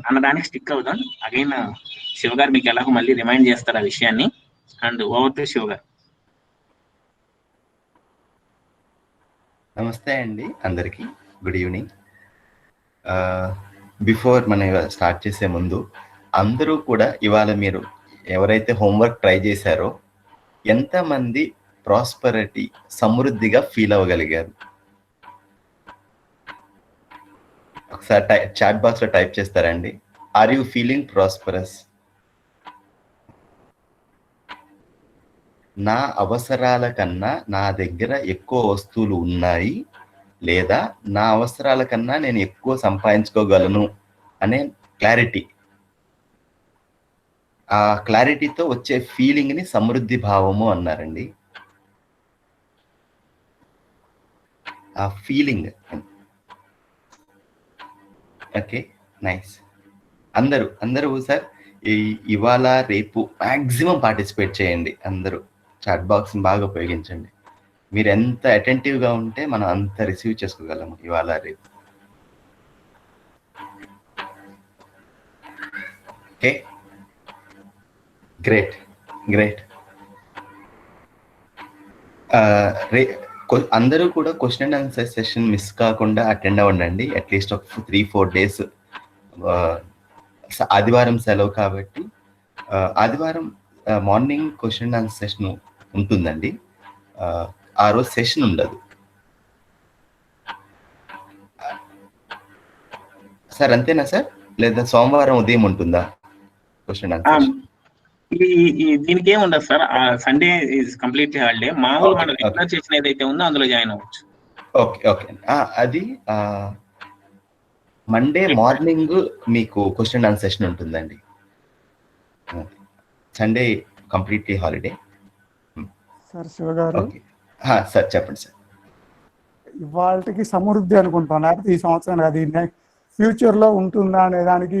అన్నదానికి స్టిక్ అవుదాం. అగైన్ శివ గారు మీకు ఎలాగో మళ్ళీ రిమైండ్ చేస్తారు ఆ విషయాన్ని. అండ్ ఓవర్ టు శివ గారు. నమస్తే అండి అందరికీ, గుడ్ ఈవినింగ్. బిఫోర్ మనం స్టార్ట్ చేసే ముందు అందరూ కూడా ఇవాళ మీరు ఎవరైతే హోంవర్క్ ట్రై చేశారో ఎంతమంది ప్రాస్పరిటీ సమృద్ధిగా ఫీల్ అవ్వగలిగారు? ఒకసారి చాట్ బాక్స్ లో టైప్ చేస్తారండి. Are you feeling prosperous? నా అవసరాల కన్నా నా దగ్గర ఎక్కువ వస్తువులు ఉన్నాయి, లేదా నా అవసరాల కన్నా నేను ఎక్కువ సంపాదించుకోగలను అనే క్లారిటీ, ఆ క్లారిటీతో వచ్చే ఫీలింగ్ ని సమృద్ధి భావము అన్నారండి. ఆ ఫీలింగ్. Okay, nice. అందరూ సార్ ఇవాళ రేపు మాక్సిమం పార్టిసిపేట్ చేయండి. అందరూ చాట్ బాక్స్ బాగా ఉపయోగించండి. మీరు ఎంత అటెంటివ్గా ఉంటే మనం అంత రిసీవ్ చేసుకోగలము ఇవాళ రేపు. Okay, great. అందరూ కూడా question and answer session miss కాకుండా అటెండ్ అవ్వండి. అట్లీస్ట్ ఒక 3-4 డేస్. ఆదివారం సెలవు కాబట్టి ఆదివారం morning question and answer session ఉంటుందండి. ఆ రోజు సెషన్ ఉండదు సార్, అంతేనా సార్? లేదా సోమవారం ఉదయం ఉంటుందా క్వశ్చన్ అండ్ ఆన్సర్? దీనికి ఏమి ఉండదు sir. Sunday is completely holiday. మామూలు మనం రెగ్యులర్ చేసిన ఏదైతే ఉందో అందులో జాయిన్ అవ్వచ్చు. ఓకే. అది మండే మార్నింగ్ మీకు క్వశ్చన్ అండ్ ఆన్సర్ సెషన్ ఉంటుందండి. Sunday completely holiday. Sir Shiva గారు, సార్ చెప్పండి సార్. ఇవాళకి సమృద్ధి అనుకుంటాను, లేకపోతే ఈ సంవత్సరం అది ఫ్యూచర్ లో ఉంటుందా అనే దానికి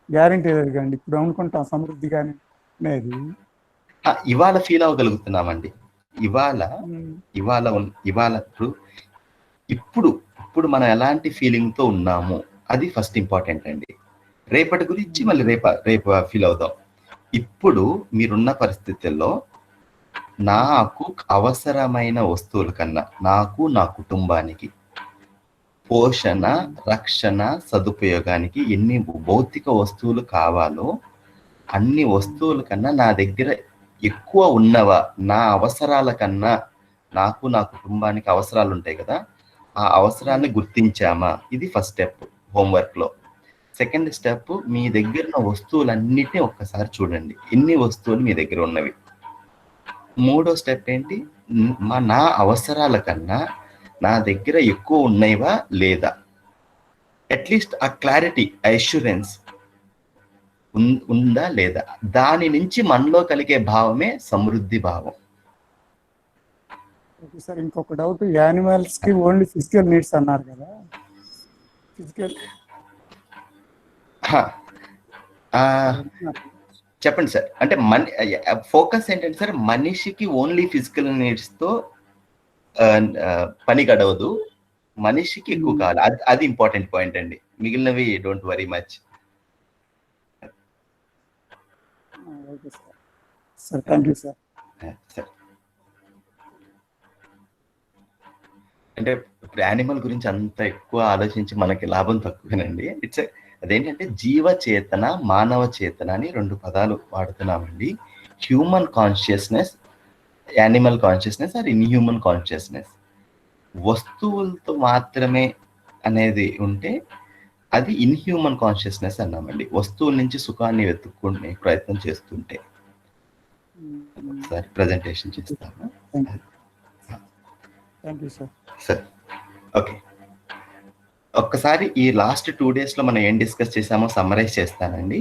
గ్యారంటీ లేదు కండి. ఇప్పుడు అనుకుంటాం సమృద్ధి కానీ అనేది ఇవాళ ఫీల్ అవ్వగలుగుతున్నామండి. ఇవాళ ఇప్పుడు మనం ఎలాంటి ఫీలింగ్ తో ఉన్నాము అది ఫస్ట్ ఇంపార్టెంట్ అండి. రేపటి గురించి మళ్ళీ రేపు ఫీల్ అవుదాం. ఇప్పుడు మీరున్న పరిస్థితుల్లో నాకు అవసరమైన వస్తువుల కన్నా నాకు, నా కుటుంబానికి పోషణ, రక్షణ, సదుపయోగానికి ఎన్ని భౌతిక వస్తువులు కావాలో అన్ని వస్తువుల కన్నా నా దగ్గర ఎక్కువ ఉన్నవా, నా అవసరాల కన్నా, నాకు నా కుటుంబానికి అవసరాలు ఉంటాయి కదా, ఆ అవసరాన్ని గుర్తించామా? ఇది ఫస్ట్ స్టెప్ హోంవర్క్ లో. సెకండ్ స్టెప్, మీ దగ్గర ఉన్న వస్తువులన్నిటినీ ఒక్కసారి చూడండి, ఎన్ని వస్తువులు మీ దగ్గర ఉన్నవి. మూడో స్టెప్ ఏంటి, నా అవసరాల కన్నా నా దగ్గర ఎక్కువ ఉన్నాయివా లేదా, అట్లీస్ట్ ఆ క్లారిటీ, ఆ అష్యూరెన్స్ ఉందా లేదా, దాని నుంచి మనలో కలిగే భావమే సమృద్ధి భావం. సార్ ఇంకొక డౌట్, యానిమల్స్ కి ఓన్లీ ఫిజికల్ నీడ్స్ అన్నారు కదా, ఫిజికల్ చెప్పండి సార్. అంటే ఫోకస్ ఏంటంటే సార్, మనిషికి ఓన్లీ ఫిజికల్ నీడ్స్ తో పని గడవదు, మనిషికి ఎక్కువ కావాలి. అది ఇంపార్టెంట్ పాయింట్ అండి. మిగిలినవి don't worry much. Sir thank you sir. అంటే ఇప్పుడు యానిమల్ గురించి అంత ఎక్కువ ఆలోచించి మనకి లాభం తక్కువేనండి. అదేంటంటే జీవచేతన, మానవ చేతన అని 2 పదాలు వాడుతున్నామండి. Human consciousness, animal consciousness or inhuman consciousness. వస్తువులతో మాత్రమే అనేది ఉంటే అది ఇన్హ్యూమన్ కాన్షియస్నెస్ అన్నామండి. వస్తువుల నుంచి సుఖాన్ని వెతుక్కునే ప్రయత్నం చేస్తుంటే. సార్ ప్రజెంటేషన్ చేస్తాను. సార్ ఓకే, ఒక్కసారి ఈ లాస్ట్ 2 days లో మనం ఏం డిస్కస్ చేసామో సమ్మరైజ్ చేస్తానండి.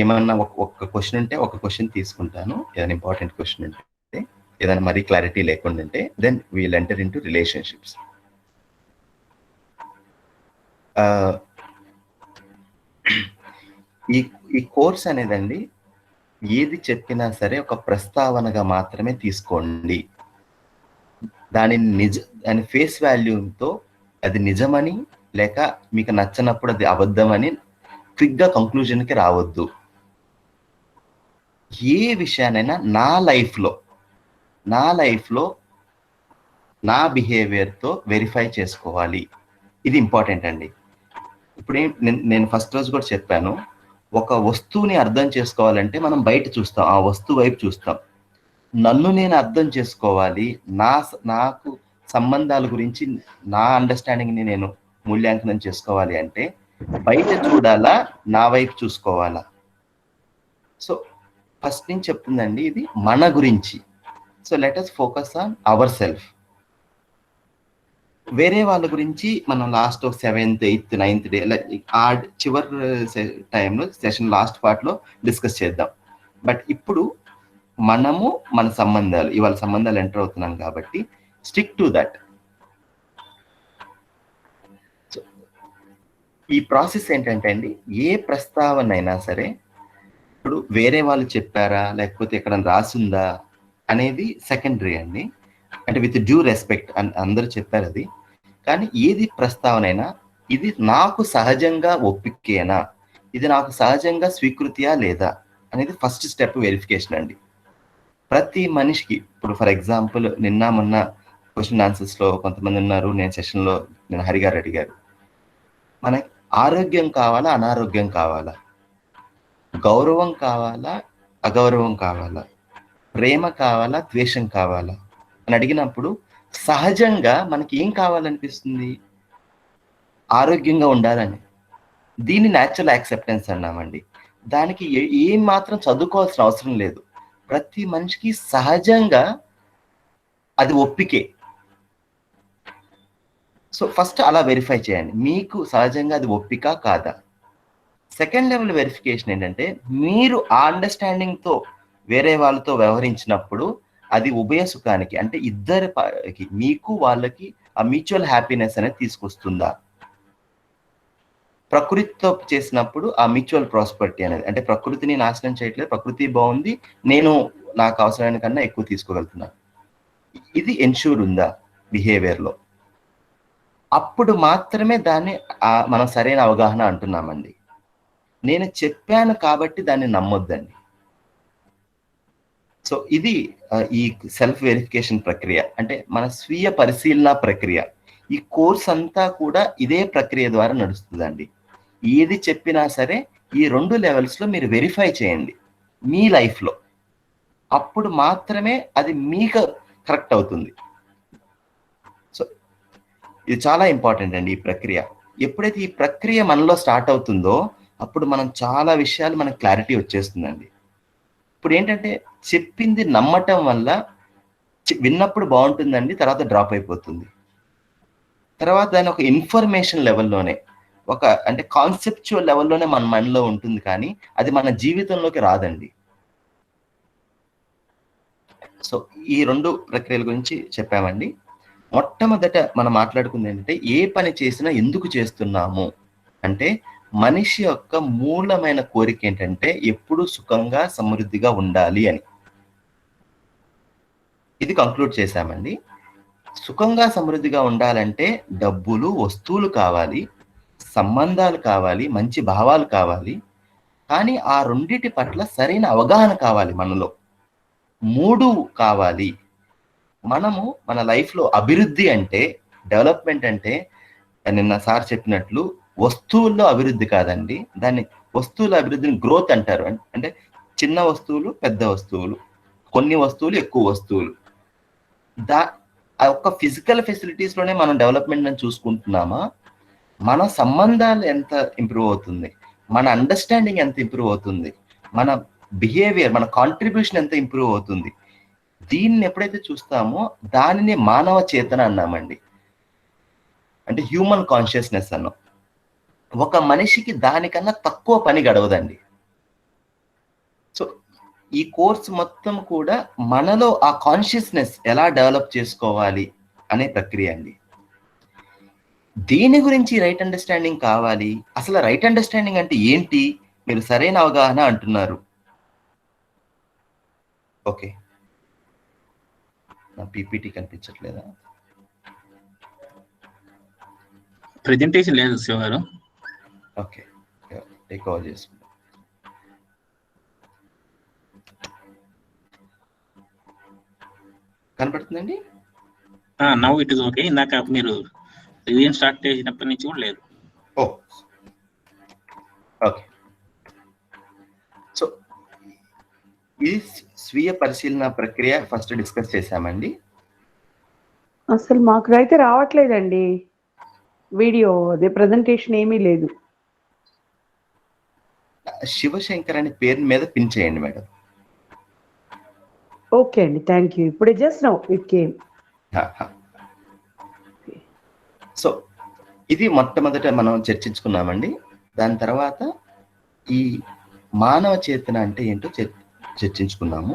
ఏమన్నా ఒక క్వశ్చన్ ఉంటే ఒక క్వశ్చన్ తీసుకుంటాను, ఏదైనా ఇంపార్టెంట్ క్వశ్చన్ ఉంటే, ఏదైనా మరీ క్లారిటీ లేకుండా ఉంటే then we'll enter into relationships. ఈ కోర్స్ అనేదండి ఏది చెప్పినా సరే ఒక ప్రస్తావనగా మాత్రమే తీసుకోండి. దాని ఫేస్ వాల్యూతో అది నిజమని లేక మీకు నచ్చనప్పుడు అది అబద్ధమని క్విక్ గా కంక్లూజన్ కి రావద్దు. ఏ విషయానైనా నా లైఫ్ లో నా బిహేవియర్ తో వెరిఫై చేసుకోవాలి. ఇది ఇంపార్టెంట్ అండి. ఇప్పుడు నేను ఫస్ట్ రోజు కూడా చెప్పాను, ఒక వస్తువుని అర్థం చేసుకోవాలంటే మనం బయట చూస్తాం, ఆ వస్తువు వైపు చూస్తాం. నన్ను నేను అర్థం చేసుకోవాలి, నాకు సంబంధాల గురించి నా అండర్స్టాండింగ్ ని నేను మూల్యాంకనం చేసుకోవాలి అంటే బయట చూడాలా, నా వైపు చూసుకోవాలా? సో ఫస్ట్ నుంచి చెప్తుందండి ఇది మన గురించి. So let us focus on our self. వేరే వాళ్ళ గురించి మనం last 7th 8th 9th day ఆ చివరి టైంలో సెషన్ లాస్ట్ పార్ట్ లో డిస్కస్ చేద్దాం. బట్ ఇప్పుడు మనము మన సంబంధాలు, ఇవాళ సంబంధాలు ఎంటర్ అవుతున్నాం కాబట్టి స్టిక్ టు దట్. ఈ ప్రాసెస్ ఏంటంటే అండి, ఏ ప్రస్తావన అయినా సరే ఇప్పుడు వేరే వాళ్ళు చెప్పారా లేకపోతే ఎక్కడ రాసిందా అనేది సెకండరీ అండి. అంటే విత్ డ్యూ రెస్పెక్ట్ అని అందరూ చెప్పారు అది. కానీ ఏది ప్రస్తావన అయినా ఇది నాకు సహజంగా ఒప్పికేనా, ఇది నాకు సహజంగా స్వీకృతియా లేదా అనేది ఫస్ట్ స్టెప్ వెరిఫికేషన్ అండి. ప్రతి మనిషికి ఇప్పుడు ఫర్ ఎగ్జాంపుల్ నిన్న మొన్న క్వశ్చన్ ఆన్సర్స్ లో కొంతమంది ఉన్నారు, నేను సెషన్ లో నేను హరిగారు అడిగారు, మనకి ఆరోగ్యం కావాలా అనారోగ్యం కావాలా, గౌరవం కావాలా అగౌరవం కావాలా, ప్రేమ కావాలా ద్వేషం కావాలా అని అడిగినప్పుడు సహజంగా మనకి ఏం కావాలనిపిస్తుంది? ఆరోగ్యంగా ఉండాలని. దీన్ని న్యాచురల్ యాక్సెప్టెన్స్ అన్నామండి. దానికి ఏం మాత్రం చదువుకోవాల్సిన అవసరం లేదు. ప్రతి మనిషికి సహజంగా అది ఒప్పికే. సో ఫస్ట్ అలా వెరిఫై చేయండి, మీకు సహజంగా అది ఒప్పిక కాదా. సెకండ్ లెవెల్ వెరిఫికేషన్ ఏంటంటే, మీరు ఆ అండర్స్టాండింగ్ తో వేరే వాళ్ళతో వ్యవహరించినప్పుడు అది ఉభయ సుఖానికి, అంటే ఇద్దరికి, మీకు వాళ్ళకి ఆ మ్యూచువల్ హ్యాపీనెస్ అనేది తీసుకొస్తుందా. ప్రకృతితో చేసినప్పుడు ఆ మ్యూచువల్ ప్రాస్పరిటీ అనేది, అంటే ప్రకృతిని నాశనం చేయట్లేదు, ప్రకృతి బాగుంది, నేను నాకు అవసరమైన కన్నా ఎక్కువ తీసుకోగలుగుతున్నాను, ఇది ఎన్ష్యూర్ ఉందా బిహేవియర్ లో. అప్పుడు మాత్రమే దాన్ని మనం సరైన అవగాహన అంటున్నామండి. నేను చెప్పాను కాబట్టి దాన్ని నమ్మొద్దండి. సో ఇది ఈ సెల్ఫ్ వెరిఫికేషన్ ప్రక్రియ, అంటే మన స్వీయ పరిశీలన ప్రక్రియ. ఈ కోర్స్ అంతా కూడా ఇదే ప్రక్రియ ద్వారా నడుస్తుందండి. ఏది చెప్పినా సరే ఈ 2 లెవెల్స్ లో మీరు వెరిఫై చేయండి మీ లైఫ్ లో, అప్పుడు మాత్రమే అది మీకు కరెక్ట్ అవుతుంది. సో ఇది చాలా ఇంపార్టెంట్ అండి ఈ ప్రక్రియ. ఎప్పుడైతే ఈ ప్రక్రియ మనలో స్టార్ట్ అవుతుందో అప్పుడు మనం చాలా విషయాలు మనకు క్లారిటీ వచ్చేస్తుందండి. ఇప్పుడు ఏంటంటే చెప్పింది నమ్మటం వల్ల విన్నప్పుడు బాగుంటుందండి, తర్వాత డ్రాప్ అయిపోతుంది. తర్వాత దాని ఒక ఇన్ఫర్మేషన్ లెవెల్లోనే, ఒక అంటే కాన్సెప్చువల్ లెవెల్లోనే మన మైండ్లో ఉంటుంది, కానీ అది మన జీవితంలోకి రాదండి. సో ఈ 2 ప్రక్రియల గురించి చెప్పామండి. మొట్టమొదట మనం మాట్లాడుకుంది ఏంటంటే, ఏ పని చేసినా ఎందుకు చేస్తున్నాము అంటే, మనిషి యొక్క మూలమైన కోరిక ఏంటంటే ఎప్పుడు సుఖంగా సమృద్ధిగా ఉండాలి అని. ఇది కంక్లూడ్ చేశామండి. సుఖంగా సమృద్ధిగా ఉండాలంటే డబ్బులు వస్తువులు కావాలి, సంబంధాలు కావాలి, మంచి భావాలు కావాలి, కానీ ఆ రెండిటి పట్ల సరైన అవగాహన కావాలి మనలో. 3 కావాలి. మనము మన లైఫ్లో అభివృద్ధి అంటే, డెవలప్మెంట్ అంటే నిన్న సార్ చెప్పినట్లు వస్తువుల్లో అభివృద్ధి కాదండి, దాన్ని వస్తువుల అభివృద్ధిని గ్రోత్ అంటారు. అంటే చిన్న వస్తువులు పెద్ద వస్తువులు, కొన్ని వస్తువులు ఎక్కువ వస్తువులు, ఆ ఒక్క ఫిజికల్ ఫెసిలిటీస్ లోనే మనం డెవలప్మెంట్ అని చూసుకుంటున్నామా, మన సంబంధాలు ఎంత ఇంప్రూవ్ అవుతుంది, మన అండర్స్టాండింగ్ ఎంత ఇంప్రూవ్ అవుతుంది, మన బిహేవియర్, మన కాంట్రిబ్యూషన్ ఎంత ఇంప్రూవ్ అవుతుంది, దీన్ని ఎప్పుడైతే చూస్తామో దానిని మానవ చేతన అన్నామండి, అంటే హ్యూమన్ కాన్షియస్నెస్ అన్నాం. ఒక మనిషికి దానికన్నా తక్కువ పని గడవదండి. సో ఈ కోర్స్ మొత్తం కూడా మనలో ఆ కాన్షియస్నెస్ ఎలా డెవలప్ చేసుకోవాలి అనే ప్రక్రియ అండి. దీని గురించి రైట్ అండర్స్టాండింగ్ కావాలి. అసలు రైట్ అండర్స్టాండింగ్ అంటే ఏంటి, మీరు సరైన అవగాహన అంటున్నారు. ఓకే, నా పీపీటీ కనిపించట్లేదా? ప్రెజెంటేషన్ లేదు శివ గారు. ఓకే, రికవర్ చేసుకుందాం. కనపడుతుందండి? Now it is okay. ఇందాక మీరు రివిజన్ స్టార్ట్ చేసినప్పటి నుంచి కూడా లేదు. ఓకే. సో ఇది స్వీయ పరిశీలన ప్రక్రియ ఫస్ట్ డిస్కస్ చేశామండి. అసలు మాకు అయితే రావట్లేదండి వీడియో, అదే ప్రజెంటేషన్ ఏమీ లేదు. శివశంకర్ అనే పేరు మీద పిన్ చేయండి మేడం. ఓకే అండి, థ్యాంక్ యూ. ఇప్పుడే just now it came. So ఇది మొట్టమొదట మనం చర్చించుకున్నామండి. దాని తర్వాత ఈ మానవ చేతన అంటే ఏంటో చర్చించుకున్నాము.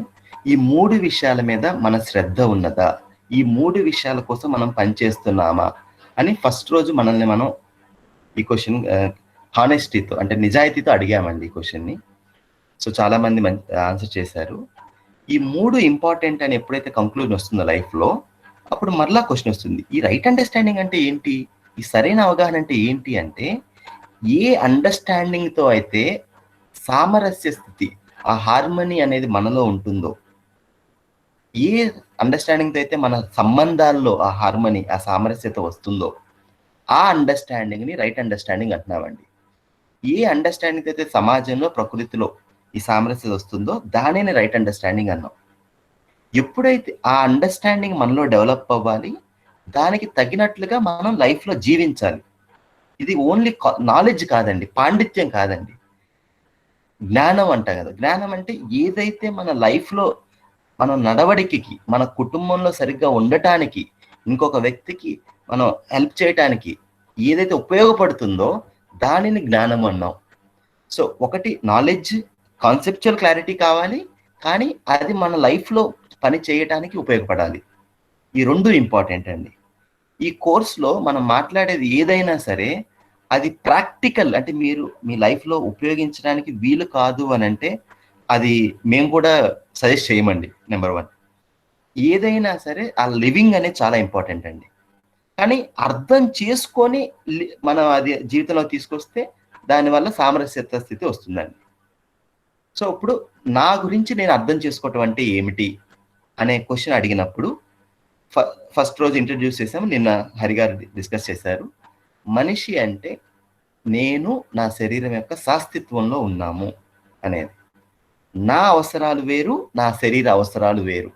ఈ 3 విషయాల మీద మన శ్రద్ధ ఉన్నదా, ఈ 3 విషయాల కోసం మనం పనిచేస్తున్నామా అని ఫస్ట్ రోజు మనల్ని మనం ఈ క్వశ్చన్ హానెస్టీతో అంటే నిజాయితీతో అడిగామండి ఈ క్వశ్చన్ని. సో చాలా మంది ఆన్సర్ చేశారు. ఈ 3 ఇంపార్టెంట్ అని ఎప్పుడైతే కంక్లూజన్ వస్తుందో లైఫ్లో, అప్పుడు మరలా క్వశ్చన్ వస్తుంది, ఈ రైట్ అండర్స్టాండింగ్ అంటే ఏంటి, ఈ సరైన అవగాహన అంటే ఏంటి అంటే, ఏ అండర్స్టాండింగ్తో అయితే సామరస్య స్థితి, ఆ హార్మనీ అనేది మనలో ఉంటుందో, ఏ అండర్స్టాండింగ్తో అయితే మన సంబంధాల్లో ఆ హార్మనీ, ఆ సామరస్యత వస్తుందో, ఆ అండర్స్టాండింగ్ని రైట్ అండర్స్టాండింగ్ అంటున్నామండి. ఏ అండర్స్టాండింగ్ అయితే సమాజంలో ప్రకృతిలో ఈ సామరస్యత వస్తుందో దానిని రైట్ అండర్స్టాండింగ్ అన్నాం. ఎప్పుడైతే ఆ అండర్స్టాండింగ్ మనలో డెవలప్ అవ్వాలి, దానికి తగినట్లుగా మనం లైఫ్లో జీవించాలి. ఇది ఓన్లీ నాలెడ్జ్ కాదండి, పాండిత్యం కాదండి, జ్ఞానం అంట కదా. జ్ఞానం అంటే ఏదైతే మన లైఫ్లో మన నడవడికి, మన కుటుంబంలో సరిగ్గా ఉండటానికి, ఇంకొక వ్యక్తికి మనం హెల్ప్ చేయటానికి ఏదైతే ఉపయోగపడుతుందో దానిని జ్ఞానం అన్నాం. సో ఒకటి నాలెడ్జ్, కాన్సెప్చువల్ క్లారిటీ కావాలి, కానీ అది మన లైఫ్లో పని చేయటానికి ఉపయోగపడాలి. ఈ 2 ఇంపార్టెంట్ అండి. ఈ కోర్స్లో మనం మాట్లాడేది ఏదైనా సరే అది ప్రాక్టికల్, అంటే మీరు మీ లైఫ్లో ఉపయోగించడానికి వీలు కాదు అని అంటే అది మేము కూడా సజెస్ట్ చేయమండి. నెంబర్ 1, ఏదైనా సరే ఆ లివింగ్ అనేది చాలా ఇంపార్టెంట్ అండి. కానీ అర్థం చేసుకొని మనం అది జీవితంలో తీసుకొస్తే దానివల్ల సామరస్యత స్థితి వస్తుందండి. సో ఇప్పుడు నా గురించి నేను అర్థం చేసుకోవటం అంటే ఏమిటి అనే క్వశ్చన్ అడిగినప్పుడు ఫస్ట్ రోజు ఇంట్రడ్యూస్ చేసాము, నిన్న హరిగారు డిస్కస్ చేశారు. మనిషి అంటే నేను నా శరీరం యొక్క శాస్తిత్వంలో ఉన్నాము అనేది. నా అవసరాలు వేరు, నా శరీర అవసరాలు వేరు.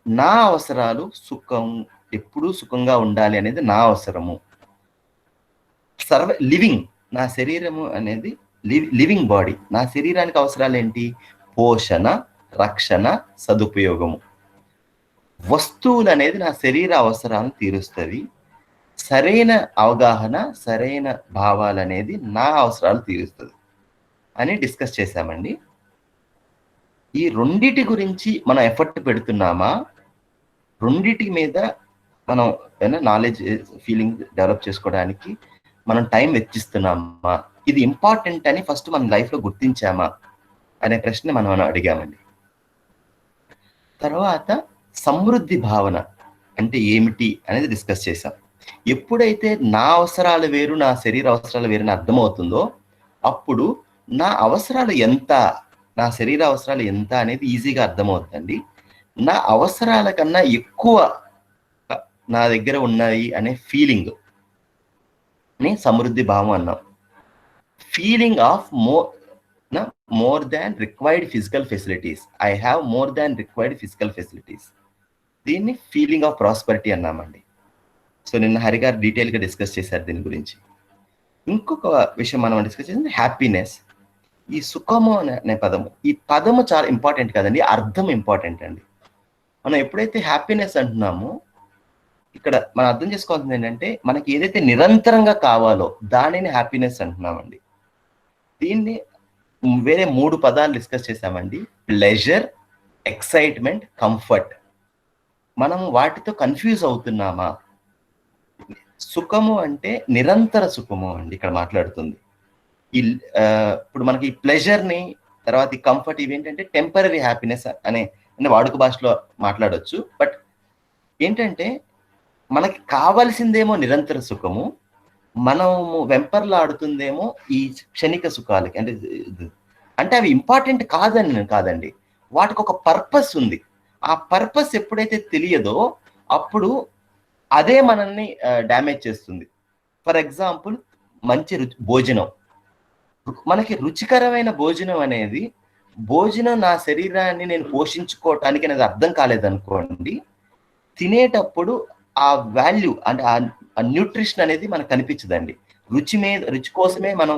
నా అవసరాలు ఎప్పుడూ సుఖంగా ఉండాలి అనేది నా అవసరము. లివింగ్, నా శరీరము అనేది లివింగ్ బాడీ. నా శరీరానికి అవసరాలు ఏంటి? పోషణ, రక్షణ, సదుపయోగము. వస్తువులు అనేది నా శరీర అవసరాలను తీరుస్తుంది. సరైన అవగాహన, సరైన భావాలు అనేది నా అవసరాలు తీరుస్తుంది అని డిస్కస్ చేశామండి. ఈ రెండిటి గురించి మనం ఎఫర్ట్ పెడుతున్నామా, రెండిటి మీద మనం నాలెడ్జ్, ఫీలింగ్ డెవలప్ చేసుకోవడానికి మనం టైం వెచ్చిస్తున్నామా, ఇది ఇంపార్టెంట్ అని ఫస్ట్ మన లైఫ్లో గుర్తించామా అనే ప్రశ్న మనం అడిగామండి. తర్వాత సమృద్ధి భావన అంటే ఏమిటి అనేది డిస్కస్ చేశాం. ఎప్పుడైతే నా అవసరాలు వేరు, నా శరీర అవసరాలు వేరు అని అర్థమవుతుందో అప్పుడు నా అవసరాలు ఎంత, నా శరీర అవసరాలు ఎంత అనేది ఈజీగా అర్థమవుతుందండి. నా అవసరాల కన్నా ఎక్కువ నా దగ్గర ఉన్నాయి అనే ఫీలింగ్ ని సమృద్ధి భావం అన్నాం. Feeling of more than required physical facilities, I have more than required physical facilities, దీన్ని ఫీలింగ్ ఆఫ్ ప్రాస్పరిటీ అన్నామండి. సో నిన్న హరిగారు డీటెయిల్గా డిస్కస్ చేశారు దీని గురించి. ఇంకొక విషయం మనం డిస్కస్ చేసింది హ్యాపీనెస్. ఈ సుఖము అనే పదము, ఈ పదము చాలా ఇంపార్టెంట్ కదండి, అర్థం ఇంపార్టెంట్ అండి. మనం ఎప్పుడైతే హ్యాపీనెస్ అంటున్నామో ఇక్కడ మనం అర్థం చేసుకోవాల్సింది ఏంటంటే మనకి ఏదైతే నిరంతరంగా కావాలో దానిని హ్యాపీనెస్ అంటున్నామండి. దీన్ని వేరే 3 పదాలు డిస్కస్ చేసామండి: ప్లెజర్, ఎక్సైట్మెంట్, కంఫర్ట్. మనం వాటితో కన్ఫ్యూజ్ అవుతున్నామా? సుఖము అంటే నిరంతర సుఖము అండి ఇక్కడ మాట్లాడుతుంది. ఇప్పుడు మనకి ఈ ప్లెజర్ని, తర్వాత ఈ కంఫర్ట్, ఇవి ఏంటంటే టెంపరీ హ్యాపీనెస్ అనే వాడుక భాషలో మాట్లాడవచ్చు. బట్ ఏంటంటే మనకి కావాల్సిందేమో నిరంతర సుఖము, మనము వెంపర్లాడుతుందేమో ఈ క్షణిక సుఖాలకి. అంటే అవి ఇంపార్టెంట్ కాదండి, వాటికి ఒక పర్పస్ ఉంది. ఆ పర్పస్ ఎప్పుడైతే తెలియదో అప్పుడు అదే మనల్ని డ్యామేజ్ చేస్తుంది. ఫర్ ఎగ్జాంపుల్, మంచి భోజనం, మనకి రుచికరమైన భోజనం అనేది, భోజనం నా శరీరాన్ని నేను పోషించుకోవటానికి అనేది అర్థం కాలేదనుకోండి, తినేటప్పుడు ఆ వాల్యూ అంటే ఆ న్యూట్రిషన్ అనేది మనకు కనిపించదండి. రుచి కోసమే మనం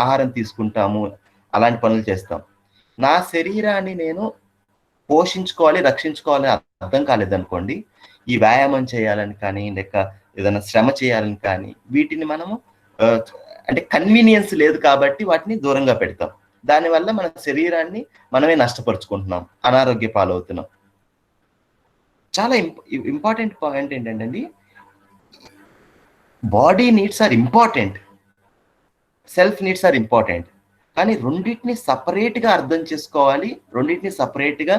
ఆహారం తీసుకుంటాము, అలాంటి పనులు చేస్తాం. నా శరీరాన్ని నేను పోషించుకోవాలి, రక్షించుకోవాలి అర్థం కాలేదనుకోండి, ఈ వ్యాయామం చేయాలని కానీ, లేక ఏదైనా శ్రమ చేయాలని కానీ, వీటిని మనము అంటే కన్వీనియన్స్ లేదు కాబట్టి వాటిని దూరంగా పెడతాం. దానివల్ల మన శరీరాన్ని మనమే నష్టపరుచుకుంటున్నాం, అనారోగ్య పాలవుతున్నాం. చాలా ఇంపార్టెంట్ పాయింట్ ఏంటంటే అండి, body needs are important, self needs are important, కానీ రెండింటిని సపరేట్గా అర్థం చేసుకోవాలి, రెండింటిని సపరేట్గా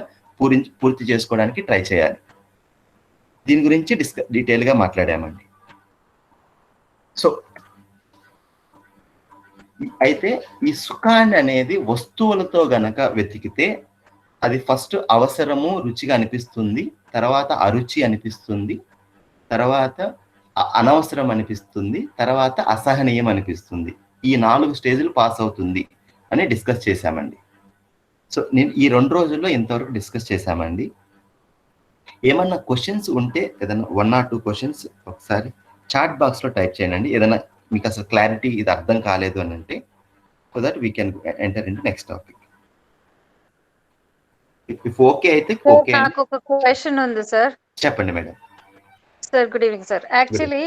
పూర్తి చేసుకోవడానికి ట్రై చేయాలి. దీని గురించి డీటెయిల్గా మాట్లాడామండి. సో అయితే ఈ సుఖాన్ని అనేది వస్తువులతో గనక వెతికితే అది ఫస్ట్ అవసరము, రుచిగా అనిపిస్తుంది, తర్వాత అరుచి అనిపిస్తుంది, తర్వాత అనవసరం అనిపిస్తుంది, తర్వాత అసహనీయం అనిపిస్తుంది. ఈ 4 స్టేజ్లు పాస్ అవుతుంది అని డిస్కస్ చేశామండి. సో నేను ఈ 2 రోజుల్లో ఇంతవరకు డిస్కస్ చేశామండి. ఏమన్నా క్వశ్చన్స్ ఉంటే, ఏదైనా 1 or 2 క్వశ్చన్స్ ఒకసారి చాట్ బాక్స్లో టైప్ చేయండి. ఏదైనా మీకు అసలు క్లారిటీ ఇది అర్థం కాలేదు అని అంటే, so that we can enter in next topic. If okay అయితే ఓకే. నాకు ఒక క్వశ్చన్ ఉంది సార్. చెప్పండి madam. Sir good evening sir. Actually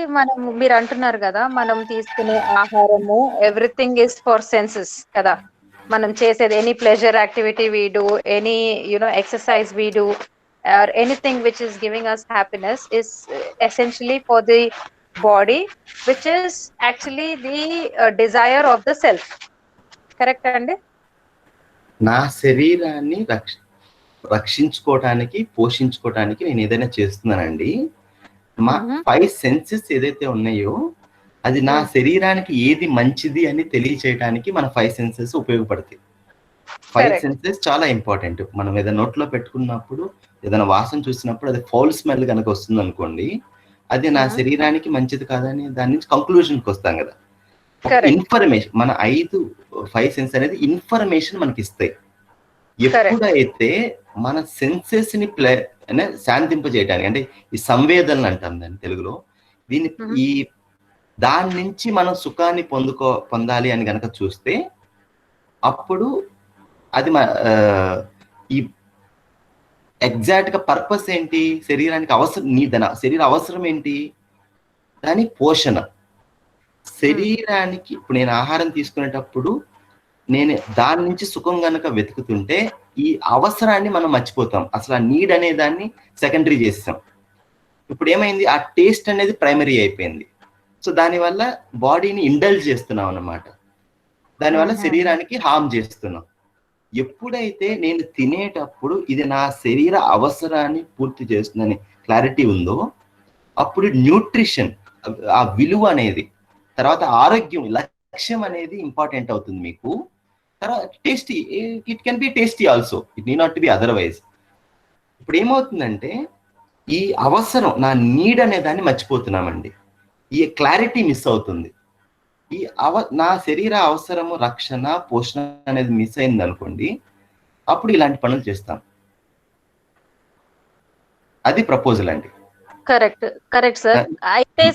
మీరు అంటున్నారు కదా, మనం తీసుకునే ఆహారము ఎవ్రీథింగ్ ఇస్ ఫర్ సెన్సెస్ కదా. మనం చేసేది any pleasure activity we do, any exercise we do, or anything which is giving us happiness is essentially for the body, which is actually the desire of the self. Correct andi? నా శరీరాన్ని రక్షించుకోవటానికి, పోషించుకోవటానికి నేను ఏదైనా చేస్తున్నానండి. మా 5 senses ఏదైతే ఉన్నాయో అది నా శరీరానికి ఏది మంచిది అని తెలియచేయడానికి మన 5 సెన్సెస్ ఉపయోగపడతాయి. 5 సెన్సెస్ చాలా ఇంపార్టెంట్. మనం ఏదైనా నోట్లో పెట్టుకున్నప్పుడు, ఏదైనా వాసన చూసినప్పుడు అది ఫౌల్ స్మెల్ కనుక వస్తుంది అనుకోండి, అది నా శరీరానికి మంచిది కాదని దాని నుంచి కంక్లూజన్కి వస్తాం కదా. ఇన్ఫర్మేషన్, మన 5 సెన్స్ అనేది ఇన్ఫర్మేషన్ మనకి ఇస్తాయి. ఎప్పుడైతే మన సెన్సెస్ ని శాంతింపజేయడానికి, అంటే ఈ సంవేదనలు అంటాం దాన్ని తెలుగులో, దాని నుంచి మనం సుఖాన్ని పొందాలి అని గనక చూస్తే, అప్పుడు అది ఈ ఎగ్జాక్ట్ గా పర్పస్ ఏంటి, శరీరానికి అవసరం, శరీర అవసరం ఏంటి, దాని పోషణ. శరీరానికి ఇప్పుడు నేను ఆహారం తీసుకునేటప్పుడు నేను దాని నుంచి సుఖం గనక వెతుకుతుంటే ఈ అవసరాన్ని మనం మర్చిపోతాం, అసలు ఆ నీడ్ అనే దాన్ని సెకండరీ చేస్తాం. ఇప్పుడు ఏమైంది, ఆ టేస్ట్ అనేది ప్రైమరీ అయిపోయింది. సో దానివల్ల బాడీని ఇండల్జ్ చేస్తున్నాం అన్నమాట, దానివల్ల శరీరానికి హార్మ్ చేస్తున్నాం. ఎప్పుడైతే నేను తినేటప్పుడు ఇది నా శరీర అవసరాన్ని పూర్తి చేస్తుందని క్లారిటీ ఉందో, అప్పుడు న్యూట్రిషన్, ఆ విలువ అనేది, తర్వాత ఆరోగ్యం, లక్ష్యం అనేది ఇంపార్టెంట్ అవుతుంది మీకు. తర్వాత tasty, it can be tasty also, it need not be otherwise. ఇప్పుడు ఏమవుతుందంటే ఈ అవసరం, నా నీడ్ అనే దాన్ని మర్చిపోతున్నామండి, ఈ క్లారిటీ మిస్ అవుతుంది. ఈ నా శరీర అవసరము, రక్షణ, పోషణ అనేది మిస్ అయింది అనుకోండి, అప్పుడు ఇలాంటి పనులు చేస్తాం. అది ప్రపోజల్ అండి. Correct correct sir. అయితే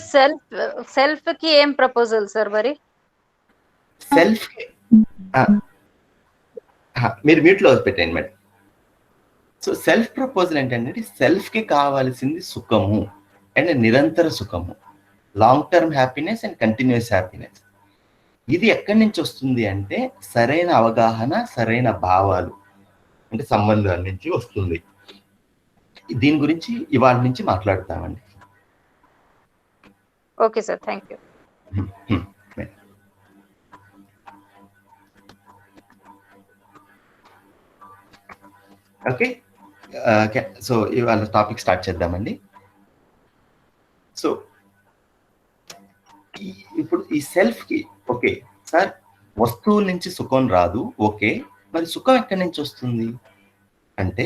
సెల్ఫ్ కి ఏం ప్రపోజల్ సార్ మరి? సెల్ఫ్ మీరు మ్యూట్ లో పెట్టండి మేడం. సో సెల్ఫ్ ప్రపోజల్ ఏంటంటే, సెల్ఫ్ కి కావాల్సింది సుఖము అండ్ నిరంతర సుఖము, long term happiness and continuous happiness. ఇది ఎక్కడి నుంచి వస్తుంది అంటే సరైన అవగాహన, సరైన భావాలు, అంటే సంబంధాల నుంచి వస్తుంది. దీని గురించి ఇవాళ నుంచి మాట్లాడతామండి. Okay sir, thank you. Okay, so ఇవాళ టాపిక్ స్టార్ట్ చేద్దామండి. సో ఇప్పుడు ఈ సెల్ఫ్ కి ఓకే సార్ వస్తువుల నుంచి సుఖం రాదు, ఓకే మరి సుఖం ఎక్కడి నుంచి వస్తుంది అంటే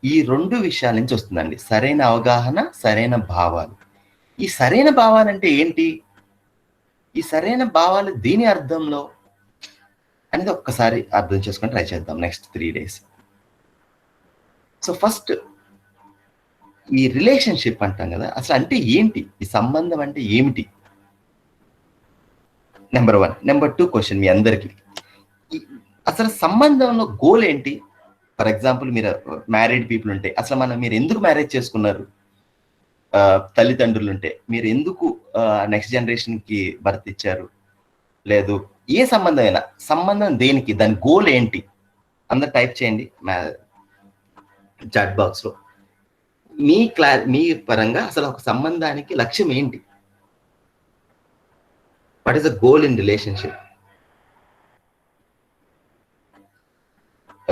ఈ 2 విషయాల నుంచి వస్తుందండి. సరైన అవగాహన, సరైన భావాలు. ఈ సరైన భావాలు అంటే ఏంటి, ఈ సరైన భావాలు దీని అర్థంలో అనేది ఒక్కసారి అర్థం చేసుకొని ట్రై చేద్దాం నెక్స్ట్ 3 days. సో ఫస్ట్ ఈ రిలేషన్షిప్ అంటాం కదా, అసలు అంటే ఏంటి, ఈ సంబంధం అంటే ఏమిటి, నెంబర్ 1. నెంబర్ 2 క్వశ్చన్ మీ అందరికి, అసలు సంబంధంలో గోల్ ఏంటి? ఫర్ ఎగ్జాంపుల్ మీరు మ్యారీడ్ పీపుల్ ఉంటే అసలు మీరు ఎందుకు మ్యారేజ్ చేసుకున్నారు, తల్లిదండ్రులు ఉంటే మీరు ఎందుకు నెక్స్ట్ జనరేషన్ కి భర్త ఇచ్చారు, లేదు ఏ సంబంధం అయినా సంబంధం దేనికి, దాని గోల్ ఏంటి అందరు టైప్ చేయండి చాట్ బాక్స్ లో. మీ పరంగా అసలు ఒక సంబంధానికి లక్ష్యం ఏంటి, what is the goal in relationship?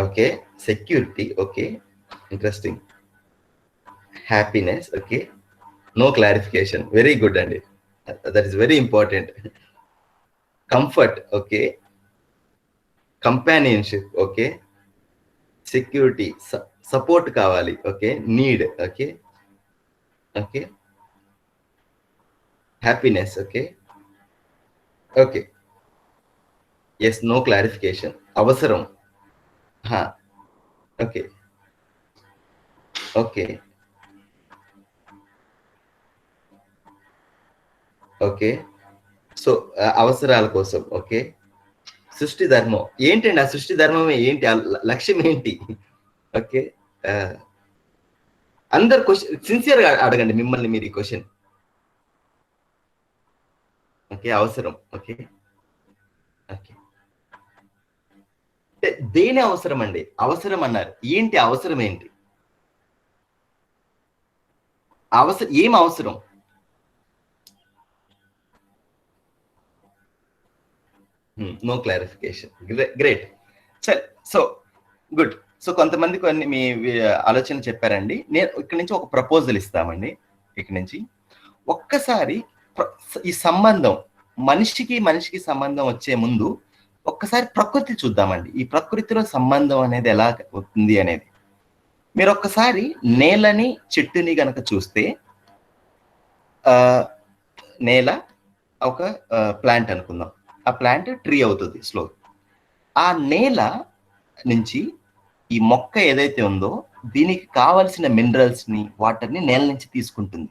Okay, security, okay, interesting. Happiness, okay, no clarification, very good అండి, that is very important. Comfort, okay, companionship, okay, security, support కావాలి, okay, need, okay, okay, happiness, okay, okay, yes, no clarification, అవసరం, okay, okay, okay, so అవసరాల కోసం, okay, సృష్టి ధర్మం ఏంటండి, ఆ సృష్టి ధర్మం ఏంటి, ఆ లక్ష్యం ఏంటి? ఓకే, అందరు క్వశ్చన్ సిన్సియర్ గా అడగండి మిమ్మల్ని మీరు ఈ క్వశ్చన్. ఓకే, అవసరం, ఓకే, ఓకే, దేని అవసరం అండి, అవసరం అన్నారు, ఏంటి అవసరం ఏంటి, ఏం అవసరం? నో క్లారిఫికేషన్, గ్రేట్, సరే, సో గుడ్. సో కొంతమంది కొన్ని మీ ఆలోచన చెప్పారండి. నేను ఇక్కడ నుంచి ఒక ప్రపోజల్ ఇస్తామండి. ఇక్కడ నుంచి ఒక్కసారి ఈ సంబంధం మనిషికి సంబంధం వచ్చే ముందు ఒక్కసారి ప్రకృతి చూద్దామండి. ఈ ప్రకృతిలో సంబంధం అనేది ఎలా ఉంది అనేది మీరు ఒక్కసారి నేలని చెట్టుని గనక చూస్తే, నేల ఒక ప్లాంట్ అనుకుందాం, ఆ ప్లాంట్ ట్రీ అవుతుంది స్లో. ఆ నేల నుంచి ఈ మొక్క ఏదైతే ఉందో దీనికి కావలసిన మినరల్స్ ని వాటర్ని నేల నుంచి తీసుకుంటుంది,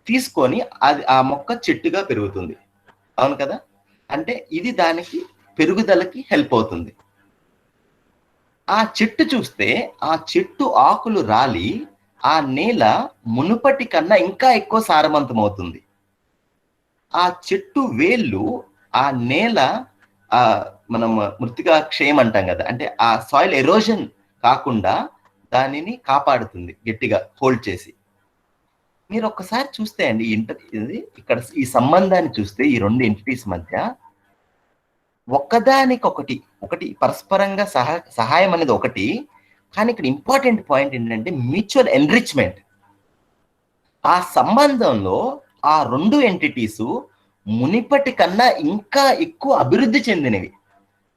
తీసుకొని అది ఆ మొక్క చెట్టుగా పెరుగుతుంది. అవును కదా, అంటే ఇది దానికి పెరుగుదలకి హెల్ప్ అవుతుంది. ఆ చెట్టు చూస్తే ఆ చెట్టు ఆకులు రాలి ఆ నేల మునుపటి కన్నా ఇంకా ఎక్కువ సారవంతం అవుతుంది. ఆ చెట్టు వేళ్ళు ఆ నేల మనం మృతికా క్షయం అంటాం కదా, అంటే ఆ సాయిల్ ఎరోజన్ కాకుండా దానిని కాపాడుతుంది గట్టిగా హోల్డ్ చేసి. మీరు ఒక్కసారి చూస్తే అండి ఇక్కడ ఈ సంబంధాన్ని చూస్తే ఈ 2 ఎంటిటీస్ మధ్య ఒకటి పరస్పరంగా సహాయం అనేది ఒకటి, కానీ ఇక్కడ ఇంపార్టెంట్ పాయింట్ ఏంటంటే మ్యూచువల్ ఎన్రిచ్మెంట్. ఆ సంబంధంలో ఆ 2 ఎంటిటీసు మునిపటి కన్నా ఇంకా ఎక్కువ అభివృద్ధి చెందినవి,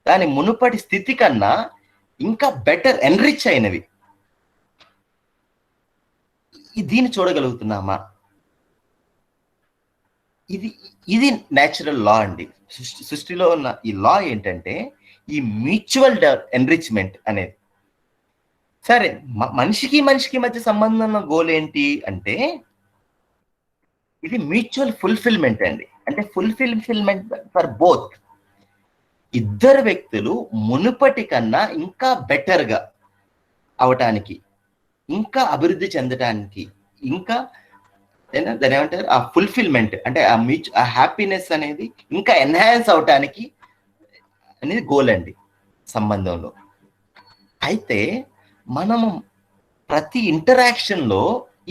దాని మునుపటి స్థితి కన్నా ఇంకా బెటర్ ఎన్రిచ్ అయినవి. దీన్ని చూడగలుగుతున్నామా? ఇది నేచురల్ లా అండి. సృష్టిలో ఉన్న ఈ లా ఏంటంటే ఈ మ్యూచువల్ ఎన్రిచ్మెంట్ అనేది. సరే, మనిషికి మధ్య సంబంధంలో గోల్ ఏంటి అంటే ఇది మ్యూచువల్ ఫుల్ఫిల్మెంట్ అండి. అంటే ఫుల్ఫిల్మెంట్ ఫర్ బోత్. ఇద్దరు వ్యక్తులు మునుపటి కన్నా ఇంకా బెటర్గా అవటానికి, ఇంకా అభివృద్ధి చెందటానికి, ఇంకా దాని ఏమంటారు ఆ ఫుల్ఫిల్మెంట్ అంటే ఆ హ్యాపీనెస్ అనేది ఇంకా ఎన్హాన్స్ అవటానికి అనేది గోల్ అండి సంబంధంలో. అయితే మనము ప్రతి ఇంటరాక్షన్ లో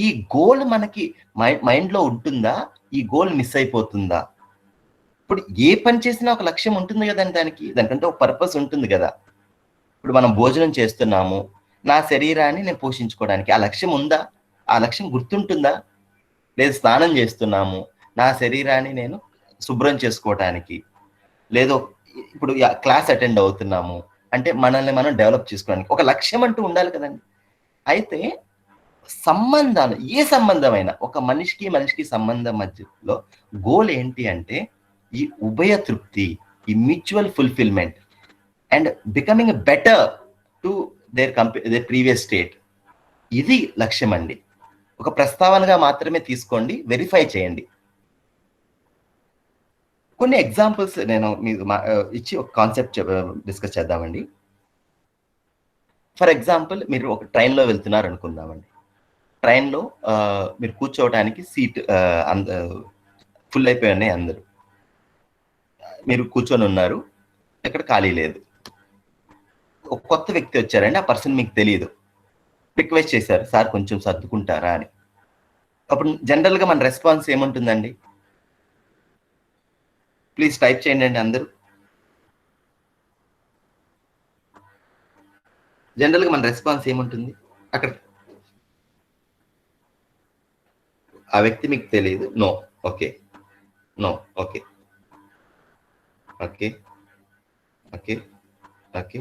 ఈ గోల్ మనకి మైండ్ లో ఉంటుందా, ఈ గోల్ మిస్ అయిపోతుందా? ఇప్పుడు ఏ పని చేసినా ఒక లక్ష్యం ఉంటుంది కదండి, దానికంటే ఒక పర్పస్ ఉంటుంది కదా. ఇప్పుడు మనం భోజనం చేస్తున్నాము, నా శరీరాన్ని నేను పోషించుకోవడానికి ఆ లక్ష్యం ఉందా? ఆ లక్ష్యం గుర్తుంటుందా? లేదు స్నానం చేస్తున్నాము, నా శరీరాన్ని నేను శుభ్రం చేసుకోవటానికి, లేదో ఇప్పుడు క్లాస్ అటెండ్ అవుతున్నాము అంటే మనల్ని మనం డెవలప్ చేసుకోవడానికి ఒక లక్ష్యం అంటూ ఉండాలి కదండి. అయితే సంబంధాలు, ఏ సంబంధమైనా ఒక మనిషికి సంబంధం మధ్యలో గోల్ ఏంటి అంటే ఈ ఉభయ తృప్తి, ఈ mutual fulfilment and becoming better to their previous state. ఇది లక్ష్యం అండి. ఒక ప్రస్తావనగా మాత్రమే తీసుకోండి, వెరిఫై చేయండి. కొన్ని ఎగ్జాంపుల్స్ నేను మీకు ఇచ్చి ఒక కాన్సెప్ట్ డిస్కస్ చేద్దామండి. ఫర్ ఎగ్జాంపుల్, మీరు ఒక ట్రైన్లో వెళ్తున్నారు అనుకుందామండి. ట్రైన్లో మీరు కూర్చోవడానికి సీట్ ఫుల్ అయిపోయి ఉన్నాయి, అందరూ మీరు కూర్చొని ఉన్నారు, ఎక్కడ ఖాళీ లేదు. ఒక కొత్త వ్యక్తి వచ్చారండి, ఆ పర్సన్ మీకు తెలియదు, రిక్వెస్ట్ చేశారు, సార్ కొంచెం సర్దుకుంటారా అని. అప్పుడు జనరల్గా మన రెస్పాన్స్ ఏముంటుందండి? ప్లీజ్ టైప్ చేయండి అండి అందరూ. జనరల్గా మన రెస్పాన్స్ ఏముంటుంది? అక్కడ ఆ వ్యక్తి మీకు తెలియదు, no, okay, no, okay, okay, okay, okay,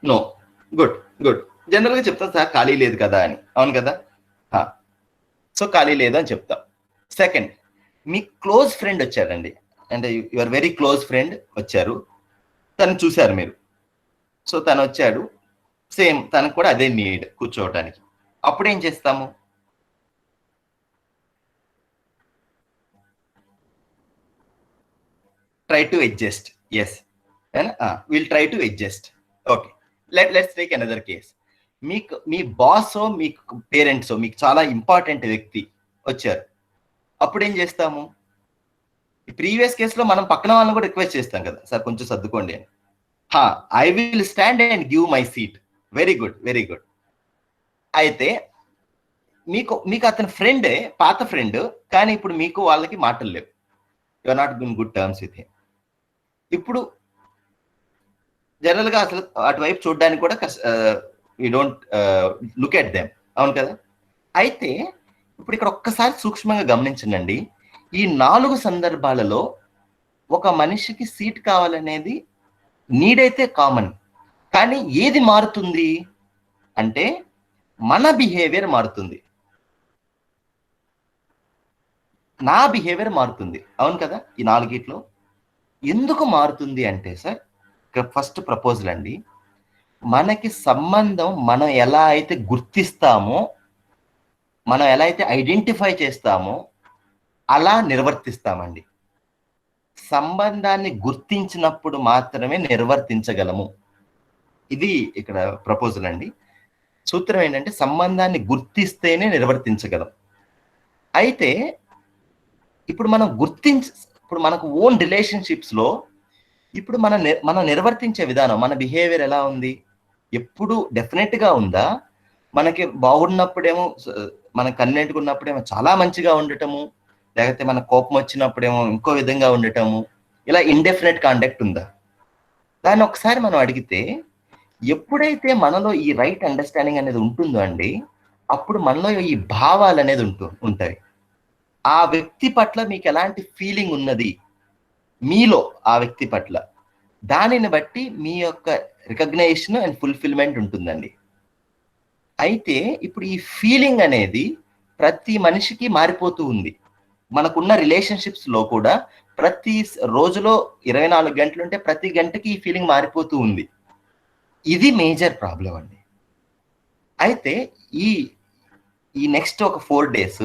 no, good, good. జనరల్గా చెప్తాం సార్ ఖాళీ లేదు కదా అని, అవును కదా? సో ఖాళీ లేదు అని చెప్తాం. సెకండ్, మీ క్లోజ్ ఫ్రెండ్ వచ్చారండి, అంటే యువర్ వెరీ క్లోజ్ ఫ్రెండ్ వచ్చారు, తను చూశారు మీరు. సో తను వచ్చాడు, సేమ్ తనకు కూడా అదే నీడ్ కూర్చోవటానికి. అప్పుడు ఏం చేస్తాము? Try to adjust. Yes, will try to adjust. Okay, let's take another case. మీకు మీ బాసో మీకు పేరెంట్సో మీకు చాలా ఇంపార్టెంట్ వ్యక్తి వచ్చారు. అప్పుడు ఏం చేస్తాము? ప్రీవియస్ కేసులో మనం పక్కన వాళ్ళని కూడా రిక్వెస్ట్ చేస్తాం కదా, సార్ కొంచెం సర్దుకోండి అని. I will stand and give my seat. Very good, very good. అయితే మీకు అతని ఫ్రెండే, పాత ఫ్రెండ్, కానీ ఇప్పుడు మీకు వాళ్ళకి మాటలు లేవు, you are not in good terms with him. ఇప్పుడు జనరల్గా అసలు అటువైపు చూడడానికి కూడా you don't look at them, అవును కదా? అయితే ఇప్పుడు ఇక్కడ ఒక్కసారి సూక్ష్మంగా గమనించండి. ఈ 4 సందర్భాలలో ఒక మనిషికి సీట్ కావాలనేది నీడ్ అయితే కామన్, కానీ ఏది మారుతుంది అంటే మన బిహేవియర్ మారుతుంది, నా బిహేవియర్ మారుతుంది, అవును కదా? ఈ 4 ఎందుకు మారుతుంది అంటే సార్, ఫస్ట్ ప్రపోజల్ అండి, మనకి సంబంధం మనం ఎలా అయితే గుర్తిస్తామో, మనం ఎలా అయితే ఐడెంటిఫై చేస్తామో అలా నిర్వర్తిస్తామండి. సంబంధాన్ని గుర్తించినప్పుడు మాత్రమే నిర్వర్తించగలము. ఇది ఇక్కడ ప్రపోజల్ అండి. సూత్రం ఏంటంటే సంబంధాన్ని గుర్తిస్తేనే నిర్వర్తించగలం. అయితే ఇప్పుడు మనం ఇప్పుడు మనకు ఓన్ రిలేషన్షిప్స్ లో ఇప్పుడు మనం నిర్వర్తించే విధానం, మన బిహేవియర్ ఎలా ఉంది? ఎప్పుడు డెఫినెట్ గా ఉందా? మనకి బాగున్నప్పుడేమో, మనకు కన్వీనెంట్గా ఉన్నప్పుడేమో చాలా మంచిగా ఉండటము, లేకపోతే మన కోపం వచ్చినప్పుడేమో ఇంకో విధంగా ఉండటము, ఇలా ఇండెఫినెట్ కాండక్ట్ ఉందా? దాన్ని ఒకసారి మనం అడిగితే, ఎప్పుడైతే మనలో ఈ రైట్ అండర్స్టాండింగ్ అనేది ఉంటుందో అండి, అప్పుడు మనలో ఈ భావాలు అనేది ఉంటాయి. ఆ వ్యక్తి పట్ల మీకు ఎలాంటి ఫీలింగ్ ఉన్నది మీలో ఆ వ్యక్తి పట్ల, దానిని బట్టి మీ యొక్క రికగ్నైజేషన్ అండ్ ఫుల్ఫిల్మెంట్ ఉంటుందండి. అయితే ఇప్పుడు ఈ ఫీలింగ్ అనేది ప్రతి మనిషికి మారిపోతూ ఉంది. మనకున్న రిలేషన్షిప్స్ లో కూడా ప్రతి రోజులో 24 గంటలు ఉంటే ప్రతి గంటకి ఈ ఫీలింగ్ మారిపోతూ ఉంది. ఇది మేజర్ ప్రాబ్లం అండి. అయితే ఈ నెక్స్ట్ ఒక 4 days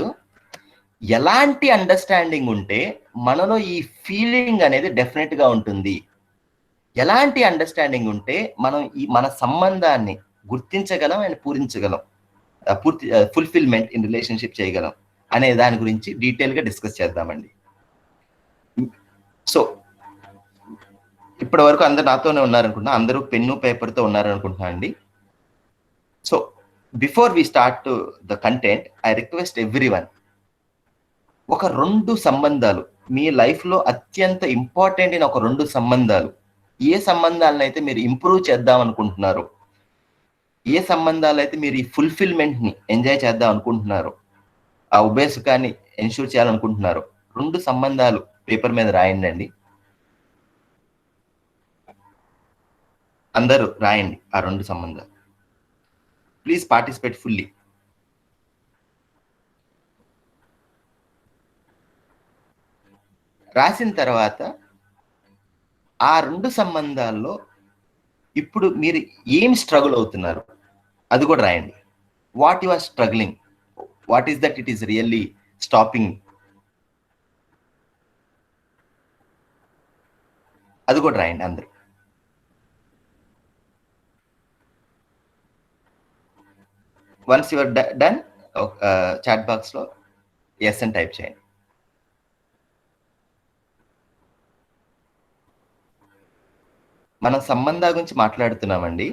ఎలాంటి అండర్స్టాండింగ్ ఉంటే మనలో ఈ ఫీలింగ్ అనేది డెఫినెట్ గా ఉంటుంది, ఎలాంటి అండర్స్టాండింగ్ ఉంటే మనం మన సంబంధాన్ని గుర్తించగలం అండ్ పూరించగలం, ఫుల్ఫిల్మెంట్ ఇన్ రిలేషన్షిప్ చేయగలం అనే దాని గురించి డీటెయిల్ గా డిస్కస్ చేద్దామండి. సో ఇప్పటి వరకు అందరు నాతోనే ఉన్నారనుకుంటున్నా, అందరూ పెన్ను పేపర్తో ఉన్నారనుకుంటున్నా అండి. So before we start the content, I request everyone, ఒక 2 సంబంధాలు మీ లైఫ్ లో అత్యంత ఇంపార్టెంట్ అయిన ఒక 2 సంబంధాలు, ఏ సంబంధాలను అయితే మీరు ఇంప్రూవ్ చేద్దాం అనుకుంటున్నారు, ఏ సంబంధాలు అయితే మీరు ఈ ఫుల్ఫిల్మెంట్ ని ఎంజాయ్ చేద్దాం అనుకుంటున్నారు, ఆ ఉభయ సుఖాన్ని ఎన్షూర్ చేయాలనుకుంటున్నారు, 2 సంబంధాలు పేపర్ మీద రాయండి అండి, అందరూ రాయండి ఆ 2 సంబంధాలు. Please participate fully. రాసిన తర్వాత ఆ 2 సంబంధాల్లో ఇప్పుడు మీరు ఏం స్ట్రగుల్ అవుతున్నారు అది కూడా రాయండి. What you are struggling, what is that it is really stopping, అది కూడా రాయండి అందరూ. Once you're done chat box లో ఎస్ అని టైప్ చేయండి. మనం సంబంధాల గురించి మాట్లాడుతున్నామండి.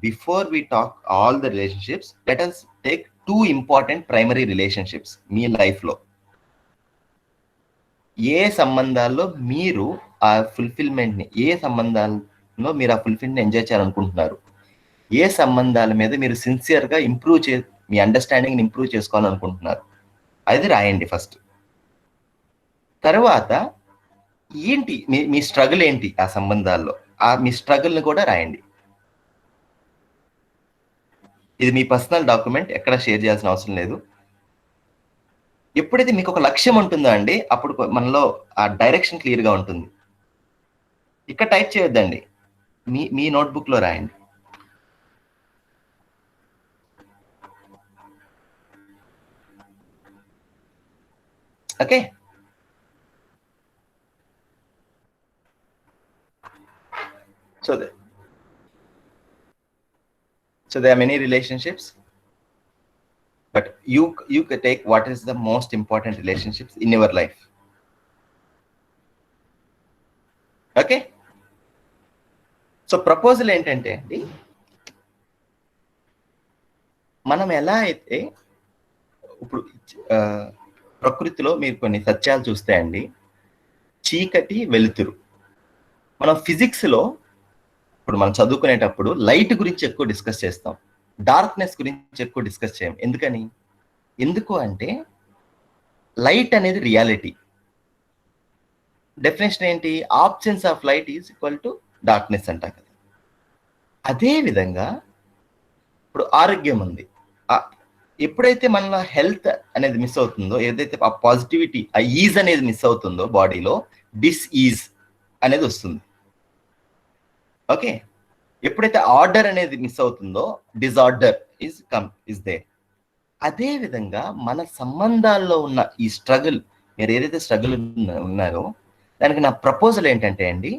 Before we talk all the relationships, let us take 2 important primary relationships మీ లైఫ్ లో. ఏ సంబంధాల్లో మీరు ఆ ఫుల్ఫిల్మెంట్ ని, ఏ సంబంధాల్లో మీరు ఆ ఫుల్ఫిల్మెంట్ ఎంజాయ్ చేయాలనుకుంటున్నారు, ఏ సంబంధాల మీద మీరు సిన్సియర్ గా మీ అండర్స్టాండింగ్ ఇంప్రూవ్ చేసుకోవాలనుకుంటున్నారు, అది రాయండి ఫస్ట్. తర్వాత ఏంటి మీ స్ట్రగుల్ ఏంటి ఆ సంబంధాల్లో, మీ స్ట్రగుల్ ని కూడా రాయండి. ఇది మీ పర్సనల్ డాక్యుమెంట్, ఎక్కడ షేర్ చేయాల్సిన అవసరం లేదు. ఎప్పుడైతే మీకు ఒక లక్ష్యం ఉంటుందో అండి, అప్పుడు మనలో ఆ డైరెక్షన్ క్లియర్ గా ఉంటుంది. ఇక్కడ టైప్ చేయొద్దండి, మీ నోట్బుక్ లో రాయండి. Okay, so there are many relationships, but you could take what is the most important relationships in your life. Okay, so proposal ఏంటంటే అండి, మనం ఎలా అయితే ఇప్పుడు ప్రకృతిలో మీరు కొన్ని సత్యాలు చూస్తే అండి, చీకటి వెలుతురు. మనం ఫిజిక్స్ లో ఇప్పుడు మనం చదువుకునేటప్పుడు లైట్ గురించి ఎక్కువ డిస్కస్ చేస్తాం, డార్క్నెస్ గురించి ఎక్కువ డిస్కస్ చేయం. ఎందుకు అంటే లైట్ అనేది రియాలిటీ. డెఫినేషన్ ఏంటి? Absence of light is equal to darkness అంట కదా. అదే విధంగా ఇప్పుడు ఆరోగ్యం ఉంది, ఎప్పుడైతే మన హెల్త్ అనేది మిస్ అవుతుందో, ఏదైతే ఆ పాజిటివిటీ, ఆ ఈజ్ అనేది మిస్ అవుతుందో బాడీలో, డిస్ఈజ్ అనేది వస్తుంది. ఓకే, ఎప్పుడైతే ఆర్డర్ అనేది మిస్ అవుతుందో, డిజార్డర్ ఇస్ దే. అదే విధంగా మన సంబంధాల్లో ఉన్న ఈ స్ట్రగుల్, మీరు ఏదైతే స్ట్రగుల్ ఉన్నారో దానికి నా ప్రపోజల్ ఏంటంటే అండి,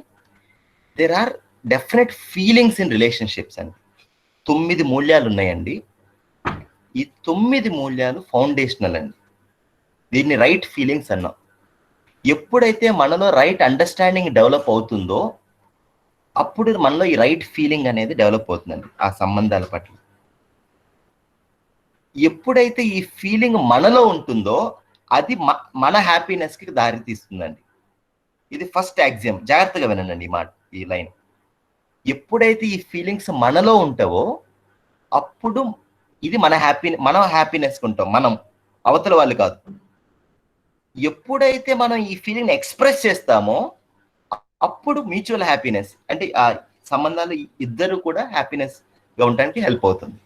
there are definite feelings in relationships అండి. 9 మూల్యాలు ఉన్నాయండి. ఈ 9 మూల్యాలు ఫౌండేషనల్ అండి. దీన్ని రైట్ ఫీలింగ్స్ అన్నాం. ఎప్పుడైతే మనలో రైట్ అండర్స్టాండింగ్ డెవలప్ అవుతుందో, అప్పుడు మనలో ఈ రైట్ ఫీలింగ్ అనేది డెవలప్ అవుతుందండి ఆ సంబంధాల పట్ల. ఎప్పుడైతే ఈ ఫీలింగ్ మనలో ఉంటుందో, అది మన హ్యాపీనెస్ కి దారి తీస్తుందండి. ఇది ఫస్ట్ యాక్సియం, జాగ్రత్తగా వినండి ఈ లైన్. ఎప్పుడైతే ఈ ఫీలింగ్స్ మనలో ఉంటావో, అప్పుడు ఇది మన హ్యాపీనెస్ ఉంటాం, మనం, అవతల వాళ్ళు కాదు. ఎప్పుడైతే మనం ఈ ఫీలింగ్ ఎక్స్ప్రెస్ చేస్తామో, అప్పుడు మ్యూచువల్ హ్యాపీనెస్, అంటే ఆ సంబంధాలు ఇద్దరు కూడా హ్యాపీనెస్ గా ఉండడానికి హెల్ప్ అవుతుంది.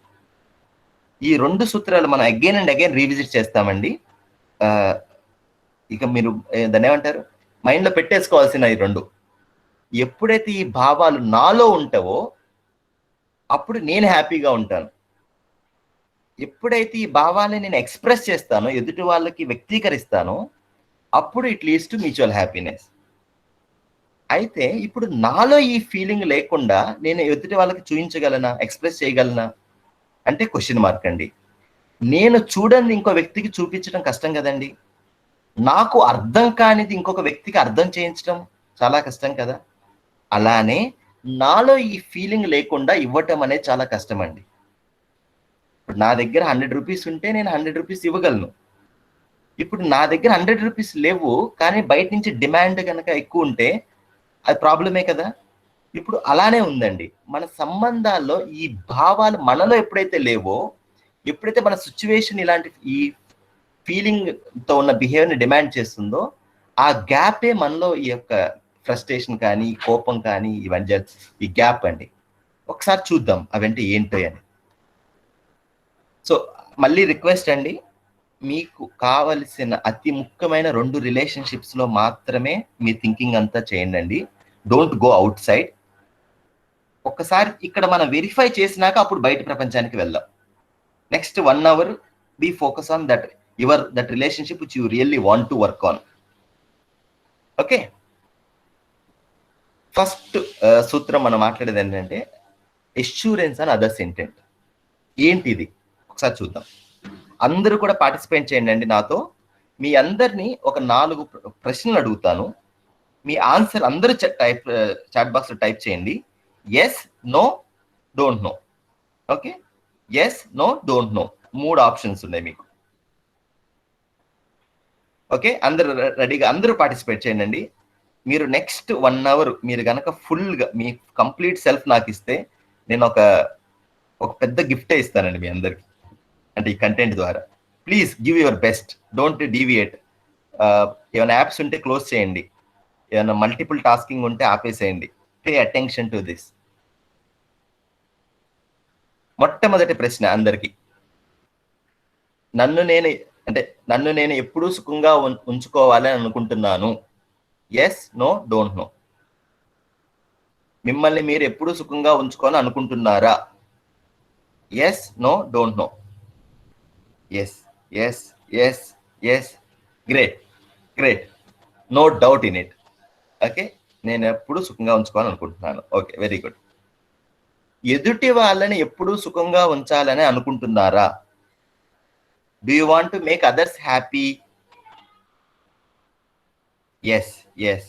ఈ 2 సూత్రాలు మనం అగైన్ అండ్ అగైన్ రీవిజిట్ చేస్తామండి. ఇక మీరు దాన్ని ఏమంటారు, మైండ్ లో పెట్టేసుకోవాల్సిన ఈ 2. ఎప్పుడైతే ఈ భావాలు నాలో ఉంటావో, అప్పుడు నేను హ్యాపీగా ఉంటాను. ఎప్పుడైతే ఈ భావాలని నేను ఎక్స్ప్రెస్ చేస్తానో, ఎదుటి వాళ్ళకి వ్యక్తీకరిస్తానో, అప్పుడు it leads to mutual happiness. అయితే ఇప్పుడు నాలో ఈ ఫీలింగ్ లేకుండా నేను ఎదుటి వాళ్ళకి చూపించగలనా, ఎక్స్ప్రెస్ చేయగలనా అంటే క్వశ్చన్ మార్క్ అండి. నేను చూడండి ఇంకో వ్యక్తికి చూపించడం కష్టం కదండి. నాకు అర్థం కానిది ఇంకొక వ్యక్తికి అర్థం చేయించడం చాలా కష్టం కదా. అలానే నాలో ఈ ఫీలింగ్ లేకుండా ఇవ్వటం అనేది చాలా కష్టం అండి. ఇప్పుడు నా దగ్గర 100 రూపీస్ ఉంటే నేను 100 రూపీస్ ఇవ్వగలను. ఇప్పుడు నా దగ్గర 100 రూపీస్ లేవు, కానీ బయట నుంచి డిమాండ్ కనుక ఎక్కువ ఉంటే అది ప్రాబ్లమే కదా. ఇప్పుడు అలానే ఉందండి మన సంబంధాల్లో. ఈ భావాలు మనలో ఎప్పుడైతే లేవో, ఎప్పుడైతే మన సిచ్యువేషన్ ఇలాంటి ఈ ఫీలింగ్ తో ఉన్న బిహేవియర్ ని డిమాండ్ చేస్తుందో, ఆ గ్యాపే మనలో ఈ యొక్క ఫ్రస్ట్రేషన్ కానీ కోపం కానీ ఇవన్నీ ఈ గ్యాప్ అండి. ఒకసారి చూద్దాం అవంటే ఏంటో అని. సో మళ్ళీ రిక్వెస్ట్ అండి, మీకు కావలసిన అతి ముఖ్యమైన 2 రిలేషన్షిప్స్లో మాత్రమే మీ థింకింగ్ అంతా చేయండి. Don't go outside. ఒక్కసారి ఇక్కడ మనం వెరిఫై చేసినాక అప్పుడు బయట ప్రపంచానికి వెళ్దాం. Next 1 hour be focus on that relationship which you really want to work on. Okay, first సూత్రం మనం మాట్లాడేది ఏంటంటే ఎష్యూరెన్స్ అండ్ అదర్స్ ఇంటెంట్. ఏంటిది ఒకసారి చూద్దాం. అందరూ కూడా పార్టిసిపేట్ చేయండి అండి నాతో. మీ అందరినీ ఒక 4 ప్రశ్నలు అడుగుతాను. మీ ఆన్సర్ అందరూ చాట్ బాక్స్ లో టైప్ చేయండి. Yes, no, don't know. Okay, yes, no, don't know 3 options ఉన్నాయి మీకు. ఓకే, అందరూ రెడీగా అందరూ పార్టిసిపేట్ చేయండి. మీరు నెక్స్ట్ 1 hour మీరు కనుక ఫుల్గా మీ కంప్లీట్ సెల్ఫ్ నాకు ఇస్తే నేను ఒక పెద్ద గిఫ్టే ఇస్తానండి మీ అందరికి, అంటే ఈ కంటెంట్ ద్వారా. Please give your best, don't deviate. ఏమైనా యాప్స్ ఉంటే క్లోజ్ చేయండి, ఏమైనా మల్టిపుల్ టాస్కింగ్ ఉంటే ఆపేసేయండి. Pay attention to this. మొట్టమొదటి ప్రశ్న అందరికి, నన్ను నేను ఎప్పుడూ సుఖంగా ఉంచుకోవాలని అనుకుంటున్నాను. Yes, no, don't know. మిమ్మల్ని మీరు ఎప్పుడూ సుఖంగా ఉంచుకోవాలని అనుకుంటున్నారా? Yes, no, don't know. Yes, yes, yes, yes. Great. No doubt in it. Okay, నేను ఎప్పుడు సుఖంగా ఉంచుకోవాలని అనుకుంటున్నాను. Okay, very good. ఎదుటి వాళ్ళని ఎప్పుడూ సుఖంగా ఉంచాలని అనుకుంటున్నారా? Do you want to make others happy? Yes, yes,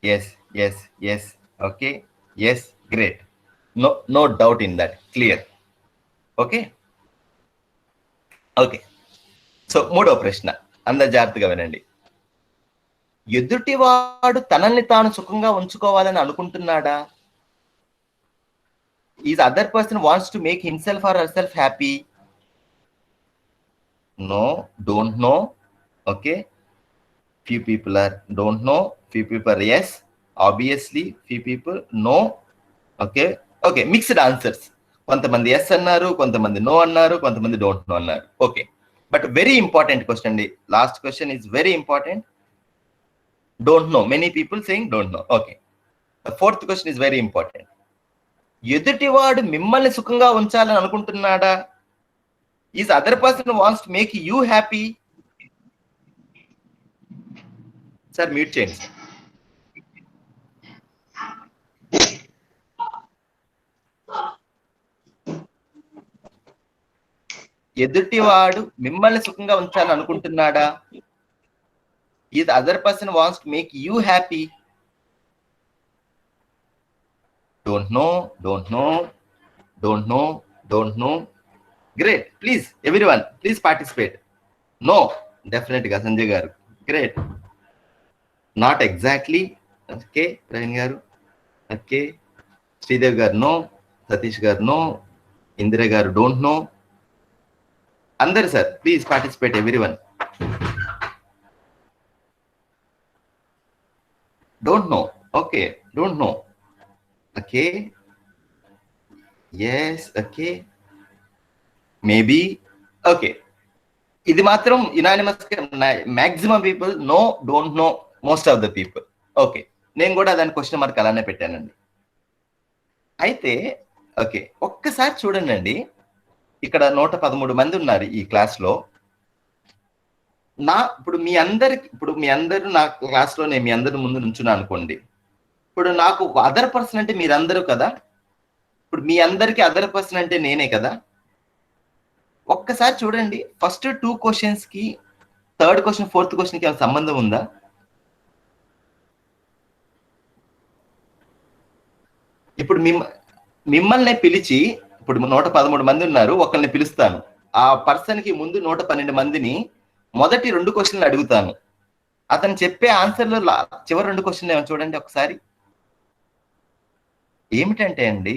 yes, yes, yes. Okay, yes, great. No doubt in that. Clear. Okay, so 3వ ప్రశ్న అందరు జాగ్రత్తగా వినండి. ఎదుటివాడు తనని తాను సుఖంగా ఉంచుకోవాలని అనుకుంటున్నాడా? Is other person wants to make himself or herself happy? No, don't know. Okay, few people are don't know, few people are yes, obviously, few people no. Okay, mixed answers. కొంతమంది ఎస్ అన్నారు, కొంతమంది no అన్నారు, కొంతమంది don't know అన్నారు. Okay, but very important question అండి. Last question is very important. Don't know, many people saying don't know. Okay, the 4th question is very important. ఎదుటివాడు మిమ్మల్ని సుఖంగా ఉంచాలని అనుకుంటున్నాడా? Is other person wants to make you happy? Sir mute చేయండి sir. ఎదుటివాడు మిమ్మల్ని సుఖంగా ఉంచాలని అనుకుంటున్నాడా? Is other person wants to make you happy? Don't know, don't know, don't know, don't know. Great. Please everyone please participate. No, definite గా సంజయ్ గారు. Great. Not exactly. Okay, Praveen గారు. Okay, Sridev గారు నో, సతీష్ గారు నో, ఇందిరా గారు డోంట్ నో. అందరు sir please participate everyone. Don't know. Okay, don't know. Okay, yes. Okay, maybe. Okay, ఇది మాత్రం unanimous maximum people no, don't know, most of the people. Okay, నేను కూడా దాని క్వశ్చన్ మార్క్ అలానే పెట్టానండి. అయితే ఓకే, ఒక్కసారి చూడండి అండి, ఇక్కడ 113 మంది ఉన్నారు ఈ క్లాస్లో. ఇప్పుడు మీ అందరు నా క్లాస్లో నేను మీ అందరి ముందు నుంచున్నా అనుకోండి. ఇప్పుడు నాకు అదర్ పర్సన్ అంటే మీరందరూ కదా. ఇప్పుడు మీ అందరికి అదర్ పర్సన్ అంటే నేనే కదా. ఒక్కసారి చూడండి, ఫస్ట్ 2 క్వశ్చన్స్ కి 3rd క్వశ్చన్ 4th క్వశ్చన్ కి ఏమైనా సంబంధం ఉందా? ఇప్పుడు మిమ్మల్ని పిలిచి, ఇప్పుడు 113 మంది ఉన్నారు, ఒకరిని పిలుస్తాను. ఆ పర్సన్ కి ముందు 112 మందిని మొదటి 2 క్వశ్చన్లు అడుగుతాను. అతను చెప్పే ఆన్సర్లో చివరి 2 క్వశ్చన్లు ఏమో చూడండి ఒకసారి. ఏమిటంటే అండి,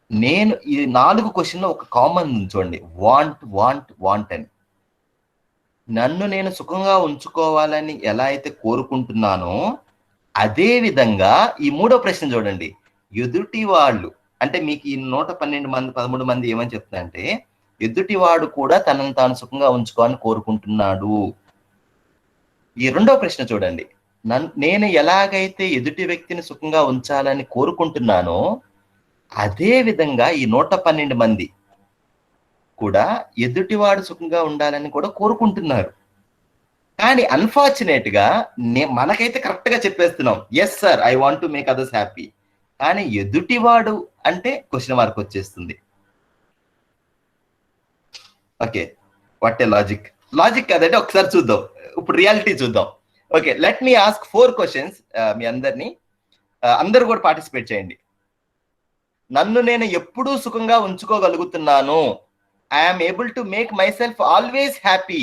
నేను ఈ 4 క్వశ్చన్లో ఒక కామన్ చూడండి, వాంట్ వాంట్ వాంట్ అని. నన్ను నేను సుఖంగా ఉంచుకోవాలని ఎలా అయితే కోరుకుంటున్నానో అదే విధంగా ఈ మూడో ప్రశ్న చూడండి, ఎదుటి వాళ్ళు అంటే మీకు ఈ 112 మంది 13 మంది ఏమని చెప్తున్నారంటే ఎదుటివాడు కూడా తనను తాను సుఖంగా ఉంచుకోవాలని కోరుకుంటున్నాడు. ఈ రెండో ప్రశ్న చూడండి, నేను ఎలాగైతే ఎదుటి వ్యక్తిని సుఖంగా ఉంచాలని కోరుకుంటున్నానో అదే విధంగా ఈ 112 మంది కూడా ఎదుటివాడు సుఖంగా ఉండాలని కూడా కోరుకుంటున్నారు. కానీ అన్ఫార్చునేట్ గా మనకైతే కరెక్ట్ గా చెప్పేస్తున్నాం, yes sir I want to make others happy, కానీ ఎదుటివాడు అంటే క్వశ్చన్ మార్క్ వచ్చేస్తుంది. Okay, what a logic. Logic కాదంటే ఒకసారి చూద్దాం, ఇప్పుడు రియాలిటీ చూద్దాం. Okay, let me ask 4 questions మీ అందరినీ, అందరు కూడా పార్టిసిపేట్ చేయండి. నన్ను నేను ఎప్పుడూ సుఖంగా ఉంచుకోగలుగుతున్నాను, I'm able to make my self always happy.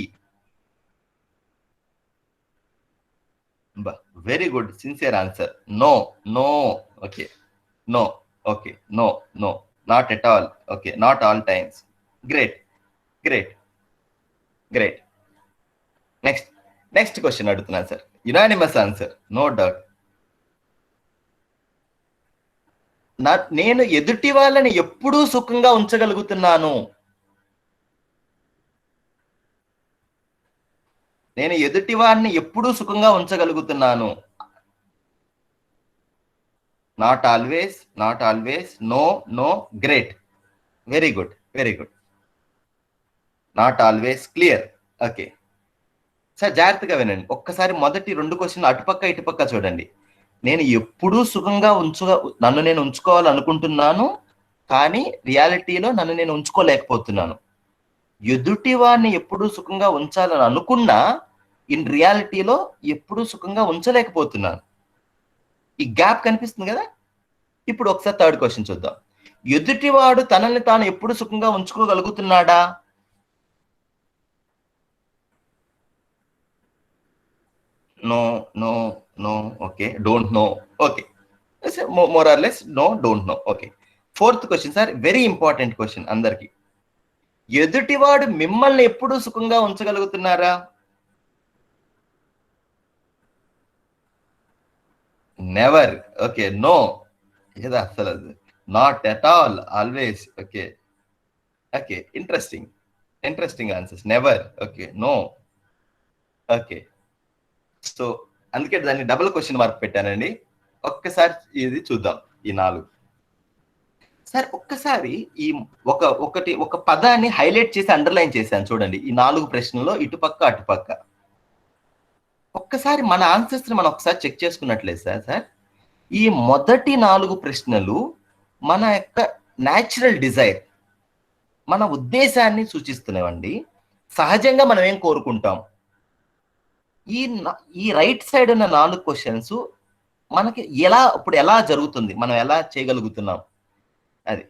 Very good, sincere answer. No no. Okay, no. Okay, no no, not at all. Okay, not all times. Great great great. Next question అడుగుతున్నాను sir, unanimous answer, no doubt. నేను ఎదుటి వాళ్ళని ఎప్పుడూ సుఖంగా ఉంచగలుగుతున్నాను, నేను ఎదుటి వాడిని ఎప్పుడూ సుఖంగా ఉంచగలుగుతున్నాను. Not always, not always, no no, great, very good very good. Not always, clear. Okay sir, జాగ్రత్తగా వినండి. ఒక్కసారి మొదటి 2 క్వశ్చన్లు అటుపక్క ఇటుపక్క చూడండి. నేను ఎప్పుడూ సుఖంగా నన్ను నేను ఉంచుకోవాలనుకుంటున్నాను, కానీ రియాలిటీలో నన్ను నేను ఉంచుకోలేకపోతున్నాను. ఎదుటి వాడిని ఎప్పుడూ సుఖంగా ఉంచాలని అనుకున్నా ఇన్ రియాలిటీలో ఎప్పుడూ సుఖంగా ఉంచలేకపోతున్నాను. ఈ గ్యాప్ కనిపిస్తుంది కదా. ఇప్పుడు ఒకసారి 3rd క్వశ్చన్ చూద్దాం. ఎదుటివాడు తనని తాను ఎప్పుడు సుఖంగా ఉంచుకోగలుగుతున్నాడా? No no no. Okay, don't know. Okay, more or less no, don't know. Okay, 4th question sir, very important question అందరికి. ఎదుటివాడు మిమ్మల్ని ఎప్పుడు సుఖంగా ఉంచగలుగుతున్నారా? నెవర్. ఓకే, నో, ఏదో అసలు not at all, always. Okay okay, interesting answers. Never, okay, no. Okay, so అందుకే దాన్ని double question mark పెట్టానండి. ఒక్కసారి ఇది చూద్దాం, ఈ 4 సార్. ఒక్కసారి ఈ ఒక పదాన్ని హైలైట్ చేసి అండర్లైన్ చేశాను చూడండి, ఈ 4 ప్రశ్నల్లో ఇటుపక్క అటుపక్క. ఒక్కసారి మన ఆన్సర్స్ ని మనం ఒకసారి చెక్ చేసుకున్నట్లేదు సార్, ఈ మొదటి 4 ప్రశ్నలు మన యొక్క న్యాచురల్ డిజైర్, మన ఉద్దేశాన్ని సూచిస్తున్నాయండి. సహజంగా మనం ఏం కోరుకుంటాం? ఈ రైట్ సైడ్ ఉన్న 4 క్వశ్చన్స్ మనకి ఎలా జరుగుతుంది, మనం ఎలా చేయగలుగుతున్నాం, అది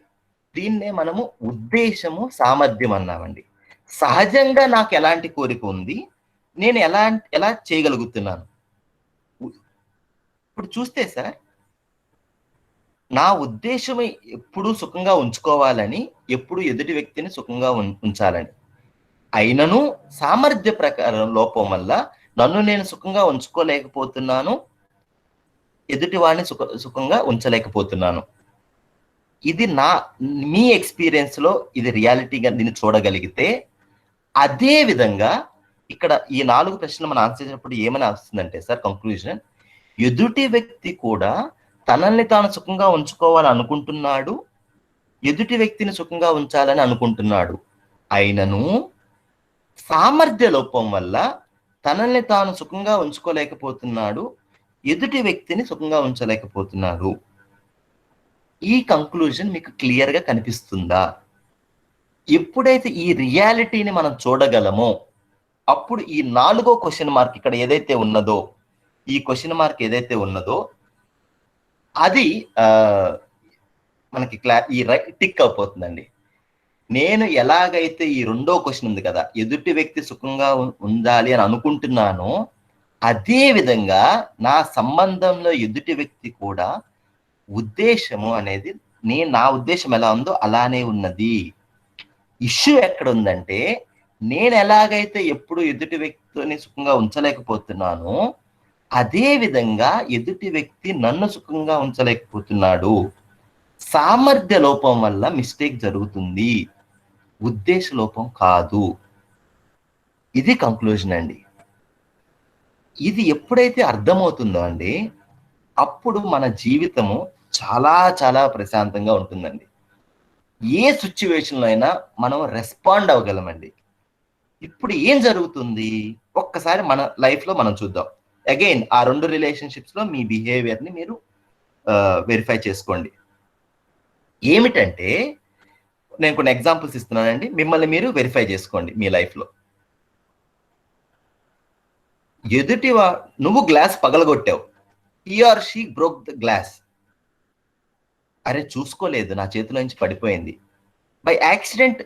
దీన్నే మనము ఉద్దేశము సామర్థ్యం అన్నామండి. సహజంగా నాకు ఎలాంటి కోరిక ఉంది, నేను ఎలా చేయగలుగుతున్నాను. ఇప్పుడు చూస్తే సార్, నా ఉద్దేశం ఎప్పుడు సుఖంగా ఉంచుకోవాలని, ఎప్పుడు ఎదుటి వ్యక్తిని సుఖంగా ఉంచాలని. అయినను సామర్థ్య ప్రకారం లోపం వల్ల నన్ను నేను సుఖంగా ఉంచుకోలేకపోతున్నాను, ఎదుటి వాడిని సుఖంగా ఉంచలేకపోతున్నాను. ఇది మీ ఎక్స్పీరియన్స్ లో ఇది రియాలిటీగా దీన్ని చూడగలిగితే, అదే విధంగా ఇక్కడ ఈ 4 ప్రశ్నలు మనం ఆన్సర్ చేసినప్పుడు ఏమని వస్తుందంటే సార్, కంక్లూజన్, ఎదుటి వ్యక్తి కూడా తనల్ని తాను సుఖంగా ఉంచుకోవాలనుకుంటున్నాడు, ఎదుటి వ్యక్తిని సుఖంగా ఉంచాలని అనుకుంటున్నాడు. అయినను సామర్థ్య లోపం వల్ల తనల్ని తాను సుఖంగా ఉంచుకోలేకపోతున్నాడు, ఎదుటి వ్యక్తిని సుఖంగా ఉంచలేకపోతున్నాడు. ఈ కంక్లూజన్ మీకు క్లియర్ గా కనిపిస్తుందా? ఎప్పుడైతే ఈ రియాలిటీని మనం చూడగలమో అప్పుడు ఈ 4వ క్వశ్చన్ మార్క్ ఇక్కడ ఏదైతే ఉన్నదో, ఈ క్వశ్చన్ మార్క్ ఏదైతే ఉన్నదో అది మనకి టిక్ అయిపోతుందండి. నేను ఎలాగైతే ఈ 2వ క్వశ్చన్ ఉంది కదా, ఎదుటి వ్యక్తి సుఖంగా ఉండాలి అని అనుకుంటున్నానో, అదే విధంగా నా సంబంధంలో ఎదుటి వ్యక్తి కూడా ఉద్దేశము అనేది నా ఉద్దేశం ఎలా ఉందో అలానే ఉన్నది. ఇష్యూ ఎక్కడ ఉందంటే, నేను ఎలాగైతే ఎప్పుడు ఎదుటి వ్యక్తిని సుఖంగా ఉంచలేకపోతున్నానో అదే విధంగా ఎదుటి వ్యక్తి నన్ను సుఖంగా ఉంచలేకపోతున్నాడు. సామర్థ్య లోపం వల్ల మిస్టేక్ జరుగుతుంది, ఉద్దేశ లోపం కాదు. ఇది కంక్లూజన్ అండి. ఇది ఎప్పుడైతే అర్థమవుతుందో అండి, అప్పుడు మన జీవితము చాలా చాలా ప్రశాంతంగా ఉంటుందండి. ఏ సిచ్యువేషన్లో అయినా మనం రెస్పాండ్ అవ్వగలమండి. ఇప్పుడు ఏం జరుగుతుంది ఒక్కసారి మన లైఫ్లో మనం చూద్దాం. అగైన్ ఆ 2 రిలేషన్షిప్స్లో మీ బిహేవియర్ని మీరు వెరిఫై చేసుకోండి. ఏమిటంటే నేను కొన్ని ఎగ్జాంపుల్స్ ఇస్తున్నానండి, మిమ్మల్ని మీరు వెరిఫై చేసుకోండి మీ లైఫ్లో. నువ్వు గ్లాస్ పగలగొట్టావు, he or she broke the glass. అరే చూసుకోలేదు, నా చేతిలో నుంచి పడిపోయింది, by accident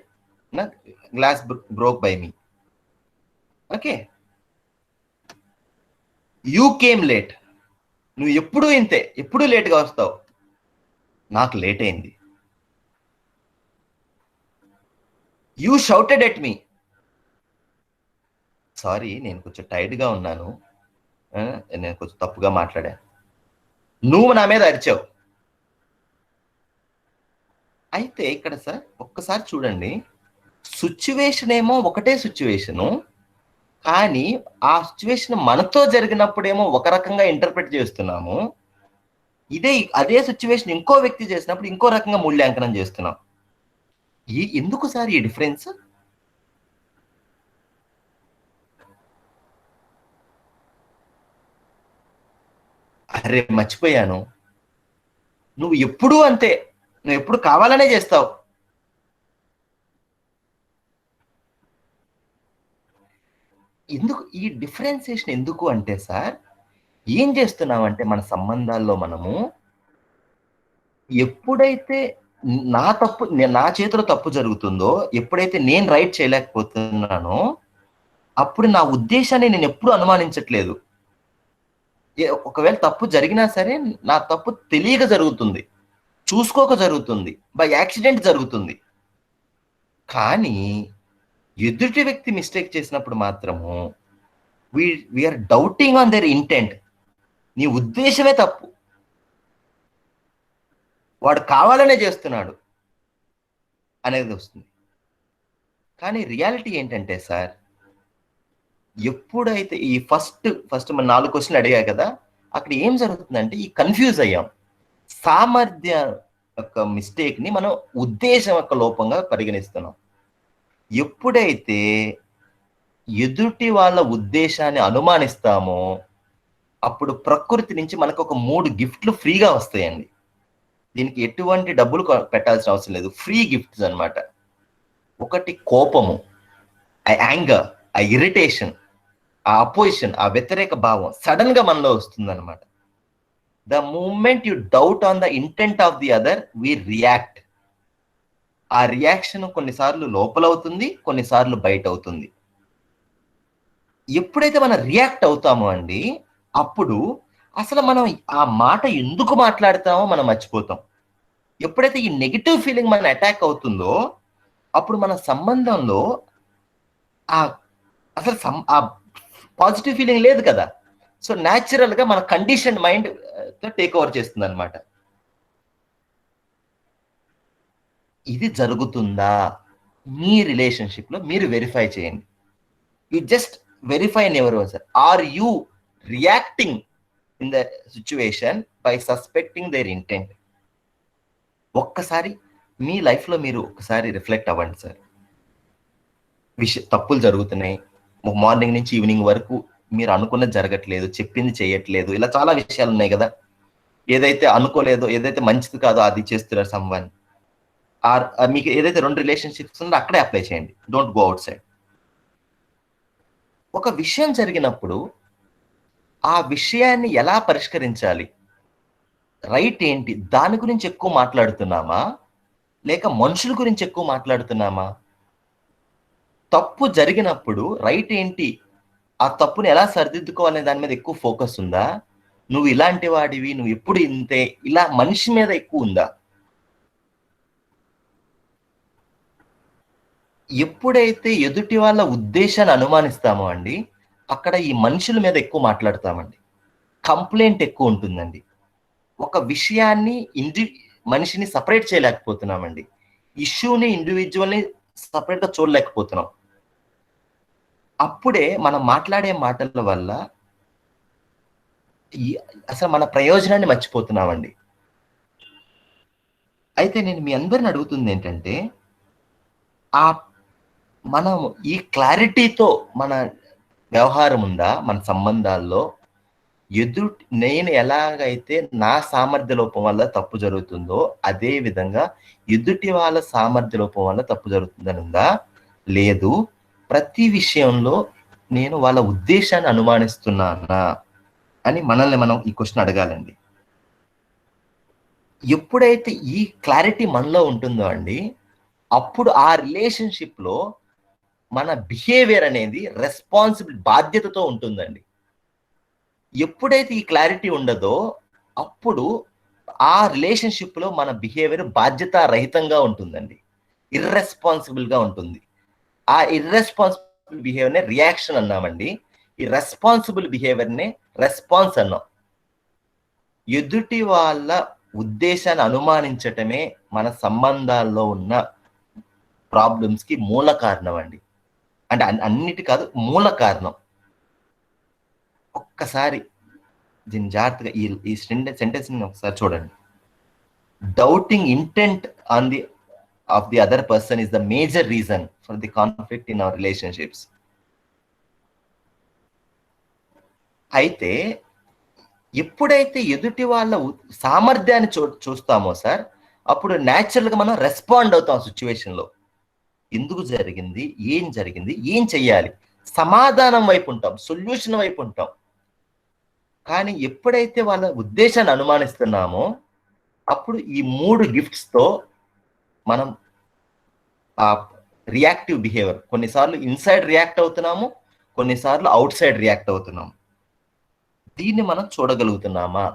glass broke by me. Okay, you came late. నువ్వు ఎప్పుడూ ఇంతే, ఎప్పుడూ లేట్గా వస్తావు, నాకు లేట్ అయింది. You shouted at me, sorry నేను కొంచెం టైర్డ్గా ఉన్నాను, నేను కొంచెం తప్పుగా మాట్లాడాను, నువ్వు నా మీద అరిచావు. అయితే ఇక్కడ సార్ ఒక్కసారి చూడండి, సిచ్యువేషన్ ఏమో ఒకటే సిచ్యువేషను, కానీ ఆ సిచ్యువేషన్ మనతో జరిగినప్పుడేమో ఒక రకంగా ఇంటర్ప్రిట్ చేస్తున్నాము, అదే సిచ్యువేషన్ ఇంకో వ్యక్తి చేసినప్పుడు ఇంకో రకంగా మూల్యాంకనం చేస్తున్నాం. ఎందుకు సార్ ఈ డిఫరెన్స్? అరే మర్చిపోయాను, నువ్వు ఎప్పుడూ అంతే, నువ్వు ఎప్పుడు కావాలనే చేస్తావు. ఎందుకు ఈ డిఫరెన్సియేషన్ ఎందుకు అంటే సార్, ఏం చేస్తున్నామంటే మన సంబంధాల్లో మనము ఎప్పుడైతే నా చేతిలో తప్పు జరుగుతుందో, ఎప్పుడైతే నేను రైట్ చేయలేకపోతున్నానో, అప్పుడు నా ఉద్దేశాన్ని నేను ఎప్పుడు అనుమానించట్లేదు. ఒకవేళ తప్పు జరిగినా సరే నా తప్పు తెలియక జరుగుతుంది, చూసుకోక జరుగుతుంది, బై యాక్సిడెంట్ జరుగుతుంది. కానీ ఎదుటి వ్యక్తి మిస్టేక్ చేసినప్పుడు మాత్రము we're doubting on their intent. నీ ఉద్దేశమే తప్పు, వాడు కావాలనే చేస్తున్నాడు అనేది వస్తుంది. కానీ రియాలిటీ ఏంటంటే సార్, ఎప్పుడైతే ఈ ఫస్ట్ మన 4 క్వశ్చన్లు అడిగా కదా, అక్కడ ఏం జరుగుతుందంటే ఈ కన్ఫ్యూజ్ అయ్యాం. సామర్థ్య యొక్క మిస్టేక్ ని మనం ఉద్దేశం యొక్క లోపంగా పరిగణిస్తున్నాం. ఎప్పుడైతే ఎదుటి వాళ్ళ ఉద్దేశాన్ని అనుమానిస్తామో, అప్పుడు ప్రకృతి నుంచి మనకు ఒక 3 గిఫ్ట్లు ఫ్రీగా వస్తాయండి. దీనికి ఎటువంటి డబ్బులు పెట్టాల్సిన అవసరం లేదు, ఫ్రీ గిఫ్ట్స్ అన్నమాట. ఒకటి కోపము, ఆ యాంగర్, ఆ ఇరిటేషన్, ఆ అపోజిషన్, ఆ వ్యతిరేక భావం సడన్ గా మనలో వస్తుంది అనమాట. The moment you doubt on the intent of the other, we react. ఆ రియాక్షన్ కొన్నిసార్లు లోపల అవుతుంది, కొన్నిసార్లు బయట అవుతుంది. ఎప్పుడైతే మనం రియాక్ట్ అవుతామో అండి, అప్పుడు అసలు మనం ఆ మాట ఎందుకు మాట్లాడతామో మనం మర్చిపోతాం. ఎప్పుడైతే ఈ నెగిటివ్ ఫీలింగ్ మన అటాక్ అవుతుందో, అప్పుడు మన సంబంధంలో అసలు ఆ పాజిటివ్ ఫీలింగ్ లేదు కదా. సో న్యాచురల్ గా మన కండిషన్ మైండ్ టేక్ ఓవర్ చేస్తుంది అనమాట. ఇది జరుగుతుందా మీ రిలేషన్షిప్ లో? మీరు వెరిఫై చేయండి. You just verify in your own self. Are you reacting in the situation by suspecting their intent? ఒక్కసారి మీ లైఫ్ లో మీరు ఒకసారి రిఫ్లెక్ట్ అవ్వండి సార్. తప్పులు జరుగుతున్నాయి, మార్నింగ్ నుంచి ఈవినింగ్ వరకు మీరు అనుకున్నది జరగట్లేదు, చెప్పింది చేయట్లేదు, ఇలా చాలా విషయాలు ఉన్నాయి కదా. ఏదైతే అనుకోలేదో, ఏదైతే మంచిది కాదో అది చేస్తున్నారు సమ్వన్. మీకు ఏదైతే 2 రిలేషన్షిప్స్ ఉందో అక్కడే అప్లై చేయండి, డోంట్ గో అవుట్ సైడ్. ఒక విషయం జరిగినప్పుడు ఆ విషయాన్ని ఎలా పరిష్కరించాలి, రైట్ ఏంటి, దాని గురించి ఎక్కువ మాట్లాడుతున్నామా లేక మనుషుల గురించి ఎక్కువ మాట్లాడుతున్నామా? తప్పు జరిగినప్పుడు రైట్ ఏంటి, ఆ తప్పుని ఎలా సరిదిద్దుకోవాలనే దాని మీద ఎక్కువ ఫోకస్ ఉందా? నువ్వు ఇలాంటి వాడివి, నువ్వు ఎప్పుడు ఇంతే, ఇలా మనిషి మీద ఎక్కువ ఉందా? ఎప్పుడైతే ఎదుటి వాళ్ళ ఉద్దేశాన్ని అనుమానిస్తామో అండి, అక్కడ ఈ మనుషుల మీద ఎక్కువ మాట్లాడతామండి. కంప్లైంట్ ఎక్కువ ఉంటుందండి. ఒక విషయాన్ని మనిషిని సపరేట్ చేయలేకపోతున్నామండి. ఇష్యూని ఇండివిజువల్ని సపరేట్గా చూడలేకపోతున్నాం. అప్పుడే మనం మాట్లాడే మాటల వల్ల అసలు మన ప్రయోజనాన్ని మర్చిపోతున్నామండి. అయితే నేను మీ అందరిని అడుగుతుంది ఏంటంటే, మనం ఈ క్లారిటీతో మన వ్యవహారం ఉందా, మన సంబంధాల్లో నేను ఎలాగైతే నా సామర్థ్య లోపం వల్ల తప్పు జరుగుతుందో అదే విధంగా ఎదుటి వాళ్ళ సామర్థ్య లోపం వల్ల తప్పు జరుగుతుందని ఉందా, లేదు ప్రతి విషయంలో నేను వాళ్ళ ఉద్దేశాన్ని అనుమానిస్తున్నానా అని మనల్ని మనం ఈ క్వశ్చన్ అడగాలండి. ఎప్పుడైతే ఈ క్లారిటీ మనలో ఉంటుందో అండి, అప్పుడు ఆ రిలేషన్షిప్ లో మన బిహేవియర్ అనేది రెస్పాన్సిబుల్ బాధ్యతతో ఉంటుందండి. ఎప్పుడైతే ఈ క్లారిటీ ఉండదో అప్పుడు ఆ రిలేషన్షిప్ లో మన బిహేవియర్ బాధ్యత రహితంగా ఉంటుందండి, ఇర్రెస్పాన్సిబుల్ గా ఉంటుంది. ఆ ఇర్రెస్పాన్సిబుల్ బిహేవియర్ నే రియాక్షన్ అన్నామండి, ఈ రెస్పాన్సిబుల్ బిహేవియర్ నే రెస్పాన్స్ అన్నాం. ఎదుటి వాళ్ళ ఉద్దేశాన్ని అనుమానించటమే మన సంబంధాల్లో ఉన్న ప్రాబ్లమ్స్ కి మూల కారణం అండి. అంటే అన్నిటి కాదు, మూల కారణం. ఒక్కసారి దీన్ని జాగ్రత్తగా ఈ సెంటెన్స్ ఒకసారి చూడండి. Doubting intent on the of the other person is the major reason for the conflict in our relationships. అయితే ఎప్పుడైతే ఎదుటి వాళ్ళ సామర్థ్యాన్ని చూస్తామో సార్, అప్పుడు న్యాచురల్ గా మనం రెస్పాండ్ అవుతాం సిచ్యువేషన్ లో. ఎందుకు జరిగింది, ఏం చెయ్యాలి, సమాధానం వైపు ఉంటాం, సొల్యూషన్ వైపు ఉంటాం. కానీ ఎప్పుడైతే వాళ్ళ ఉద్దేశాన్ని అనుమానిస్తున్నామో అప్పుడు ఈ 3 గిఫ్ట్స్ తో మనం ఆ రియాక్టివ్ బిహేవియర్, కొన్నిసార్లు ఇన్సైడ్ రియాక్ట్ అవుతున్నాము, కొన్నిసార్లు అవుట్ సైడ్ రియాక్ట్ అవుతున్నాము. దీన్ని మనం చూడగలుగుతున్నామా?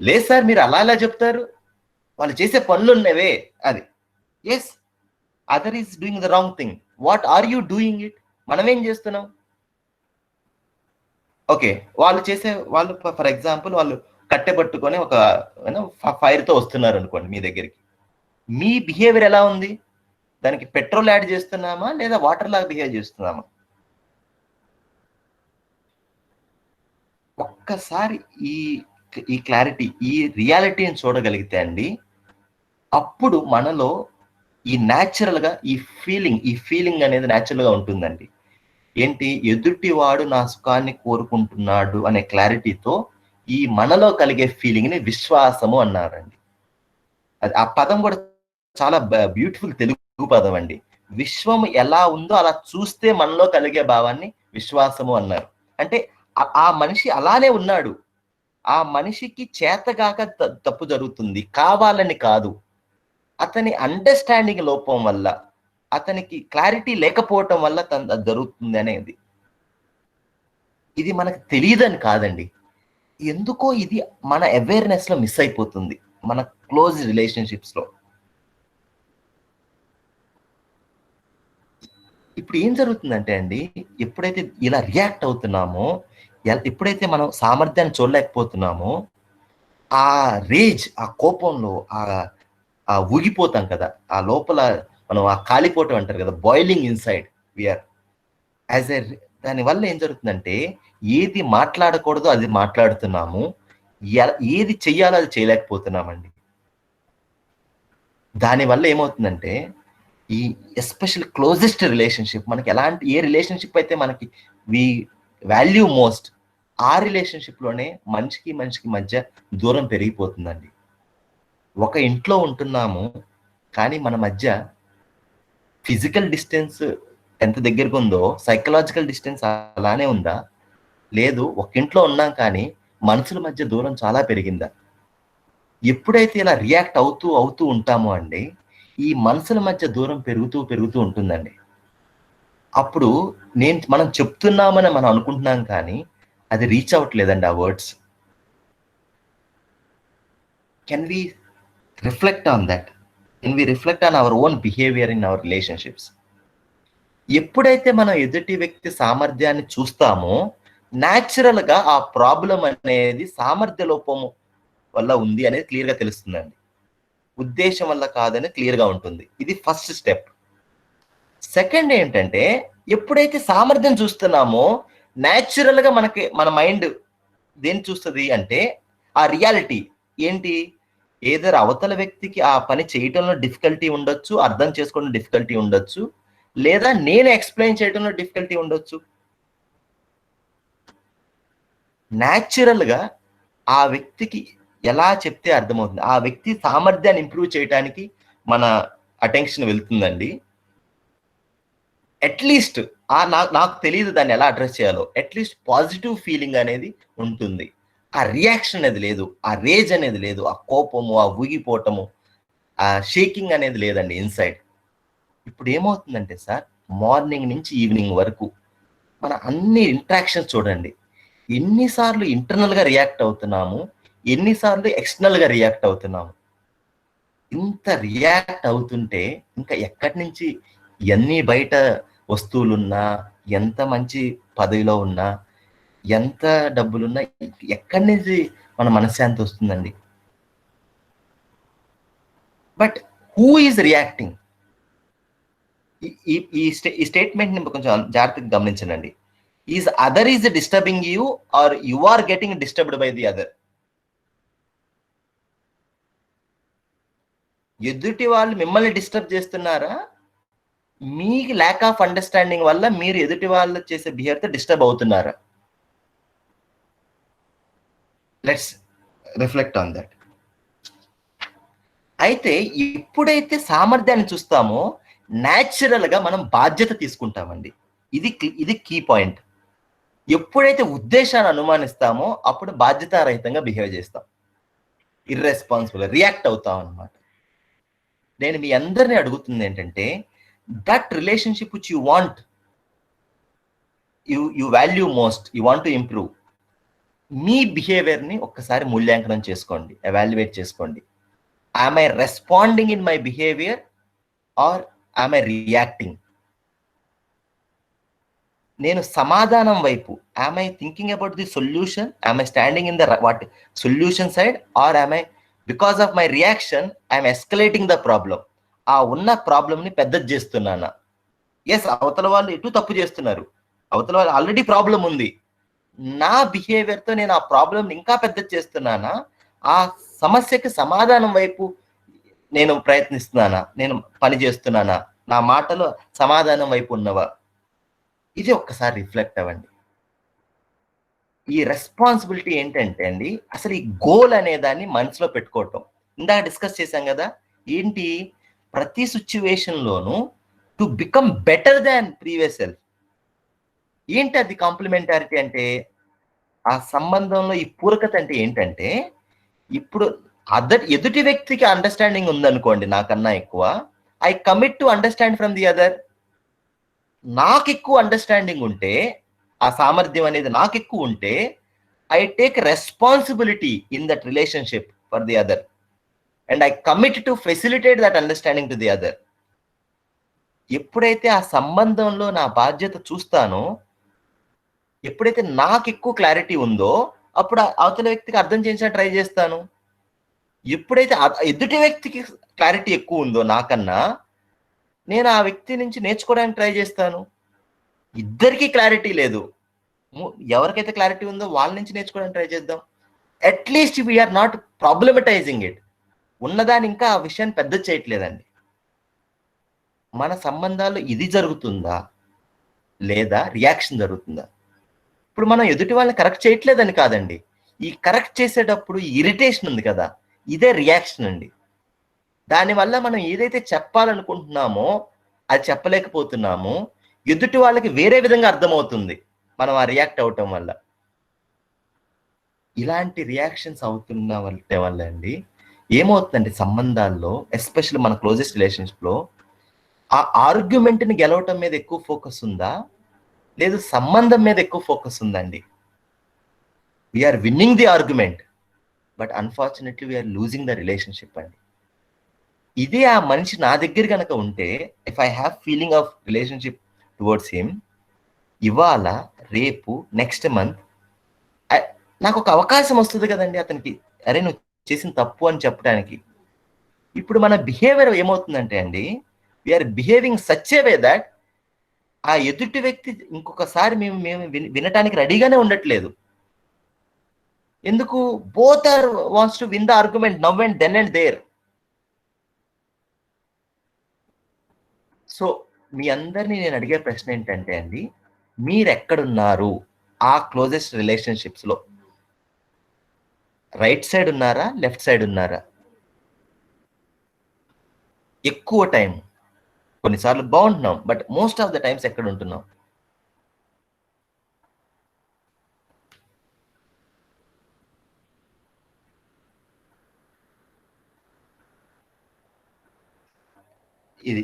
లేదు సార్, మీరు అలా చెప్తారు, వాళ్ళు చేసే పనులు ఉన్నవే అది. Yes, other is doing the wrong thing. What are you doing it? మనం ఏం చేస్తున్నాం? ఓకే, వాళ్ళు ఫర్ ఎగ్జాంపుల్ వాళ్ళు కట్టెపట్టుకొని ఒక ఫైర్ తో వస్తున్నారు అనుకోండి మీ దగ్గరికి. మీ బిహేవియర్ ఎలా ఉంది? దానికి పెట్రోల్ యాడ్ చేస్తున్నామా లేదా వాటర్ లాగా బిహేవ్ చేస్తున్నామా? ఒక్కసారి ఈ క్లారిటీ, ఈ రియాలిటీని చూడగలిగితే అండి, అప్పుడు మనలో ఈ న్యాచురల్ గా ఈ ఫీలింగ్ అనేది న్యాచురల్ గా ఉంటుందండి. ఏంటి, ఎదుటివాడు నా సుఖాన్ని కోరుకుంటున్నాడు అనే క్లారిటీతో ఈ మనలో కలిగే ఫీలింగ్ ని విశ్వాసము అన్నారండి. అది ఆ పదం కూడా చాలా బ్యూటిఫుల్ తెలుగు పదం అండి. విశ్వం ఎలా ఉందో అలా చూస్తే మనలో కలిగే భావాన్ని విశ్వాసము అన్నారు. అంటే ఆ మనిషి అలానే ఉన్నాడు, ఆ మనిషికి చేతగాక తప్పు జరుగుతుంది, కావాలని కాదు, అతని అండర్స్టాండింగ్ లోపం వల్ల, అతనికి క్లారిటీ లేకపోవటం వల్ల జరుగుతుంది అనేది. ఇది మనకు తెలియదని కాదండి, ఎందుకో ఇది మన అవేర్నెస్ లో మిస్ అయిపోతుంది మన క్లోజ్ రిలేషన్షిప్స్ లో. ఇప్పుడు ఏం జరుగుతుందంటే అండి, ఎప్పుడైతే ఇలా రియాక్ట్ అవుతున్నామో, ఎప్పుడైతే మనం సామర్థ్యాన్ని చూడలేకపోతున్నామో, ఆ రేజ్, ఆ కోపంలో ఆ ఊగిపోతాం కదా, ఆ లోపల మనం ఆ కాలిపోవటం అంటారు కదా, boiling inside we're as a. దానివల్ల ఏం జరుగుతుందంటే, ఏది మాట్లాడకూడదో అది మాట్లాడుతున్నాము, ఏది చెయ్యాలో అది చేయలేకపోతున్నామండి. దానివల్ల ఏమవుతుందంటే, ఈ ఎస్పెషల్ క్లోజెస్ట్ రిలేషన్షిప్, మనకి ఏ రిలేషన్షిప్ అయితే మనకి వి వాల్యూ మోస్ట్, ఆ రిలేషన్షిప్ లోనే మనిషికి మధ్య దూరం పెరిగిపోతుందండి. ఒక ఇంట్లో ఉంటున్నాము కానీ మన మధ్య ఫిజికల్ డిస్టెన్స్ ఎంత దగ్గరకు ఉందో సైకలాజికల్ డిస్టెన్స్ అలానే ఉందా? లేదు, ఒక ఇంట్లో ఉన్నాం కానీ మనసుల మధ్య దూరం చాలా పెరిగిందా? ఎప్పుడైతే ఇలా రియాక్ట్ అవుతూ ఉంటామో అండి, ఈ మనసుల మధ్య దూరం పెరుగుతూ ఉంటుందండి. అప్పుడు మనం చెప్తున్నామని మనం అనుకుంటున్నాం కానీ అది రీచ్ అవ్వట్లేదండి ఆ words. Can we reflect on that? when we reflect on our own behavior in our relationships, ఎప్పుడైతే మనం ఎదుటి వ్యక్తి సామర్థ్యాన్ని చూస్తామో న్యాచురల్ గా ఆ ప్రాబ్లం అనేది సామర్థ్య లోపము వల్ల ఉంది అనేది క్లియర్ గా తెలుస్తుందండి. ఉద్దేశం వల్ల కాదని క్లియర్ గా ఉంటుంది. ఇది ఫస్ట్ స్టెప్. సెకండ్ ఏంటంటే, ఎప్పుడైతే సామర్థ్యం చూస్తున్నామో న్యాచురల్ గా మన మైండ్ దేని చూస్తుంది అంటే ఆ రియాలిటీ ఏంటి, ఏదర్ అవతల వ్యక్తికి ఆ పని చేయటంలో డిఫికల్టీ ఉండొచ్చు, అర్థం చేసుకోవడం డిఫికల్టీ ఉండొచ్చు, లేదా నేను ఎక్స్ప్లెయిన్ చేయడంలో డిఫికల్టీ ఉండొచ్చు. న్యాచురల్ గా ఆ వ్యక్తికి ఎలా చెప్తే అర్థమవుతుంది, ఆ వ్యక్తి సామర్థ్యాన్ని ఇంప్రూవ్ చేయడానికి మన అటెన్షన్ వెళ్తుందండి. అట్లీస్ట్ నాకు తెలియదు దాన్ని ఎలా అడ్రస్ చేయాలో, అట్లీస్ట్ పాజిటివ్ ఫీలింగ్ అనేది ఉంటుంది. ఆ రియాక్షన్ అనేది లేదు, ఆ రేజ్ అనేది లేదు, ఆ కోపము, ఆ ఊగిపోవటము, ఆ షేకింగ్ అనేది లేదండి ఇన్సైడ్. ఇప్పుడు ఏమవుతుందంటే సార్, మార్నింగ్ నుంచి ఈవినింగ్ వరకు మన అన్ని ఇంట్రాక్షన్స్ చూడండి, ఎన్నిసార్లు ఇంటర్నల్ గా రియాక్ట్ అవుతున్నాము, ఎన్నిసార్లు ఎక్స్టర్నల్ గా రియాక్ట్ అవుతున్నాము. ఇంత రియాక్ట్ అవుతుంటే ఇంకా ఎక్కడి నుంచి ఎన్ని బయట వస్తువులున్నా, ఎంత మంచి పదవిలో ఉన్నా, ఎంత డబ్బులున్నా, ఎక్కడి నుంచి మన మనశ్శాంతి వస్తుందండి? But who is reacting? ఈ స్టేట్మెంట్ ని కొంచెం జాగ్రత్తగా గమనించండి. Is other is disturbing you are you are getting disturbed by the other? ఎదుటి వాళ్ళు మిమ్మల్ని డిస్టర్బ్ చేస్తున్నారా, మీకు ల్యాక్ ఆఫ్ అండర్స్టాండింగ్ వల్ల మీరు ఎదుటి వాళ్ళు చేసే బిహేవియర్తో డిస్టర్బ్ అవుతున్నారా? Let's reflect on that. అయితే ఎప్పుడైతే సామర్థ్యాన్ని చూస్తామో న్యాచురల్ గా మనం బాధ్యత తీసుకుంటామండి. ఇది కీ పాయింట్. ఎప్పుడైతే ఉద్దేశాన్ని అనుమానిస్తామో అప్పుడు బాధ్యతారహితంగా బిహేవ్ చేస్తాం, ఇర్రెస్పాన్సిబుల్ రియాక్ట్ అవుతాం అన్నమాట. నేను మీ అందరినీ అడుగుతుంది ఏంటంటే, that relationship which you want, you value most, you want to improve, మీ బిహేవియర్ని ఒక్కసారి మూల్యాంకనం చేసుకోండి, ఎవాల్యుయేట్ చేసుకోండి. am I responding in my behavior or am I reacting? నేను సమాధానం వైపు, am I thinking about the solution, am I standing in the solution side, or am I, because of my reaction, I am escalating the problem? ఆ ఉన్న ప్రాబ్లమ్ని పెద్దది చేస్తున్నానా? Yes, అవతల వాళ్ళు ఎటు తప్పు చేస్తున్నారు, అవతల వాళ్ళు ఆల్రెడీ ప్రాబ్లం ఉంది, నా బిహేవియర్తో నేను ఆ ప్రాబ్లమ్ని ఇంకా పెద్దది చేస్తున్నానా? ఆ సమస్యకి సమాధానం వైపు నేను ప్రయత్నిస్తున్నానా, నేను పని చేస్తున్నానా, నా మాటలో సమాధానం వైపు ఉన్నవా? ఇది ఒక్కసారి రిఫ్లెక్ట్ అవ్వండి. ఈ రెస్పాన్సిబిలిటీ ఏంటంటే అండి, అసలు ఈ గోల్ అనే దాన్ని మనసులో పెట్టుకోవటం. ఇందాక డిస్కస్ చేశాం కదా, ఏంటి, ప్రతి సిచ్యువేషన్లోనూ to become better than previous self. ఏంటి అది కాంప్లిమెంటారిటీ అంటే? ఆ సంబంధంలో ఈ పూరకత అంటే ఏంటంటే, ఇప్పుడు ఎదుటి వ్యక్తికి అండర్స్టాండింగ్ ఉందనుకోండి నాకన్నా ఎక్కువ, I commit to understand from the other. నాకు ఎక్కువ అండర్స్టాండింగ్ ఉంటే, ఆ సామర్థ్యం అనేది నాకు ఎక్కువ ఉంటే, I take responsibility in that relationship for the other and I commit to facilitate that understanding to the other. ఎప్పుడైతే ఆ సంబంధంలో నా బాధ్యత చూస్తానో, ఎప్పుడైతే నాకు ఎక్కువ క్లారిటీ ఉందో, అప్పుడు అవతల వ్యక్తికి అర్థం చేయించడానికి ట్రై చేస్తాను. ఎప్పుడైతే ఎదుటి వ్యక్తికి క్లారిటీ ఎక్కువ ఉందో నాకన్నా, నేను ఆ వ్యక్తి నుంచి నేర్చుకోవడానికి ట్రై చేస్తాను. ఇద్దరికి క్లారిటీ లేదు, ఎవరికైతే క్లారిటీ ఉందో వాళ్ళ నుంచి నేర్చుకోవడానికి ట్రై చేద్దాం. At least we are not problematizing it. ఉన్నదాన్ని ఇంకా ఆ విషయాన్ని పెద్ద చేయట్లేదండి. మన సంబంధాల్లో ఇది జరుగుతుందా లేదా రియాక్షన్ జరుగుతుందా? ఇప్పుడు మనం ఎదుటి వాళ్ళని కరెక్ట్ చేయట్లేదని కాదండి, ఈ కరెక్ట్ చేసేటప్పుడు ఇరిటేషన్ ఉంది కదా, ఇదే రియాక్షన్ అండి. దానివల్ల మనం ఏదైతే చెప్పాలనుకుంటున్నామో అది చెప్పలేకపోతున్నామో, ఎదుటి వాళ్ళకి వేరే విధంగా అర్థమవుతుంది మనం ఆ రియాక్ట్ అవటం వల్ల. ఇలాంటి రియాక్షన్స్ అవుతున్న వల్ల అండి ఏమవుతుందంటే, సంబంధాల్లో ఎస్పెషల్లీ మన క్లోజెస్ట్ రిలేషన్షిప్లో ఆ ఆర్గ్యుమెంట్ని గెలవటం మీద ఎక్కువ ఫోకస్ ఉందా, లేదు సంబంధం మీద ఎక్కువ ఫోకస్ ఉందండి? We're winning the argument, but unfortunately we're losing the relationship అండి. ఇదే ఆ మనిషి నా దగ్గర కనుక ఉంటే, if I have feeling of relationship towards him, ఇవాళ రేపు నెక్స్ట్ మంత్ నాకు ఒక అవకాశం వస్తుంది కదండి అతనికి, అరే నువ్వు చేసిన తప్పు అని చెప్పడానికి. ఇప్పుడు మన బిహేవియర్ ఏమవుతుందంటే అండి, we are behaving such a way that ఆ ఎదుటి వ్యక్తి ఇంకొకసారి మేము వినటానికి రెడీగానే ఉండట్లేదు. ఎందుకు? Both are wants to win the argument now and then and there. So మీ అందరినీ నేను అడిగే ప్రశ్న ఏంటంటే అండి, మీరు ఎక్కడున్నారు ఆ క్లోజెస్ట్ రిలేషన్షిప్స్ లో? రైట్ సైడ్ ఉన్నారా, లెఫ్ట్ సైడ్ ఉన్నారా? ఎక్కువ టైం కొన్నిసార్లు బాగుంటున్నాం, but most of the times ఎక్కడ ఉంటున్నాం?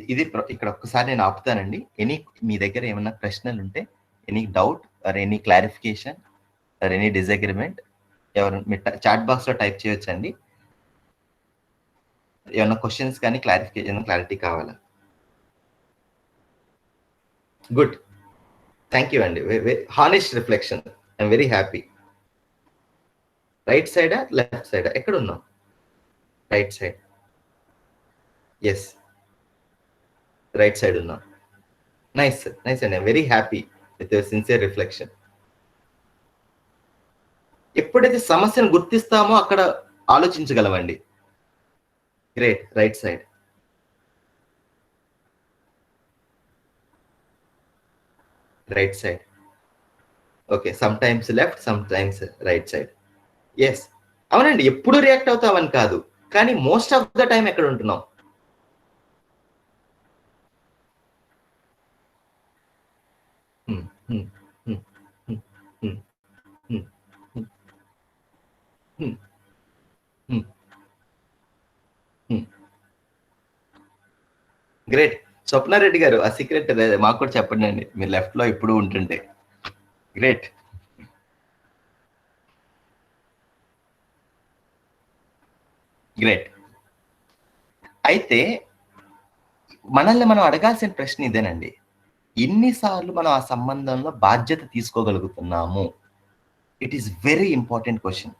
ఇది ఇక్కడ ఒక్కసారి నేను ఆపుతానండి. మీ దగ్గర ఏమైనా ప్రశ్నలు ఉంటే, any doubt or any clarification or any disagreement, ఎవరు మీ చాట్ బాక్స్ లో టైప్ చేయొచ్చండి. ఏమైనా క్వశ్చన్స్ కానీ క్లారిఫికేషన్, క్లారిటీ కావాలా? గుడ్, థ్యాంక్ యూ అండి. Honest reflection, I'm very happy. Right సైడా లెఫ్ట్ సైడా? ఎక్కడ ఉన్నాం? Right side. Yes, right side ఉన్నాం. నైస్ నైస్ అండి, I'm very happy with your sincere reflection. ఎప్పుడైతే సమస్యను గుర్తిస్తామో అక్కడ ఆలోచించగలమండి. Great, right side. Right side, okay. Sometimes left, some times right side. Yes, అవునండి, ఎప్పుడు రియాక్ట్ అవుతామని కాదు, కానీ మోస్ట్ ఆఫ్ ద టైం ఎక్కడ ఉంటున్నాం? గ్రేట్. స్వప్నారెడ్డి గారు, ఆ సీక్రెట్ మాకు కూడా చెప్పండి అండి, మీరు లెఫ్ట్ లో ఇప్పుడు ఉంటుంటే. గ్రేట్. గ్రేట్. అయితే మనల్ని మనం అడగాల్సిన ప్రశ్న ఇదేనండి, ఎన్నిసార్లు మనం ఆ సంబంధంలో బాధ్యత తీసుకోగలుగుతున్నాము? It is very important question.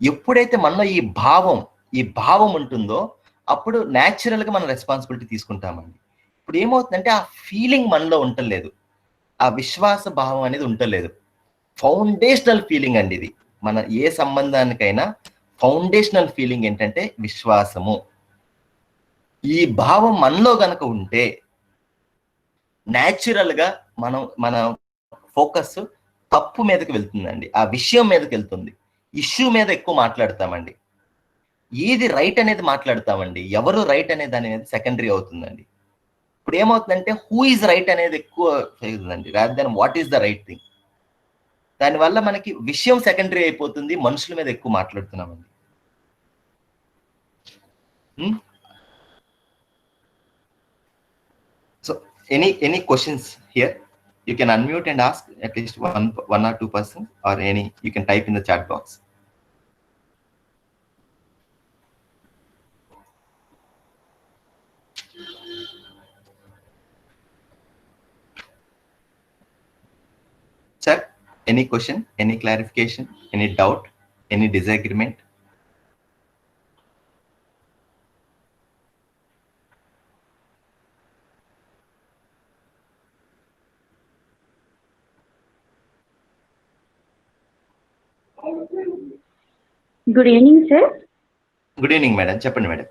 ఎప్పుడైతే మనలో ఈ భావం ఉంటుందో అప్పుడు న్యాచురల్ గా మనం రెస్పాన్సిబిలిటీ తీసుకుంటామండి. ఇప్పుడు ఏమవుతుందంటే ఆ ఫీలింగ్ మనలో ఉండలేదు, ఆ విశ్వాస భావం అనేది ఉండలేదు. ఫౌండేషనల్ ఫీలింగ్ అండి ఇది. మన ఏ సంబంధానికైనా ఫౌండేషనల్ ఫీలింగ్ ఏంటంటే విశ్వాసము. ఈ భావం మనలో గనక ఉంటే న్యాచురల్ గా మన ఫోకస్ తప్పు మీదకి వెళ్తుందండి, ఆ విషయం మీదకి వెళ్తుంది. ఇష్యూ మీద ఎక్కువ మాట్లాడతామండి. ఏది రైట్ అనేది మాట్లాడతామండి, ఎవరు రైట్ అనేది అనేది సెకండరీ అవుతుందండి. ఇప్పుడు ఏమవుతుందంటే హూ ఈజ్ రైట్ అనేది ఎక్కువ అవుతుందండి, rather than what is the right thing. దానివల్ల మనకి విషయం సెకండరీ అయిపోతుంది, మనుషుల మీద ఎక్కువ మాట్లాడుతున్నామండి. So any questions here? You can unmute and ask at least one or two person, or you can type in the chat box. Sir, any question, any clarification, any doubt, any disagreement? Good evening sir. Good evening madam, చెప్పండి madam.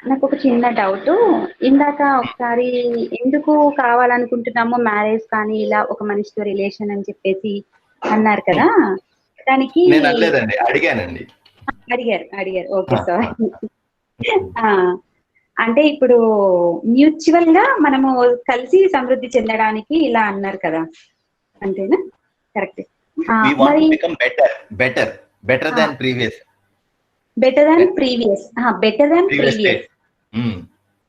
నాకు ఒక చిన్న doubt. ఇందాక ఒకసారి ఎందుకు కావాలనుకుంటున్నామో marriage కానీ ఇలా ఒక మనిషితో రిలేషన్ అని చెప్పేసి అన్నారు కదా, దానికి నేను అనలేదండి, అడిగానండి. అడిగారు ఓకే సార్. అంటే ఇప్పుడు మ్యూచువల్ గా మనము కలిసి సమృద్ధి చెందడానికి ఇలా అన్నారు కదా, అంతేనా? Correct. We want to become better than previous. Better than previous.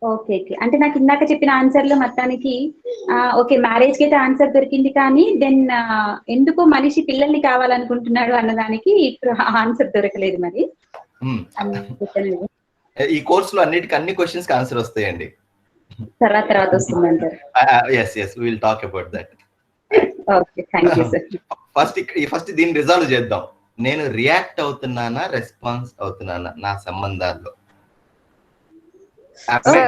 Okay. అంటే నాకు ఇందాక చెప్పిన ఆన్సర్ లో మొత్తానికి ఓకే, మ్యారేజ్ కి అయితే ఆన్సర్ దొరికింది, కానీ దెన్ ఎందుకు మనిషి పిల్లల్ని కావాలనుకుంటున్నాడు అన్నదానికి ఇప్పుడు ఆన్సర్ దొరకలేదు. మరి ఈ కోర్సులో అన్ని క్వశ్చన్స్ కి ఆన్సర్ వస్తాయండి. తర్వాత వస్తుందంటారు. Yes will talk about that. Okay, thank you sir. First దీన్ని రిజాల్వ్ చేద్దాం. నేను రియాక్ట్ అవుతున్నానా, రెస్పాన్స్ అవుతున్నానా నా సంబంధాల్లో?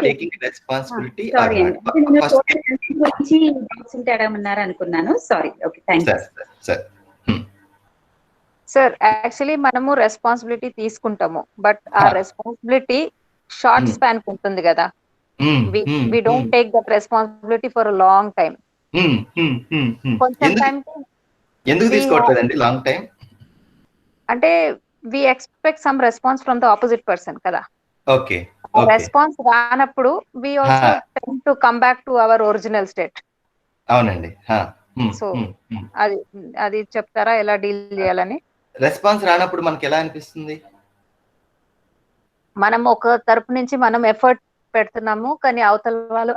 Taking responsibility. సారీ అండి, గురించి డౌట్స్ ఉంటే అడగమన్నారు అనుకున్నాను. Sorry. Okay, thank you sir. Sir actually మనము రెస్పాన్సిబిలిటీ తీసుకుంటాము, బట్ ఆ రెస్పాన్సిబిలిటీ షార్ట్ స్పాన్ ఉంటుంది కదా. We don't take that responsibility for a long time. కొంచెం టైం ఎందుకు తీసుకోవట్లేదండి లాంగ్ టైం? అంటే we expect some response from the opposite person కదా. ఓకే, రెస్పాన్స్ రానప్పుడు we also tend to come back to our original state. అవునండి. So అది చెప్తారా ఎలా డీల్ చేయాలని? రెస్పాన్స్ రానప్పుడు మనకి ఎలా అనిపిస్తుంది? మనం ఒక తరపు నుంచి మనం ఎఫర్ట్ పెడుతున్నాము, కానీ అవతల వాళ్ళు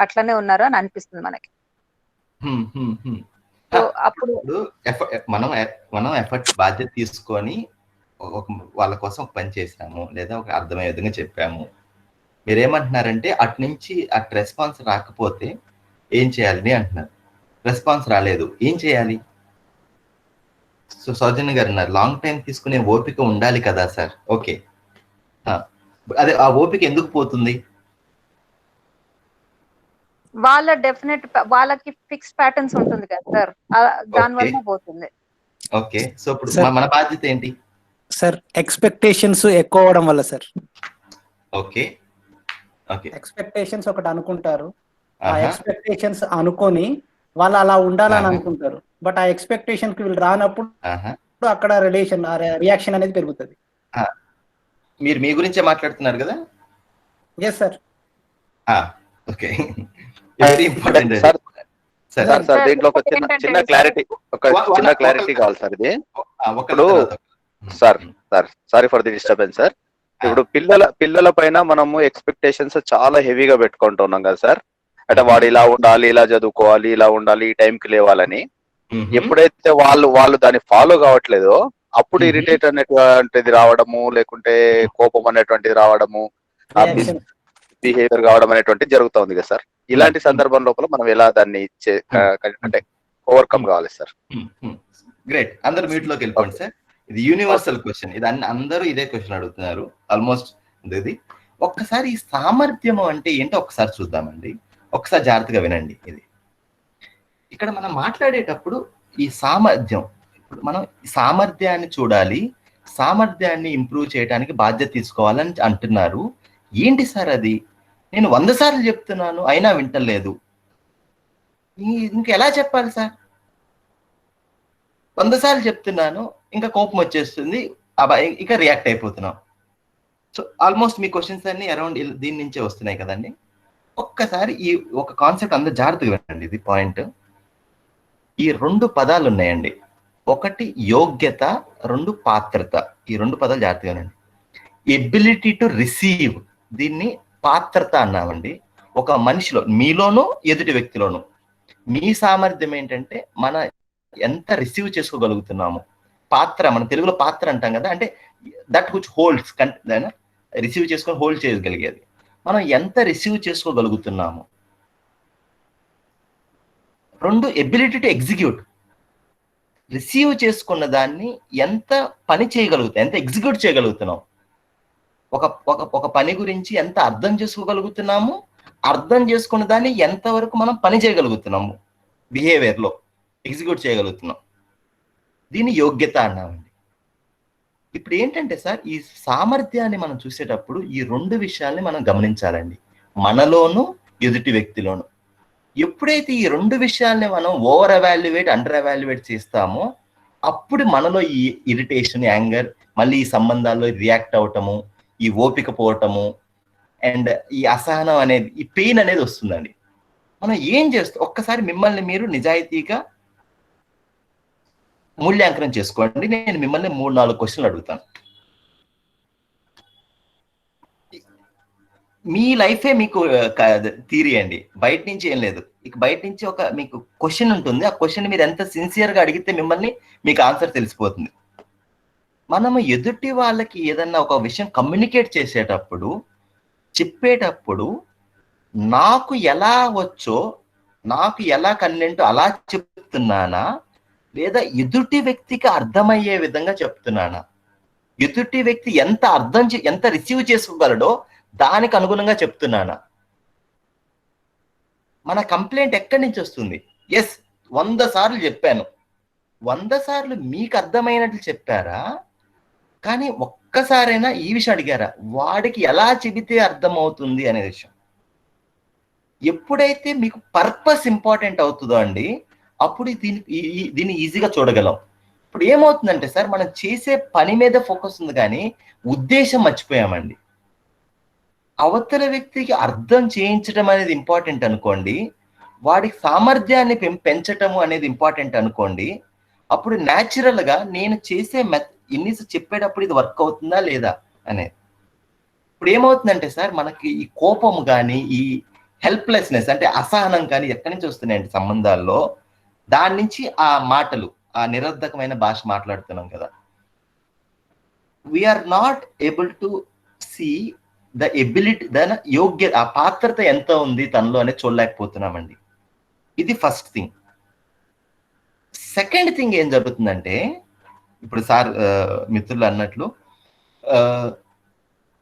అట్లనే ఉన్నారు అని అనిపిస్తుంది మనకి. అప్పుడు మనం ఎఫర్ట్ బాధ్యత తీసుకొని వాళ్ళ కోసం ఒక పని చేసాము, లేదా ఒక అర్థమయ్యే విధంగా చెప్పాము. మీరేమంటున్నారంటే అటు నుంచి అటు రెస్పాన్స్ రాకపోతే ఏం చేయాలని అంటున్నారు. రెస్పాన్స్ రాలేదు, ఏం చేయాలి? సో సౌజన్య గారు అన్నారు లాంగ్ టైం తీసుకునే ఓపిక ఉండాలి కదా సార్. ఓకే, అదే ఆ ఓపిక ఎందుకు పోతుంది? వాళ్ళ డెఫినెట్ వాళ్ళకి ఫిక్స్ ప్యాటర్న్స్ ఉంటుంది కదా సార్, దాని వల్ల పోతుంది. ఓకే, సో ఇప్పుడు మన బాధ్యత ఏంటి సార్? ఎక్స్పెక్టేషన్స్ ఎక్కువ అవడం వల్ల సార్. ఓకే, ఎక్స్పెక్టేషన్స్ ఒకటి అనుకుంటారు, ఆ ఎక్స్పెక్టేషన్స్ అనుకొని వాళ్ళు అలా ఉండాలని అనుకుంటారు, బట్ ఆ ఎక్స్పెక్టేషన్ కి వీళ్ళు రానప్పుడు అక్కడ రియాక్షన్ అనేది పెరుగుతుంది. మీరు మీ గురించే మాట్లాడుతున్నారు కదా? Yes sir. Okay, very important sir. దీంట్లో ఒక చిన్న క్లారిటీ కావాలి సార్. ఇది ఇప్పుడు sorry for the disturbance sir. ఇప్పుడు పిల్లల పైన మనము ఎక్స్పెక్టేషన్స్ చాలా హెవీగా పెట్టుకుంటున్నాం కదా సార్. అంటే వాడు ఇలా ఉండాలి, ఇలా చదువుకోవాలి, ఇలా ఉండాలి, ఈ టైంకి లేవాలని. ఎప్పుడైతే వాళ్ళు దాన్ని ఫాలో కావట్లేదో అప్పుడు ఇరిటేట్ అనేటువంటిది రావడము, లేకుంటే కోపం అనేటువంటిది రావడము, బిహేవియర్ కావడం అనేటువంటిది జరుగుతుంది కదా సార్. ఇలాంటి సందర్భం లోపల మనం ఎలా దాన్ని అంటే ఓవర్కమ్ కావాలి సార్? గ్రేట్, అందరు మ్యూట్ లోకి వెళ్ళిపోండి సార్. ఇది యూనివర్సల్ క్వశ్చన్, ఇది అందరూ ఇదే క్వశ్చన్ అడుగుతున్నారు ఆల్మోస్ట్. ఇది ఒక్కసారి ఈ సామర్థ్యము అంటే ఏంటో ఒకసారి చూద్దామండి. ఒకసారి జాగ్రత్తగా వినండి. ఇది ఇక్కడ మనం మాట్లాడేటప్పుడు ఈ సామర్థ్యం, ఇప్పుడు మనం సామర్థ్యాన్ని చూడాలి, సామర్థ్యాన్ని ఇంప్రూవ్ చేయడానికి బాధ్యత తీసుకోవాలని అంటున్నారు. ఏంటి సార్ అది? నేను 100 సార్లు చెప్తున్నాను అయినా వింటలేదు, ఇంకెలా చెప్పాలి సార్? 100 సార్లు చెప్తున్నాను, ఇంకా కోపం వచ్చేస్తుంది, ఇక రియాక్ట్ అయిపోతున్నాం. సో ఆల్మోస్ట్ మీ క్వశ్చన్స్ అన్ని అరౌండ్ దీని నుంచే వస్తున్నాయి కదండి. ఒక్కసారి ఈ ఒక కాన్సెప్ట్ అందరూ జాగ్రత్తగా వినండి. ఇది పాయింట్. ఈ 2 పదాలు ఉన్నాయండి, ఒకటి యోగ్యత, 2 పాత్రత. ఈ 2 పదాలు జాగ్రత్తగా వినండి. ఎబిలిటీ టు రిసీవ్, దీన్ని పాత్రత అన్నామండి. ఒక మనిషిలో, మీలోనూ ఎదుటి వ్యక్తిలోనూ మీ సామర్థ్యం ఏంటంటే మన ఎంత రిసీవ్ చేసుకోగలుగుతున్నాము. పాత్ర, మన తెలుగులో పాత్ర అంటాం కదా, అంటే దట్ విచ్ హోల్డ్స్, రిసీవ్ చేసుకొని హోల్డ్ చేయగలిగేది. మనం ఎంత రిసీవ్ చేసుకోగలుగుతున్నాము. 2 ఎబిలిటీ టు ఎగ్జిక్యూట్, రిసీవ్ చేసుకున్న దాన్ని ఎంత పని చేయగలుగుతాం, ఎంత ఎగ్జిక్యూట్ చేయగలుగుతున్నాం. ఒక పని గురించి ఎంత అర్థం చేసుకోగలుగుతున్నాము, అర్థం చేసుకున్న దాన్ని ఎంతవరకు మనం పని చేయగలుగుతున్నాము, బిహేవియర్లో ఎగ్జిక్యూట్ చేయగలుగుతున్నాం. దీన్ని యోగ్యత అన్నామండి. ఇప్పుడు ఏంటంటే సార్, ఈ సామర్థ్యాన్ని మనం చూసేటప్పుడు ఈ 2 విషయాల్ని మనం గమనించాలండి, మనలోను ఎదుటి వ్యక్తిలోను. ఎప్పుడైతే ఈ 2 విషయాల్ని మనం ఓవర్ అవాల్యుయేట్, అండర్ అవాల్యుయేట్ చేస్తామో అప్పుడు మనలో ఈ ఇరిటేషన్, యాంగర్, మళ్ళీ ఈ సంబంధాల్లో రియాక్ట్ అవటము, ఈ ఓపిక పోవటము, అండ్ ఈ అసహనం అనేది, ఈ పెయిన్ అనేది వస్తుందండి. మనం ఏం చేస్తాం, ఒక్కసారి మిమ్మల్ని మీరు నిజాయితీగా మూల్యాంకనం చేసుకోండి. నేను మిమ్మల్ని 3-4 క్వశ్చన్లు అడుగుతాను. మీ లైఫే మీకు థియరీ అండి, బయట నుంచి ఏం లేదు. ఇక బయట నుంచి ఒక మీకు క్వశ్చన్ ఉంటుంది, ఆ క్వశ్చన్ మీరు ఎంత సిన్సియర్గా అడిగితే మిమ్మల్ని మీకు ఆన్సర్ తెలిసిపోతుంది. మనము ఎదుటి వాళ్ళకి ఏదన్నా ఒక విషయం కమ్యూనికేట్ చేసేటప్పుడు చెప్పేటప్పుడు నాకు ఎలా వచ్చో, నాకు ఎలా కన్వెంట్ అలా చెప్తున్నానా, లేదా ఎదుటి వ్యక్తికి అర్థమయ్యే విధంగా చెప్తున్నానా, ఎదుటి వ్యక్తి ఎంత ఎంత రిసీవ్ చేసుకోగలడో దానికి అనుగుణంగా చెప్తున్నానా. మన కంప్లైంట్ ఎక్కడి నుంచి వస్తుంది? ఎస్, 100 సార్లు చెప్పాను, 100 సార్లు మీకు అర్థమైనట్లు చెప్పారా? కానీ ఒక్కసారైనా ఈ విషయం అడిగారా, వాడికి ఎలా చెబితే అర్థమవుతుంది అనే విషయం. ఎప్పుడైతే మీకు పర్పస్ ఇంపార్టెంట్ అవుతుందో అండి, అప్పుడు దీన్ని ఈజీగా చూడగలం. ఇప్పుడు ఏమవుతుందంటే సార్, మనం చేసే పని మీద ఫోకస్ ఉంది కానీ ఉద్దేశం మర్చిపోయామండి. అవతల వ్యక్తికి అర్థం చేయించడం అనేది ఇంపార్టెంట్ అనుకోండి, వాడికి సామర్థ్యాన్ని పెంచటము అనేది ఇంపార్టెంట్ అనుకోండి, అప్పుడు న్యాచురల్ గా నేను చేసే ఇన్ని చెప్పేటప్పుడు ఇది వర్క్ అవుతుందా లేదా అనేది. ఇప్పుడు ఏమవుతుందంటే సార్, మనకి ఈ కోపం కానీ, ఈ హెల్ప్లెస్నెస్ అంటే అసహనం కానీ ఎక్కడి నుంచి వస్తున్నాయండి సంబంధాల్లో? దాని నుంచి ఆ మాటలు, ఆ నిరర్ధకమైన భాష మాట్లాడుతున్నాం కదా. We're not able to see the ability, దాని యోగ్యత, ఆ పాత్రత ఎంత ఉంది తనలో అనేది చూడలేకపోతున్నామండి. ఇది ఫస్ట్ థింగ్. సెకండ్ థింగ్ ఏం జరుగుతుందంటే, ఇప్పుడు సార్ మిత్రులు అన్నట్లు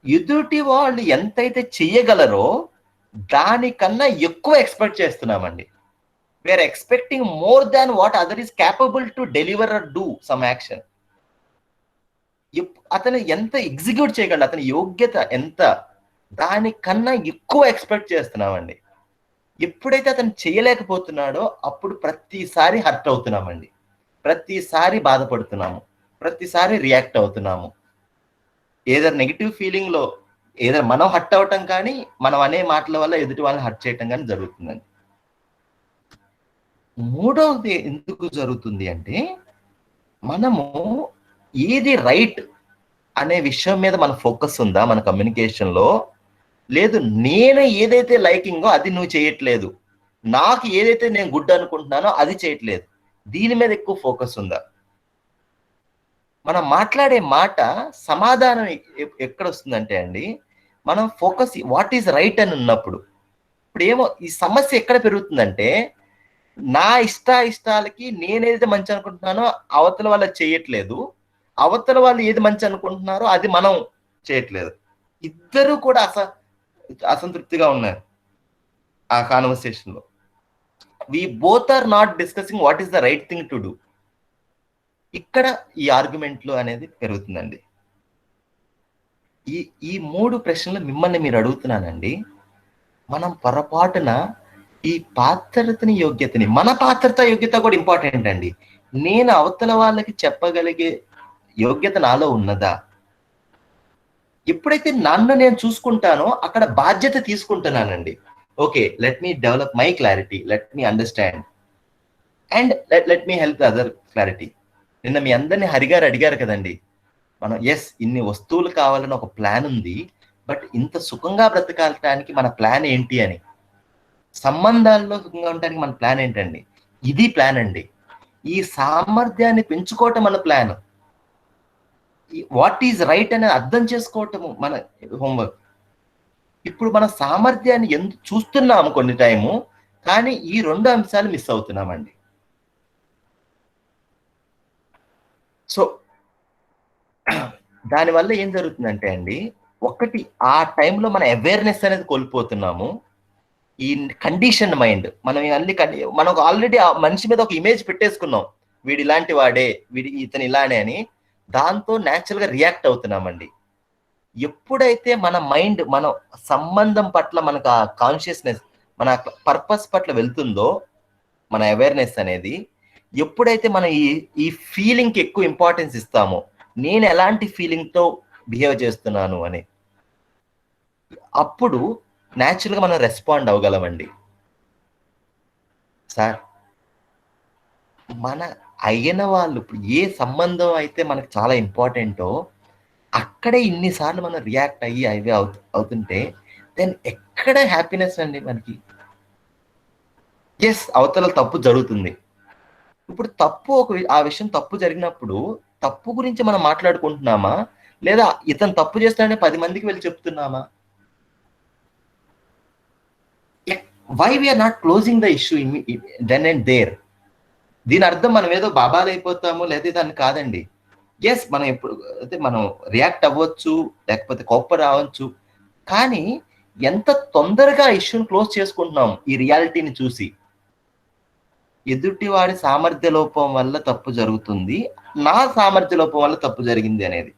ఎదుటి వాళ్ళు ఎంతైతే చెయ్యగలరో దానికన్నా ఎక్కువ ఎక్స్పెక్ట్ చేస్తున్నామండి. We're expecting more than what other is capable to deliver or do some action. అతను ఎంత ఎగ్జిక్యూట్ చేయగలడు, అతని యోగ్యత ఎంత, దానికన్నా ఎక్కువ ఎక్స్పెక్ట్ చేస్తున్నామండి. ఎప్పుడైతే అతను చేయలేకపోతున్నాడో అప్పుడు ప్రతిసారి హర్ట్ అవుతున్నామండి, ప్రతిసారి బాధపడుతున్నాము, ప్రతిసారి రియాక్ట్ అవుతున్నాము. ఏదో నెగిటివ్ ఫీలింగ్ లో ఏదో మనం హర్ట్ అవటం కానీ, మనం అనే మాటల వల్ల ఎదుటి వాళ్ళని హర్ట్ చేయటం కానీ జరుగుతుందండి. మూడవది ఎందుకు జరుగుతుంది అంటే, మనము ఏది రైట్ అనే విషయం మీద మన ఫోకస్ ఉందా మన కమ్యూనికేషన్ లో? లేదు, నేను ఏదైతే లైకింగో అది నువ్వు చేయట్లేదు, నాకు ఏదైతే నేను గుడ్ అనుకుంటున్నానో అది చేయట్లేదు, దీని మీద ఎక్కువ ఫోకస్ ఉందా? మనం మాట్లాడే మాట సమాధానం ఎక్కడ వస్తుందంటే అండి, మనం ఫోకస్ వాట్ ఈజ్ రైట్ అని ఉన్నప్పుడు. ఇప్పుడు ఏమో ఈ సమస్య ఎక్కడ పెరుగుతుందంటే, నా ఇష్టాలకి నేనేదైతే మంచి అనుకుంటున్నానో అవతల వాళ్ళు చేయట్లేదు, అవతల వాళ్ళు ఏది మంచి అనుకుంటున్నారో అది మనం చేయట్లేదు. ఇద్దరు కూడా అసంతృప్తిగా ఉన్నారు ఆ కాన్వర్సేషన్ లో. We both are not discussing what is the right thing to do. ఇక్కడ ఈ ఆర్గ్యుమెంట్లు అనేది పెరుగుతుందండి. ఈ 3 ప్రశ్నలు మిమ్మల్ని మీరు అడుగుతున్నానండి. మనం పొరపాటున ఈ పాత్రతని యోగ్యతని, మన పాత్రత యోగ్యత కూడా ఇంపార్టెంట్ అండి. నేను అవతల వాళ్ళకి చెప్పగలిగే యోగ్యత నాలో ఉన్నదా? ఎప్పుడైతే నన్ను నేను చూసుకుంటానో అక్కడ బాధ్యత తీసుకుంటున్నానండి. Okay, let me develop my clarity, let me understand and let me help other clarity. నిన్న మీ అందరినీ హరిగారు అడిగారు కదండి, మనం ఇన్ని వస్తువులు కావాలని ఒక ప్లాన్ ఉంది, బట్ ఇంత సుఖంగా బ్రతకాలటానికి మన ప్లాన్ ఏంటి అని. సంబంధాల్లో సుఖంగా ఉండటానికి మన ప్లాన్ ఏంటండి? ఇది ప్లాన్ అండి. ఈ సామర్థ్యాన్ని పెంచుకోవటం మన ప్లాన్. వాట్ ఈజ్ రైట్ అనేది అర్థం చేసుకోవటము మన హోంవర్క్. ఇప్పుడు మన సామర్థ్యాన్ని ఎందుకు చూస్తున్నాము కొన్ని టైము, కానీ ఈ 2 అంశాలు మిస్ అవుతున్నామండి. సో దానివల్ల ఏం జరుగుతుందంటే అండి, ఒకటి ఆ టైంలో మన అవేర్నెస్ అనేది కోల్పోతున్నాము. ఈ కండిషన్ మైండ్, మనకు ఆల్రెడీ ఆ మనిషి మీద ఒక ఇమేజ్ పెట్టేసుకున్నాం, వీడు ఇలాంటి వాడే, ఇతను ఇలానే అని. దాంతో న్యాచురల్ గా రియాక్ట్ అవుతున్నామండి. ఎప్పుడైతే మన మైండ్ మన సంబంధం పట్ల మనకు ఆ కాన్షియస్నెస్, మన పర్పస్ పట్ల వెళ్తుందో, మన అవేర్నెస్ అనేది, ఎప్పుడైతే మనం ఈ ఫీలింగ్ కి ఎక్కువ ఇంపార్టెన్స్ ఇస్తామో, నేను ఎలాంటి ఫీలింగ్ తో బిహేవ్ చేస్తున్నాను అని, అప్పుడు న్యాచురల్ గా మనం రెస్పాండ్ అవ్వగలమండి. సార్, మన అయిన వాళ్ళు ఇప్పుడు ఏ సంబంధం అయితే మనకు చాలా ఇంపార్టెంటో అక్కడే ఇన్నిసార్లు మనం రియాక్ట్ అయ్యి అవే అవుతుంటే దెన్ ఎక్కడ హ్యాపీనెస్ అండి మనకి? అవతల తప్పు జరుగుతుంది. ఇప్పుడు తప్పు ఆ విషయం తప్పు జరిగినప్పుడు తప్పు గురించి మనం మాట్లాడుకుంటున్నామా, లేదా ఇతను తప్పు చేస్తాడని 10 మందికి వెళ్ళి చెప్తున్నామా? Why we are not closing the issue then and there? దీని అర్థం మనం ఏదో బాబాలు అయిపోతాము లేదా దాన్ని కాదండి. ఎస్, మనం ఎప్పుడు అయితే మనం రియాక్ట్ అవ్వచ్చు, లేకపోతే కోపం రావచ్చు, కానీ ఎంత తొందరగా ఇష్యూని క్లోజ్ చేసుకుంటున్నాం ఈ రియాలిటీని చూసి. ఎదుటివాడి సామర్థ్య లోపం వల్ల తప్పు జరుగుతుంది, నా సామర్థ్య లోపం వల్ల తప్పు జరిగింది అనేది.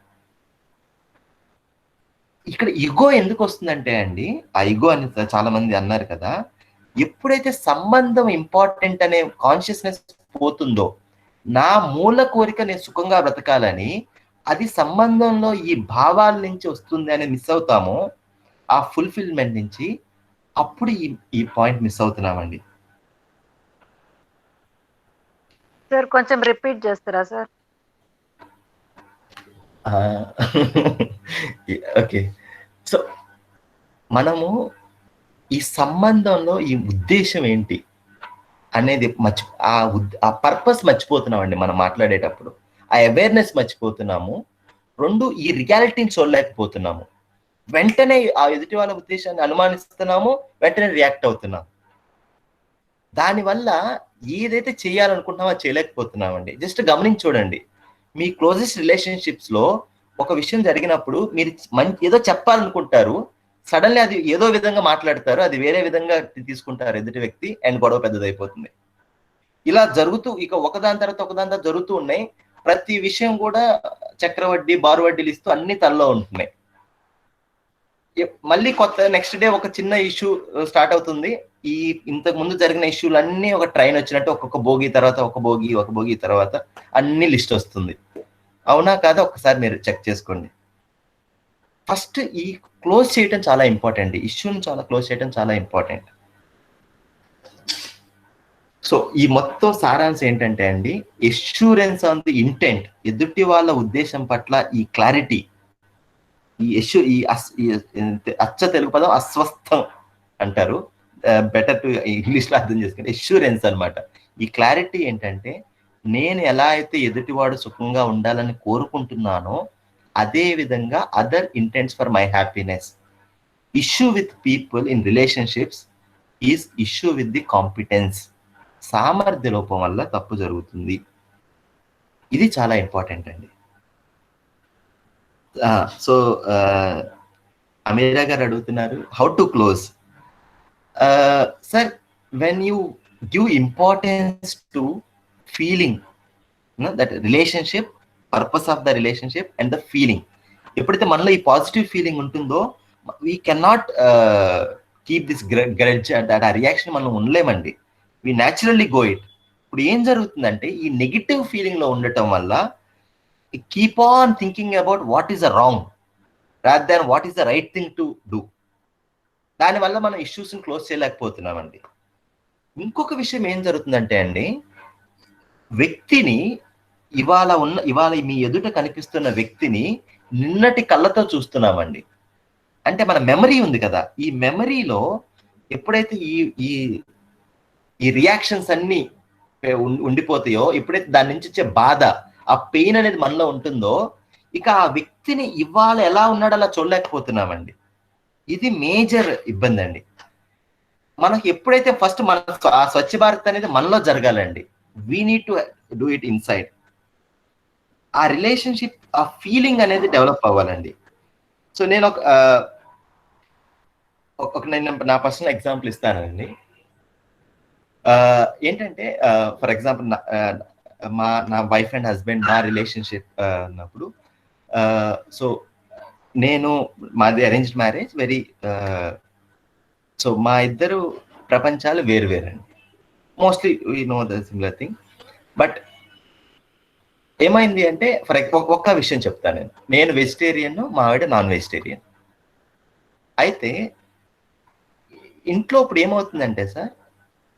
ఇక్కడ ఇగో ఎందుకు వస్తుందంటే అండి, ఆ ఇగో అని చాలా మంది అన్నారు కదా, ఎప్పుడైతే సంబంధం ఇంపార్టెంట్ అనే కాన్షియస్నెస్ పోతుందో, నా మూల కోరిక నేను సుఖంగా బ్రతకాలని, అది సంబంధంలో ఈ భావాల నుంచి వస్తుంది అని మిస్ అవుతామో, ఆ ఫుల్ఫిల్మెంట్ నుంచి, అప్పుడు ఈ పాయింట్ మిస్ అవుతున్నామండి. సార్ కొంచెం రిపీట్ చేస్తారా సార్? ఓకే, సో మనము ఈ సంబంధంలో ఈ ఉద్దేశం ఏంటి అనేది ఆ పర్పస్ మర్చిపోతున్నామండి మనం మాట్లాడేటప్పుడు. ఆ అవేర్నెస్ మర్చిపోతున్నాము. రెండు, ఈ రియాలిటీని చూడలేకపోతున్నాము. వెంటనే ఆ ఎదుటి వాళ్ళ ఉద్దేశాన్ని అనుమానిస్తున్నాము, వెంటనే రియాక్ట్ అవుతున్నాము. దానివల్ల ఏదైతే చేయాలనుకుంటున్నామో అది చేయలేకపోతున్నామండి. జస్ట్ గమనించి చూడండి, మీ క్లోజెస్ట్ రిలేషన్షిప్స్ లో ఒక విషయం జరిగినప్పుడు మీరు ఏదో చెప్పాలనుకుంటారు, సడన్లీ అది ఏదో విధంగా మాట్లాడతారు, అది వేరే విధంగా తీసుకుంటారు ఎదుటి వ్యక్తి, అండ్ గొడవ పెద్దదైపోతుంది. ఇలా జరుగుతూ ఇక ఒకదాని తర్వాత జరుగుతూ ఉన్నాయి. ప్రతి విషయం కూడా చక్రవడ్డీ, బారు వడ్డీలు ఇస్తూ అన్ని తల్లో ఉంటున్నాయి. మళ్ళీ నెక్స్ట్ డే ఒక చిన్న ఇష్యూ స్టార్ట్ అవుతుంది. ఈ ఇంతకు ముందు జరిగిన ఇష్యూలు అన్ని ఒక ట్రైన్ వచ్చినట్టు ఒక్కొక్క భోగి తర్వాత ఒక భోగి తర్వాత అన్ని లిస్ట్ వస్తుంది. అవునా కాదా ఒకసారి మీరు చెక్ చేసుకోండి. ఫస్ట్ ఈ క్లోజ్ చేయటం చాలా ఇంపార్టెంట్, ఇష్యూని చాలా క్లోజ్ చేయటం చాలా ఇంపార్టెంట్. సో ఈ మొత్తం సారాంశం ఏంటంటే అండి, ఎష్యూరెన్స్ ఆన్ ది ఇంటెంట్, ఎదుటి వాళ్ళ ఉద్దేశం పట్ల ఈ క్లారిటీ, ఈ అచ్చ తెలుగు పదం అస్వస్థం అంటారు, బెటర్ టు ఇంగ్లీష్ లో అర్థం చేసుకుంటే ఎష్యూరెన్స్ అనమాట. ఈ క్లారిటీ ఏంటంటే, నేను ఎలా అయితే ఎదుటివాడు సుఖంగా ఉండాలని కోరుకుంటున్నానో అదే విధంగా other intents for my happiness. Issue with people in relationships is issue with the competence. సామర్థ్య లోపం వల్ల తప్పు జరుగుతుంది. ఇది చాలా ఇంపార్టెంట్ అండి. సో అమీరా గారు అడుగుతున్నారు how to close. Sir, when you give importance to feeling that relationship, purpose of the relationship and the feeling, ఎప్పుడైతే మనలో ఈ పాజిటివ్ ఫీలింగ్ ఉంటుందో we cannot keep this grudge, that ఆ రియాక్షన్ మనం ఉండలేమండి. We naturally go it. ఇప్పుడు ఏం జరుగుతుందంటే, ఈ నెగిటివ్ ఫీలింగ్ లో ఉండటం వల్ల keep on thinking about what is wrong rather than what is the right thing to do. దానివల్ల మనం ఇష్యూస్ని క్లోజ్ చేయలేకపోతున్నామండి. ఇంకొక విషయం ఏం జరుగుతుందంటే అండి, వ్యక్తిని ఇవాళ మీ ఎదుట కనిపిస్తున్న వ్యక్తిని నిన్నటి కళ్ళతో చూస్తున్నామండి. అంటే మన మెమరీ ఉంది కదా, ఈ మెమరీలో ఎప్పుడైతే ఈ రియాక్షన్స్ అన్ని ఉండిపోతాయో, ఎప్పుడైతే దాని నుంచి వచ్చే బాధ, ఆ పెయిన్ అనేది మనలో ఉంటుందో, ఇక ఆ వ్యక్తిని ఇవాళ ఎలా ఉన్నాడో అలా చూడలేకపోతున్నామండి. ఇది మేజర్ ఇబ్బంది అండి. మనకి ఎప్పుడైతే ఫస్ట్ ఆ స్వచ్ఛ భారత్ అనేది మనలో జరగాలండి. We need to do it inside. ఆ రిలేషన్షిప్, ఆ ఫీలింగ్ అనేది డెవలప్ అవ్వాలండి. సో నేను నా పర్సనల్ ఎగ్జాంపుల్ ఇస్తానండి. ఏంటంటే, ఫర్ ఎగ్జాంపుల్ నా వైఫ్ అండ్ హస్బెండ్ నా రిలేషన్షిప్ ఉన్నప్పుడు, సో మాది అరేంజ్డ్ మ్యారేజ్, సో మా ఇద్దరు ప్రపంచాలు వేరువేరండి. Mostly we know the similar thing. But ఏమైంది అంటే, ఒక్క విషయం చెప్తాను. నేను వెజిటేరియన్, మా ఆవిడ నాన్ వెజిటేరియన్. అయితే ఇంట్లో ఇప్పుడు ఏమవుతుందంటే సార్,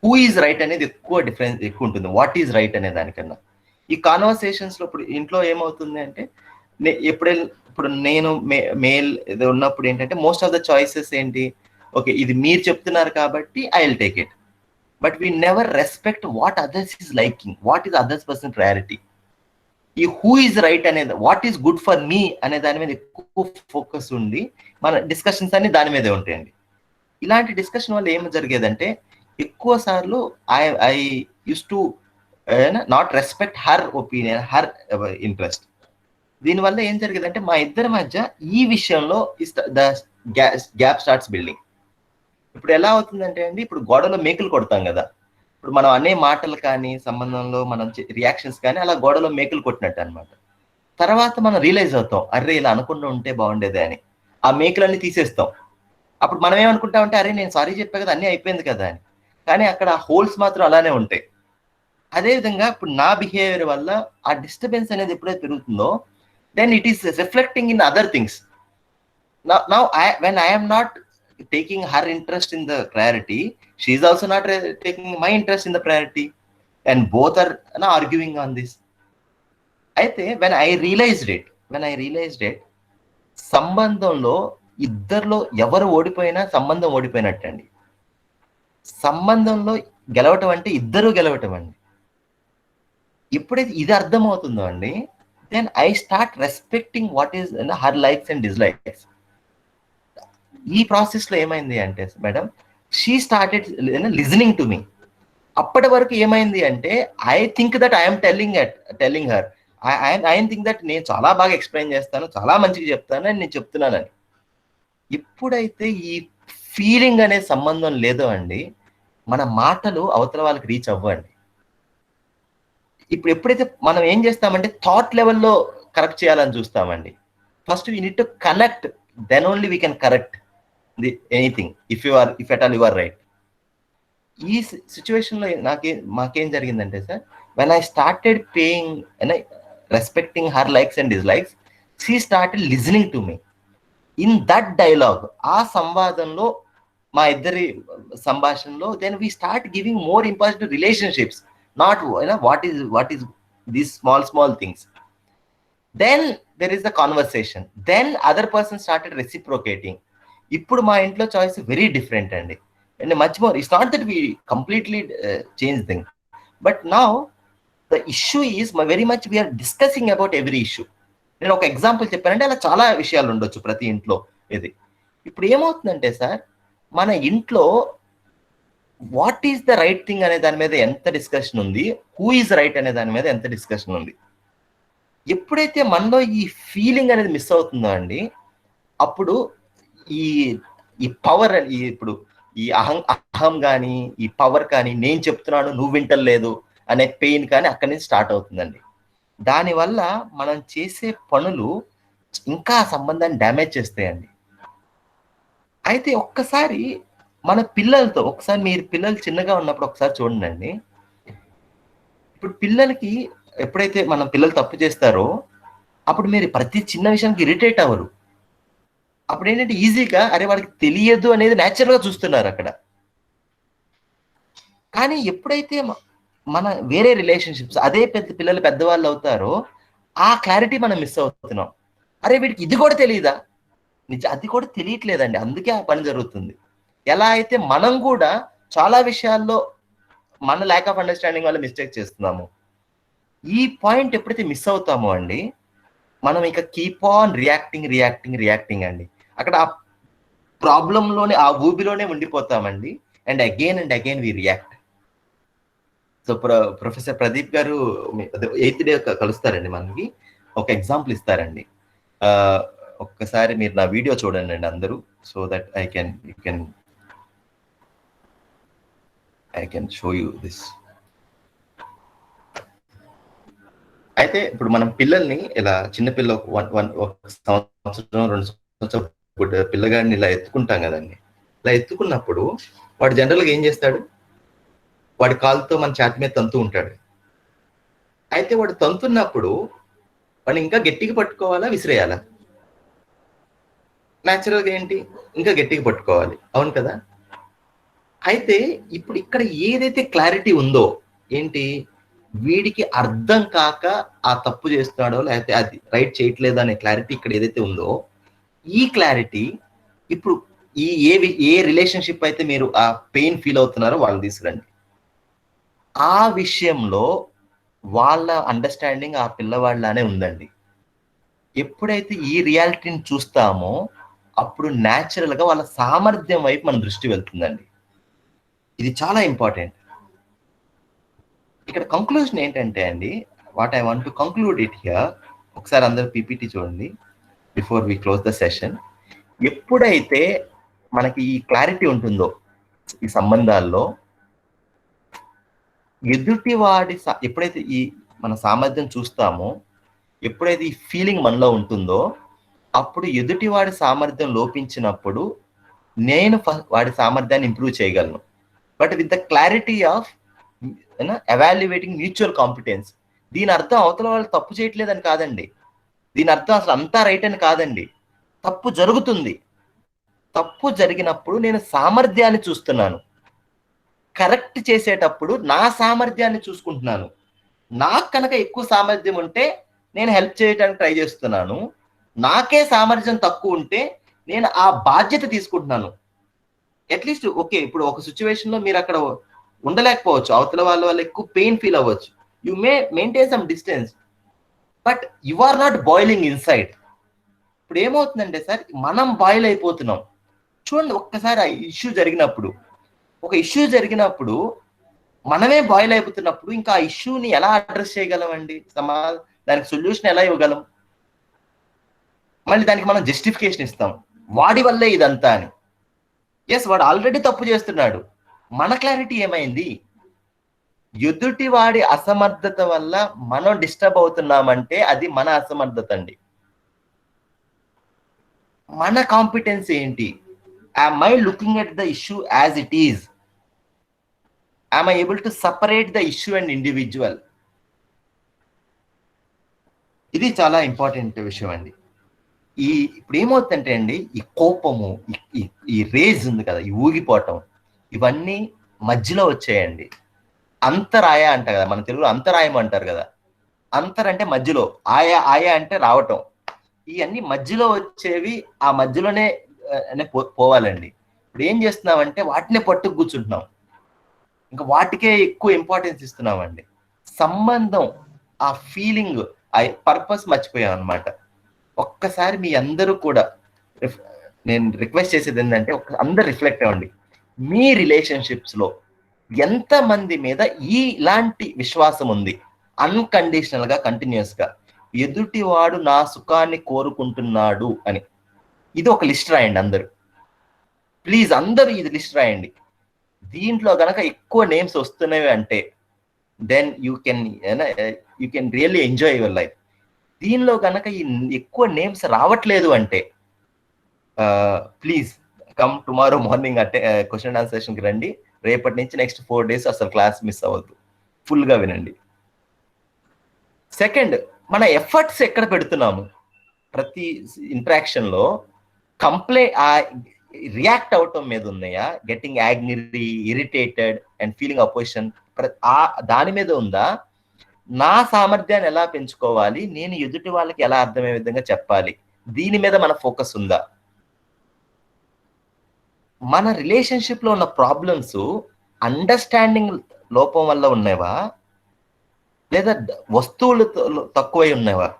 హూ ఈజ్ రైట్ అనేది ఎక్కువ ఉంటుంది, వాట్ ఈజ్ రైట్ అనే దానికన్నా. ఈ కాన్వర్సేషన్స్ లో ఇప్పుడు ఇంట్లో ఏమవుతుంది అంటే, ఇప్పుడు నేను మేల్ ఏదో ఉన్నప్పుడు ఏంటంటే, మోస్ట్ ఆఫ్ ద చాయిసెస్ ఏంటి, ఓకే ఇది మీరు చెప్తున్నారు కాబట్టి I will take it, but we never respect what others is liking, what is others person priority. ఈ హూ ఈజ్ రైట్ అనేది, what is good for me అనే దాని మీద ఎక్కువ ఫోకస్ ఉండి మన డిస్కషన్స్ అన్ని దాని మీదే ఉంటాయండి. ఇలాంటి డిస్కషన్ వల్ల ఏం జరిగేదంటే ఎక్కువ సార్లు I use to not respect her opinion, her interest. దీనివల్ల ఏం జరిగేదంటే మా ఇద్దరి మధ్య ఈ విషయంలో ద గ్యాప్ స్టార్ట్స్ బిల్డింగ్. ఇప్పుడు ఎలా అవుతుందంటే అండి, ఇప్పుడు గోడలో మేకులు కొడతాం కదా, ఇప్పుడు మనం అనే మాటలు కానీ సంబంధంలో మనం రియాక్షన్స్ కానీ అలా గోడలో మేకులు కొట్టినట్టు అనమాట. తర్వాత మనం రియలైజ్ అవుతాం, అరే ఇలా అనుకుంటూ ఉంటే బాగుండేదే అని. ఆ మేకులన్నీ తీసేస్తాం. అప్పుడు మనం ఏమనుకుంటామంటే, అరే నేను సారీ చెప్పా కదా, అన్నీ అయిపోయింది కదా అని. కానీ అక్కడ హోల్స్ మాత్రం అలానే ఉంటాయి. అదేవిధంగా ఇప్పుడు నా బిహేవియర్ వల్ల ఆ డిస్టర్బెన్స్ అనేది ఎప్పుడైతే పెరుగుతుందో, then it is reflecting in other things. Now when I am not taking her interest in the priority, she is also not taking my interest in the priority, and both are arguing on this. అయితే when I realized it, సంబంధంలో ఇద్దరిలో ఎవరు ఓడిపోయినా సంబంధం ఓడిపోయినట్టండి. సంబంధంలో గెలవటం అంటే ఇద్దరు గెలవటం అండి. ఎప్పుడైతే ఇది అర్థమవుతుందో అండి, then I start respecting what is her likes and dislikes. ఈ ప్రాసెస్ లో ఏమైంది అంటే madam, she started listening to me. అప్పటి వరకు ఏమైంది అంటే, I think that I'm telling her, I think that నేను చాలా బాగా ఎక్స్ప్లెయిన్ చేస్తాను, చాలా మంచిగా చెప్తాను అని నేను చెప్తున్నానని. ఎప్పుడైతే ఈ ఫీలింగ్ అనే సంబంధం లేదో అండి, మన మాటలు అవతల వాళ్ళకి రీచ్ అవ్వండి. ఇప్పుడు ఎప్పుడైతే మనం ఏం చేస్తామంటే థాట్ లెవెల్లో కరెక్ట్ చేయాలని చూస్తామండి. First we need to connect, then only we can correct the anything if at all you are right. ఈ సిచ్యువేషన్ లో మాకేం జరిగిందంటే sir, when I started paying respecting her likes and dislikes, she started listening to me. In that dialogue, ఆ సంవాదంలో, మా ఇద్దరి సంభాషణలో, then we start giving more importance to relationships, not what is these small things. Then there is the conversation, then other person started reciprocating. Ippudu ma intlo choice very different andi, and much more. It's not that we completely change things, but now the issue is very much we are discussing about every issue. నేను ఒక example చెప్పానంటే అలా చాలా విషయాలు ఉండొచ్చు ప్రతి ఇంట్లో. ఇది ఇప్పుడు ఏమవుతుందంటే సార్, మన ఇంట్లో what is the right thing అనే దాని మీద ఎంత డిస్కషన్ ఉంది, హూ ఈజ్ రైట్ అనే దాని మీద ఎంత డిస్కషన్ ఉంది. ఎప్పుడైతే మనలో ఈ ఫీలింగ్ అనేది మిస్ అవుతుందో అండి, అప్పుడు ఈ పవర్, ఇప్పుడు ఈ అహం కానీ, ఈ పవర్ కానీ, నేను చెప్తున్నాను నువ్వు వింటలేదు అనే పెయిన్ కానీ అక్కడి నుంచి స్టార్ట్ అవుతుందండి. దానివల్ల మనం చేసే పనులు ఇంకా సంబంధాన్ని డ్యామేజ్ చేస్తాయండి. అయితే ఒక్కసారి మన పిల్లలతో, ఒకసారి మీరు పిల్లలు చిన్నగా ఉన్నప్పుడు ఒకసారి చూడండి. ఇప్పుడు పిల్లలకి ఎప్పుడైతే మనం పిల్లలు తప్పు చేస్తారో, అప్పుడు మీరు ప్రతి చిన్న విషయానికి ఇరిటేట్ అవ్వరు. అప్పుడు ఏంటంటే ఈజీగా, అరే వాడికి తెలియదు అనేది న్యాచురల్గా చూస్తున్నారు అక్కడ. కానీ ఎప్పుడైతే మన వేరే రిలేషన్షిప్స్, అదే పిల్లలు పెద్దవాళ్ళు అవుతారో, ఆ క్లారిటీ మనం మిస్ అవుతున్నాం. అరే వీడికి ఇది కూడా తెలియదా, అది కూడా తెలియట్లేదండి, అందుకే ఆ పని జరుగుతుంది. ఎలా అయితే మనం కూడా చాలా విషయాల్లో మన ల్యాక్ ఆఫ్ అండర్స్టాండింగ్ వల్ల మిస్టేక్ చేస్తున్నాము. ఈ పాయింట్ ఎప్పుడైతే మిస్ అవుతామో అండి, మనం ఇక కీప్ ఆన్ రియాక్టింగ్ అండి. అక్కడ ఆ ప్రాబ్లంలోనే, ఆ ఊబిలోనే ఉండిపోతామండి. And again we react. So professor Pradeep గారు 8th డే కలుస్తారండి, మనకి ఒక ఎగ్జాంపుల్ ఇస్తారండి. ఒక్కసారి మీరు నా వీడియో చూడండి అండి అందరూ, so that I can show you this. అయితే ఇప్పుడు మనం పిల్లల్ని ఇలా చిన్నపిల్ల 1 సంవత్సరం 2 సంవత్సరం పిల్లగాడిని ఇలా ఎత్తుకుంటాం కదండి. ఇలా ఎత్తుకున్నప్పుడు వాడు జనరల్గా ఏం చేస్తాడు, వాడి కాలుతో మన ఛాతి మీద తంతు ఉంటాడు. అయితే వాడు తంతున్నప్పుడు వాడిని ఇంకా గట్టిగా పట్టుకోవాలా, విసిరేయాలా? న్యాచురల్గా ఏంటి, ఇంకా గట్టిగా పట్టుకోవాలి, అవును కదా? అయితే ఇప్పుడు ఇక్కడ ఏదైతే క్లారిటీ ఉందో, ఏంటి, వీడికి అర్థం కాక ఆ తప్పు చేస్తున్నాడో లేకపోతే అది రైట్ చేయట్లేదు అనే క్లారిటీ ఇక్కడ ఏదైతే ఉందో, ఈ క్లారిటీ ఇప్పుడు ఏ రిలేషన్షిప్ అయితే మీరు ఆ పెయిన్ ఫీల్ అవుతున్నారో వాళ్ళు తీసుకురండి. ఆ విషయంలో వాళ్ళ అండర్స్టాండింగ్ ఆ పిల్లవాళ్ళనే ఉందండి. ఎప్పుడైతే ఈ రియాలిటీని చూస్తామో అప్పుడు న్యాచురల్ గా వాళ్ళ సామర్థ్యం వైపు మన దృష్టి వెళ్తుందండి. ఇది చాలా ఇంపార్టెంట్. ఇక్కడ కంక్లూజన్ ఏంటంటే అండి, what I want to conclude it here, ఒకసారి అందరూ పీపీటీ చూడండి before we close the session. ఎప్పుడైతే మనకి ఈ క్లారిటీ ఉంటుందో ఈ సంబంధాల్లో, ఎదుటివాడి ఎప్పుడైతే ఈ మన సామర్థ్యం చూస్తామో, ఎప్పుడైతే ఈ ఫీలింగ్ మనలో ఉంటుందో, అప్పుడు ఎదుటివాడి సామర్థ్యం లోపించినప్పుడు నేను వాడి సామర్థ్యాన్ని ఇంప్రూవ్ చేయగలను. But with the clarity of evaluating mutual competence. దీని అర్థం అవతల వాళ్ళు తప్పు చేయట్లేదని కాదండి, దీని అర్థం అసలు అంతా రైట్ అని కాదండి. తప్పు జరుగుతుంది, తప్పు జరిగినప్పుడు నేను సామర్థ్యాన్ని చూస్తున్నాను, కరెక్ట్ చేసేటప్పుడు నా సామర్థ్యాన్ని చూసుకుంటున్నాను. నాకు కనుక ఎక్కువ సామర్థ్యం ఉంటే నేను హెల్ప్ చేయడానికి ట్రై చేస్తున్నాను, నాకే సామర్థ్యం తక్కువ ఉంటే నేను ఆ బాధ్యత తీసుకుంటున్నాను. అట్లీస్ట్ ఓకే, ఇప్పుడు ఒక సిచ్యువేషన్ లో మీరు అక్కడ ఉండలేకపోవచ్చు, అవతల వాళ్ళ ఎక్కువ పెయిన్ ఫీల్ అవ్వచ్చు, you may maintain some distance, but you are not boiling inside. ఇప్పుడు ఏమవుతుందంటే సార్, మనం బాయిల్ అయిపోతున్నాం. చూడండి, ఒక్కసారి ఆ ఇష్యూ జరిగినప్పుడు, ఒక ఇష్యూ జరిగినప్పుడు మనమే బాయిల్ అయిపోతున్నప్పుడు ఇంకా ఆ ఇష్యూని ఎలా అడ్రస్ చేయగలం అండి? దానికి సొల్యూషన్ ఎలా ఇవ్వగలం? మళ్ళీ దానికి మనం జస్టిఫికేషన్ ఇస్తాం, వాడి వల్లే ఇదంతా అని. ఎస్, వాడు ఆల్రెడీ తప్పు చేస్తున్నాడు. మన క్లారిటీ ఏమైంది? ఎదుటి వాడి అసమర్థత వల్ల మనం డిస్టర్బ్ అవుతున్నామంటే అది మన అసమర్థత అండి. మన కాంపిటెన్స్ ఏంటి? am I looking at the issue as it is? am I able to separate the issue and individual? ఇది చాలా ఇంపార్టెంట్ విషయం అండి. ఇప్పుడు ఏమవుతుందంటే అండి, ఈ కోపము, ఈ రేజ్ ఉంది కదా, ఈ ఊగిపోవటం, ఇవన్నీ మధ్యలో వచ్చాయండి. అంతరాయ అంట కదా, మన తెలుగులో అంతరాయం అంటారు కదా. అంతర్ అంటే మధ్యలో, ఆయా అంటే రావటం. ఇవన్నీ మధ్యలో వచ్చేవి, ఆ మధ్యలోనే పోవాలండి. ఇప్పుడు ఏం చేస్తున్నామంటే వాటినే పట్టుకు కూర్చుంటున్నాం, ఇంకా వాటికే ఎక్కువ ఇంపార్టెన్స్ ఇస్తున్నామండి. సంబంధం, ఆ ఫీలింగ్, ఆ పర్పస్ మర్చిపోయాం అనమాట. ఒక్కసారి మీ అందరూ కూడా నేను రిక్వెస్ట్ చేసేది ఏంటంటే, అందరు రిఫ్లెక్ట్ అవ్వండి. మీ రిలేషన్షిప్స్ లో ఎంతమంది మీద ఇలాంటి విశ్వాసం ఉంది, అన్కండిషనల్ గా, కంటిన్యూస్ గా, ఎదుటివాడు నా సుఖాన్ని కోరుకుంటున్నాడు అని. ఇది ఒక లిస్ట్ రాయండి అందరూ, ప్లీజ్ అందరూ ఇది లిస్ట్ రాయండి. దీంట్లో గనక ఎక్కువ నేమ్స్ వస్తున్నాయి అంటే then you can really enjoy your life. దీనిలో గనక ఈ ఎక్కువ నేమ్స్ రావట్లేదు అంటే please come tomorrow morning question and answer సెషన్కి రండి. రేపటి నుంచి నెక్స్ట్ 4 days అసలు క్లాస్ మిస్ అవ్వద్దు, ఫుల్గా వినండి. సెకండ్, మన ఎఫర్ట్స్ ఎక్కడ పెడుతున్నాము? ప్రతి ఇంటరాక్షన్ లో రియాక్ట్ అవటం మీద ఉన్నాయా, getting angry, irritated and feeling opposition, దాని మీద ఉందా? నా సామర్థ్యాన్ని ఎలా పెంచుకోవాలి, నేను ఎదుటి వాళ్ళకి ఎలా అర్థమయ్యే విధంగా చెప్పాలి, దీని మీద మన ఫోకస్ ఉందా? మన రిలేషన్షిప్ లో ఉన్న ప్రాబ్లమ్స్ అండర్స్టాండింగ్ లోపం వల్ల ఉన్నవా, లేదా వస్తువులు తక్కువై ఉన్నవా?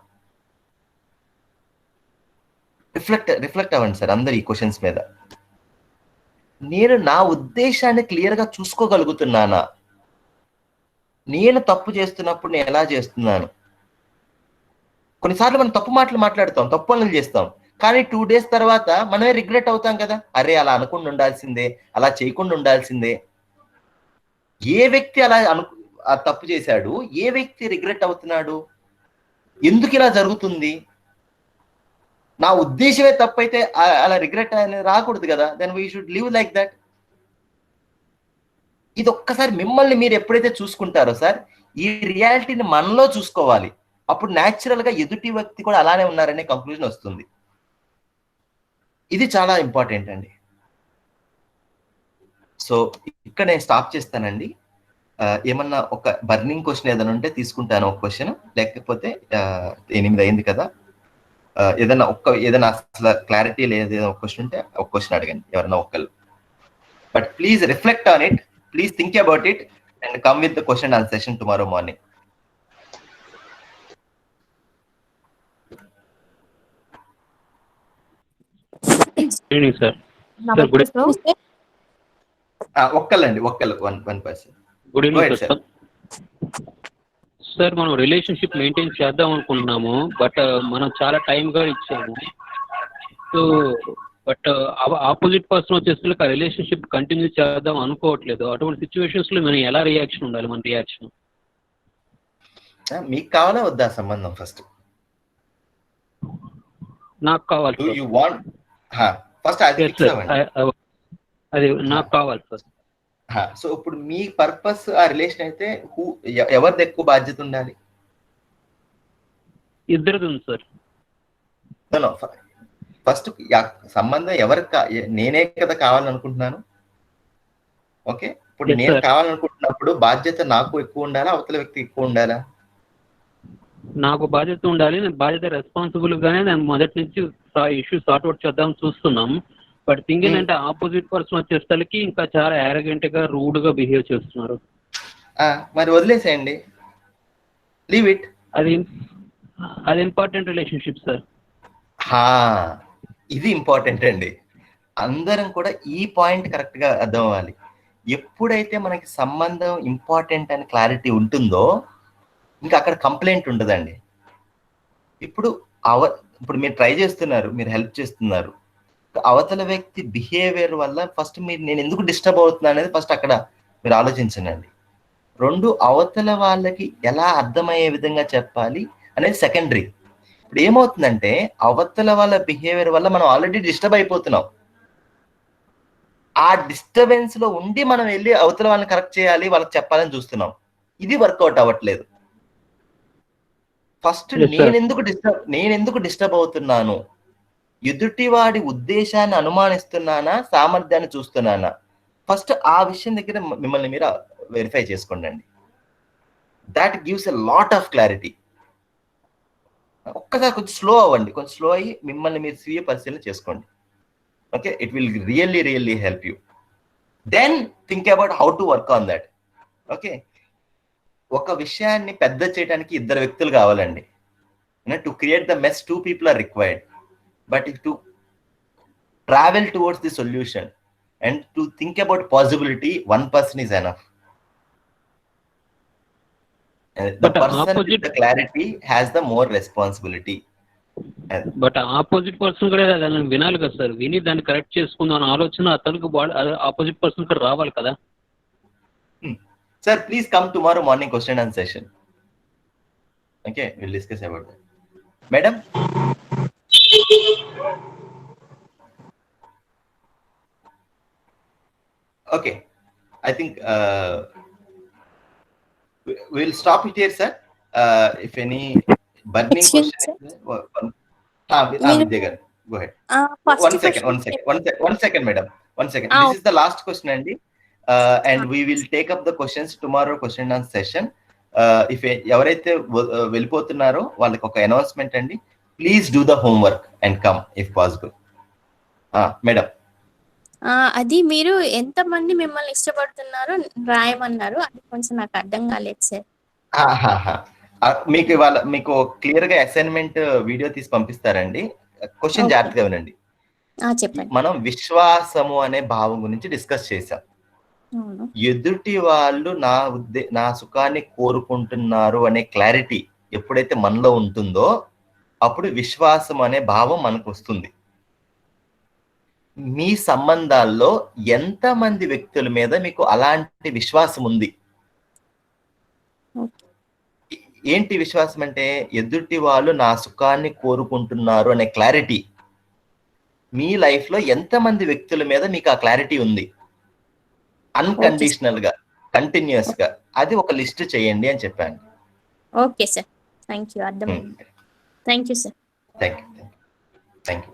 రిఫ్లెక్ట్ అవ్వండి సార్ అందరు ఈ క్వశ్చన్స్ మీద. నేను నా ఉద్దేశాన్ని క్లియర్ గా చూసుకోగలుగుతున్నానా? నేను తప్పు చేస్తున్నప్పుడు నేను ఎలా చేస్తున్నాను? కొన్నిసార్లు మనం తప్పు మాటలు మాట్లాడతాం, తప్పు పనులు చేస్తాం, కానీ 2 days తర్వాత మనమే రిగ్రెట్ అవుతాం కదా, అరే అలా అనుకుండా ఉండాల్సిందే, అలా చేయకుండా ఉండాల్సిందే. ఏ వ్యక్తి అలా తప్పు చేశాడు, ఏ వ్యక్తి రిగ్రెట్ అవుతున్నాడు, ఎందుకు ఇలా జరుగుతుంది? నా ఉద్దేశమే తప్పైతే అలా రిగ్రెట్ అనేది రాకూడదు కదా, then we should live like that. ఇది ఒక్కసారి మిమ్మల్ని మీరు ఎప్పుడైతే చూసుకుంటారో సార్, ఈ రియాలిటీని మనలో చూసుకోవాలి, అప్పుడు న్యాచురల్ గా ఎదుటి వ్యక్తి కూడా అలానే ఉన్నారనే కంక్లూజన్ వస్తుంది. ఇది చాలా ఇంపార్టెంట్ అండి. సో ఇక్కడ నేను స్టాప్ చేస్తానండి. ఏమన్నా ఒక బర్నింగ్ క్వశ్చన్ ఏదైనా ఉంటే తీసుకుంటాను ఒక క్వశ్చన్, లేకపోతే 8 అయింది కదా, ఏదైనా అసలు క్లారిటీ లేదు ఒక క్వశ్చన్ ఉంటే ఒక క్వశ్చన్ అడగండి ఎవరన్నా ఒకళ్ళు. But please reflect on it, please think about it and come with the question answer session tomorrow morning. Evening sir. Sir good ఒక్కళ్ళండి, ఒక్కళ్ళు, one person. Good evening sir. Sir మనం రిలేషన్షిప్ మెయింటైన్ చేద్దాం అనుకుంటున్నాము, but మనం చాలా time కూడా ఇచ్చాము. So but opposite person వచ్చేసరికి ఆ రిలేషన్షిప్ కంటిన్యూ చేద్దాం అనుకోవట్లేదు. అటువంటి సిచ్యువేషన్స్ లో మనం ఎలా రియాక్షన్ ఉండాలి? మన రియాక్షన్ మీకు కావాలా వద్దా సంబంధం? ఫస్ట్ నాకు కావాలి. ఫస్ట్ అది నాకు కావాలి సార్. సో ఇప్పుడు మీ పర్పస్ ఆ రిలేషన్ అయితే ఎవరిది ఎక్కువ బాధ్యత ఉండాలి? ఇద్దరిది ఉంది సార్. ఫస్ట్ సంబంధం ఎవరికి? నేనే కదా కావాలనుకుంటున్నాను. ఓకే, ఇప్పుడు నేను కావాలనుకుంటున్నప్పుడు బాధ్యత నాకు ఎక్కువ ఉండాలా, అవతల వ్యక్తి ఎక్కువ ఉండాలా? నాకు బాధ్యత ఉండాలి. నేను బాధ్యత రెస్పాన్సిబుల్ గానే నేను మొదటి నుంచి ఇష్యూ సార్ట్ అవుట్ చేద్దాం చూస్తున్నాం. బట్ థింగ్ ఏంటంటే ఆపోజిట్ పర్సన్ వచ్చేసరికి ఇంకా చాలా యారగెంట్ గా, రూడ్ గా బిహేవ్ చేస్తున్నారు. మరి వదిలేసేయండి, లీవ్ ఇట్. అది ఇంపార్టెంట్ రిలేషన్షిప్ సార్. ఇది ఇంపార్టెంట్ అండి. అందరం కూడా ఈ పాయింట్ కరెక్ట్ గా అర్థం అవ్వాలి. ఎప్పుడైతే మనకి సంబంధం ఇంపార్టెంట్ అని క్లారిటీ ఉంటుందో ఇంకా అక్కడ కంప్లైంట్ ఉండదండి. ఇప్పుడు మీరు ట్రై చేస్తున్నారు, మీరు హెల్ప్ చేస్తున్నారు, అవతల వ్యక్తి బిహేవియర్ వల్ల ఫస్ట్ నేను ఎందుకు డిస్టర్బ్ అవుతున్నా అనేది ఫస్ట్ అక్కడ మీరు ఆలోచించండి. రెండు, అవతల వాళ్ళకి ఎలా అర్థమయ్యే విధంగా చెప్పాలి అనేది సెకండరీ. ఇప్పుడు ఏమవుతుందంటే అవతల వాళ్ళ బిహేవియర్ వల్ల మనం ఆల్రెడీ డిస్టర్బ్ అయిపోతున్నాం. ఆ డిస్టర్బెన్స్ లో ఉండి మనం వెళ్ళి అవతల వాళ్ళని కరెక్ట్ చేయాలి, వాళ్ళకి చెప్పాలని చూస్తున్నాం. ఇది వర్కౌట్ అవ్వట్లేదు. ఫస్ట్ నేనెందుకు డిస్టర్బ్ అవుతున్నాను, ఎదుటివాడి ఉద్దేశాన్ని అనుమానిస్తున్నానా, సామర్థ్యాన్ని చూస్తున్నానా, ఫస్ట్ ఆ విషయం దగ్గర మిమ్మల్ని మీరు వెరిఫై చేసుకోండి. That gives a lot of clarity. ఒక్కసారి కొంచెం స్లో అవ్వండి, కొంచెం స్లో అయ్యి మిమ్మల్ని మీరు స్వీయ పరిశీలన చేసుకోండి. Okay, it will really help you. Then think about how to work on that. Okay, ఒక విషయాన్ని పెద్ద చేయడానికి ఇద్దరు వ్యక్తులు కావాలండి. To create the mess 2 people are required. But to travel towards the solution and to think about possibility, one person is enough. The person with the clarity has the more responsibility. But opposite person కూడా దాన్ని వినాలి కదా sir. విని దాన్ని correct చేసుకుందాం ఆలోచన అతనికి opposite person కూడా రావాలి కదా. Sir, please come tomorrow morning question and session. Okay, we'll discuss about that. Madam? Okay, I think we'll stop it here, sir. If any burning question, Vidya, go ahead. One second, madam. One second. This is the last question, Andy. And we will take up the questions tomorrow question and session. If ఎవరైతే వెళ్ళిపోతున్నారో వాళ్ళకి ఒక announcement అండి, please do the homework and come if possible. Madam, అది మీరు ఎంత మంది మిమ్మల్ని ఇష్టపడుతున్నారో రాయమన్నారు, అది కొంచెం నాకు అర్థం కాలేదు సార్. మీకు ఇవాళ మీకు క్లియర్ గా అసైన్మెంట్ వీడియో తీసి పంపిస్తారండి. క్వశ్చన్ జాగ్రత్తగా వినండి. చెప్పండి. మనం విశ్వాసము అనే భావం గురించి డిస్కస్ చేసాం. ఎదుటి వాళ్ళు నా సుఖాన్ని కోరుకుంటున్నారు అనే క్లారిటీ ఎప్పుడైతే మనలో ఉంటుందో అప్పుడు విశ్వాసం అనే భావం మనకు వస్తుంది. మీ సంబంధాల్లో ఎంతమంది వ్యక్తుల మీద మీకు అలాంటి విశ్వాసం ఉంది? ఏంటి విశ్వాసం అంటే? ఎదుటి వాళ్ళు నా సుఖాన్ని కోరుకుంటున్నారు అనే క్లారిటీ మీ లైఫ్ లో ఎంతమంది వ్యక్తుల మీద మీకు ఆ క్లారిటీ ఉంది? అన్కండిషనల్ గా, కంటిన్యూస్ గా, అది ఒక లిస్ట్ చేయండి అని చెప్పాను. Okay sir, thank you. అర్థమైంది. Thank you sir. Thank you.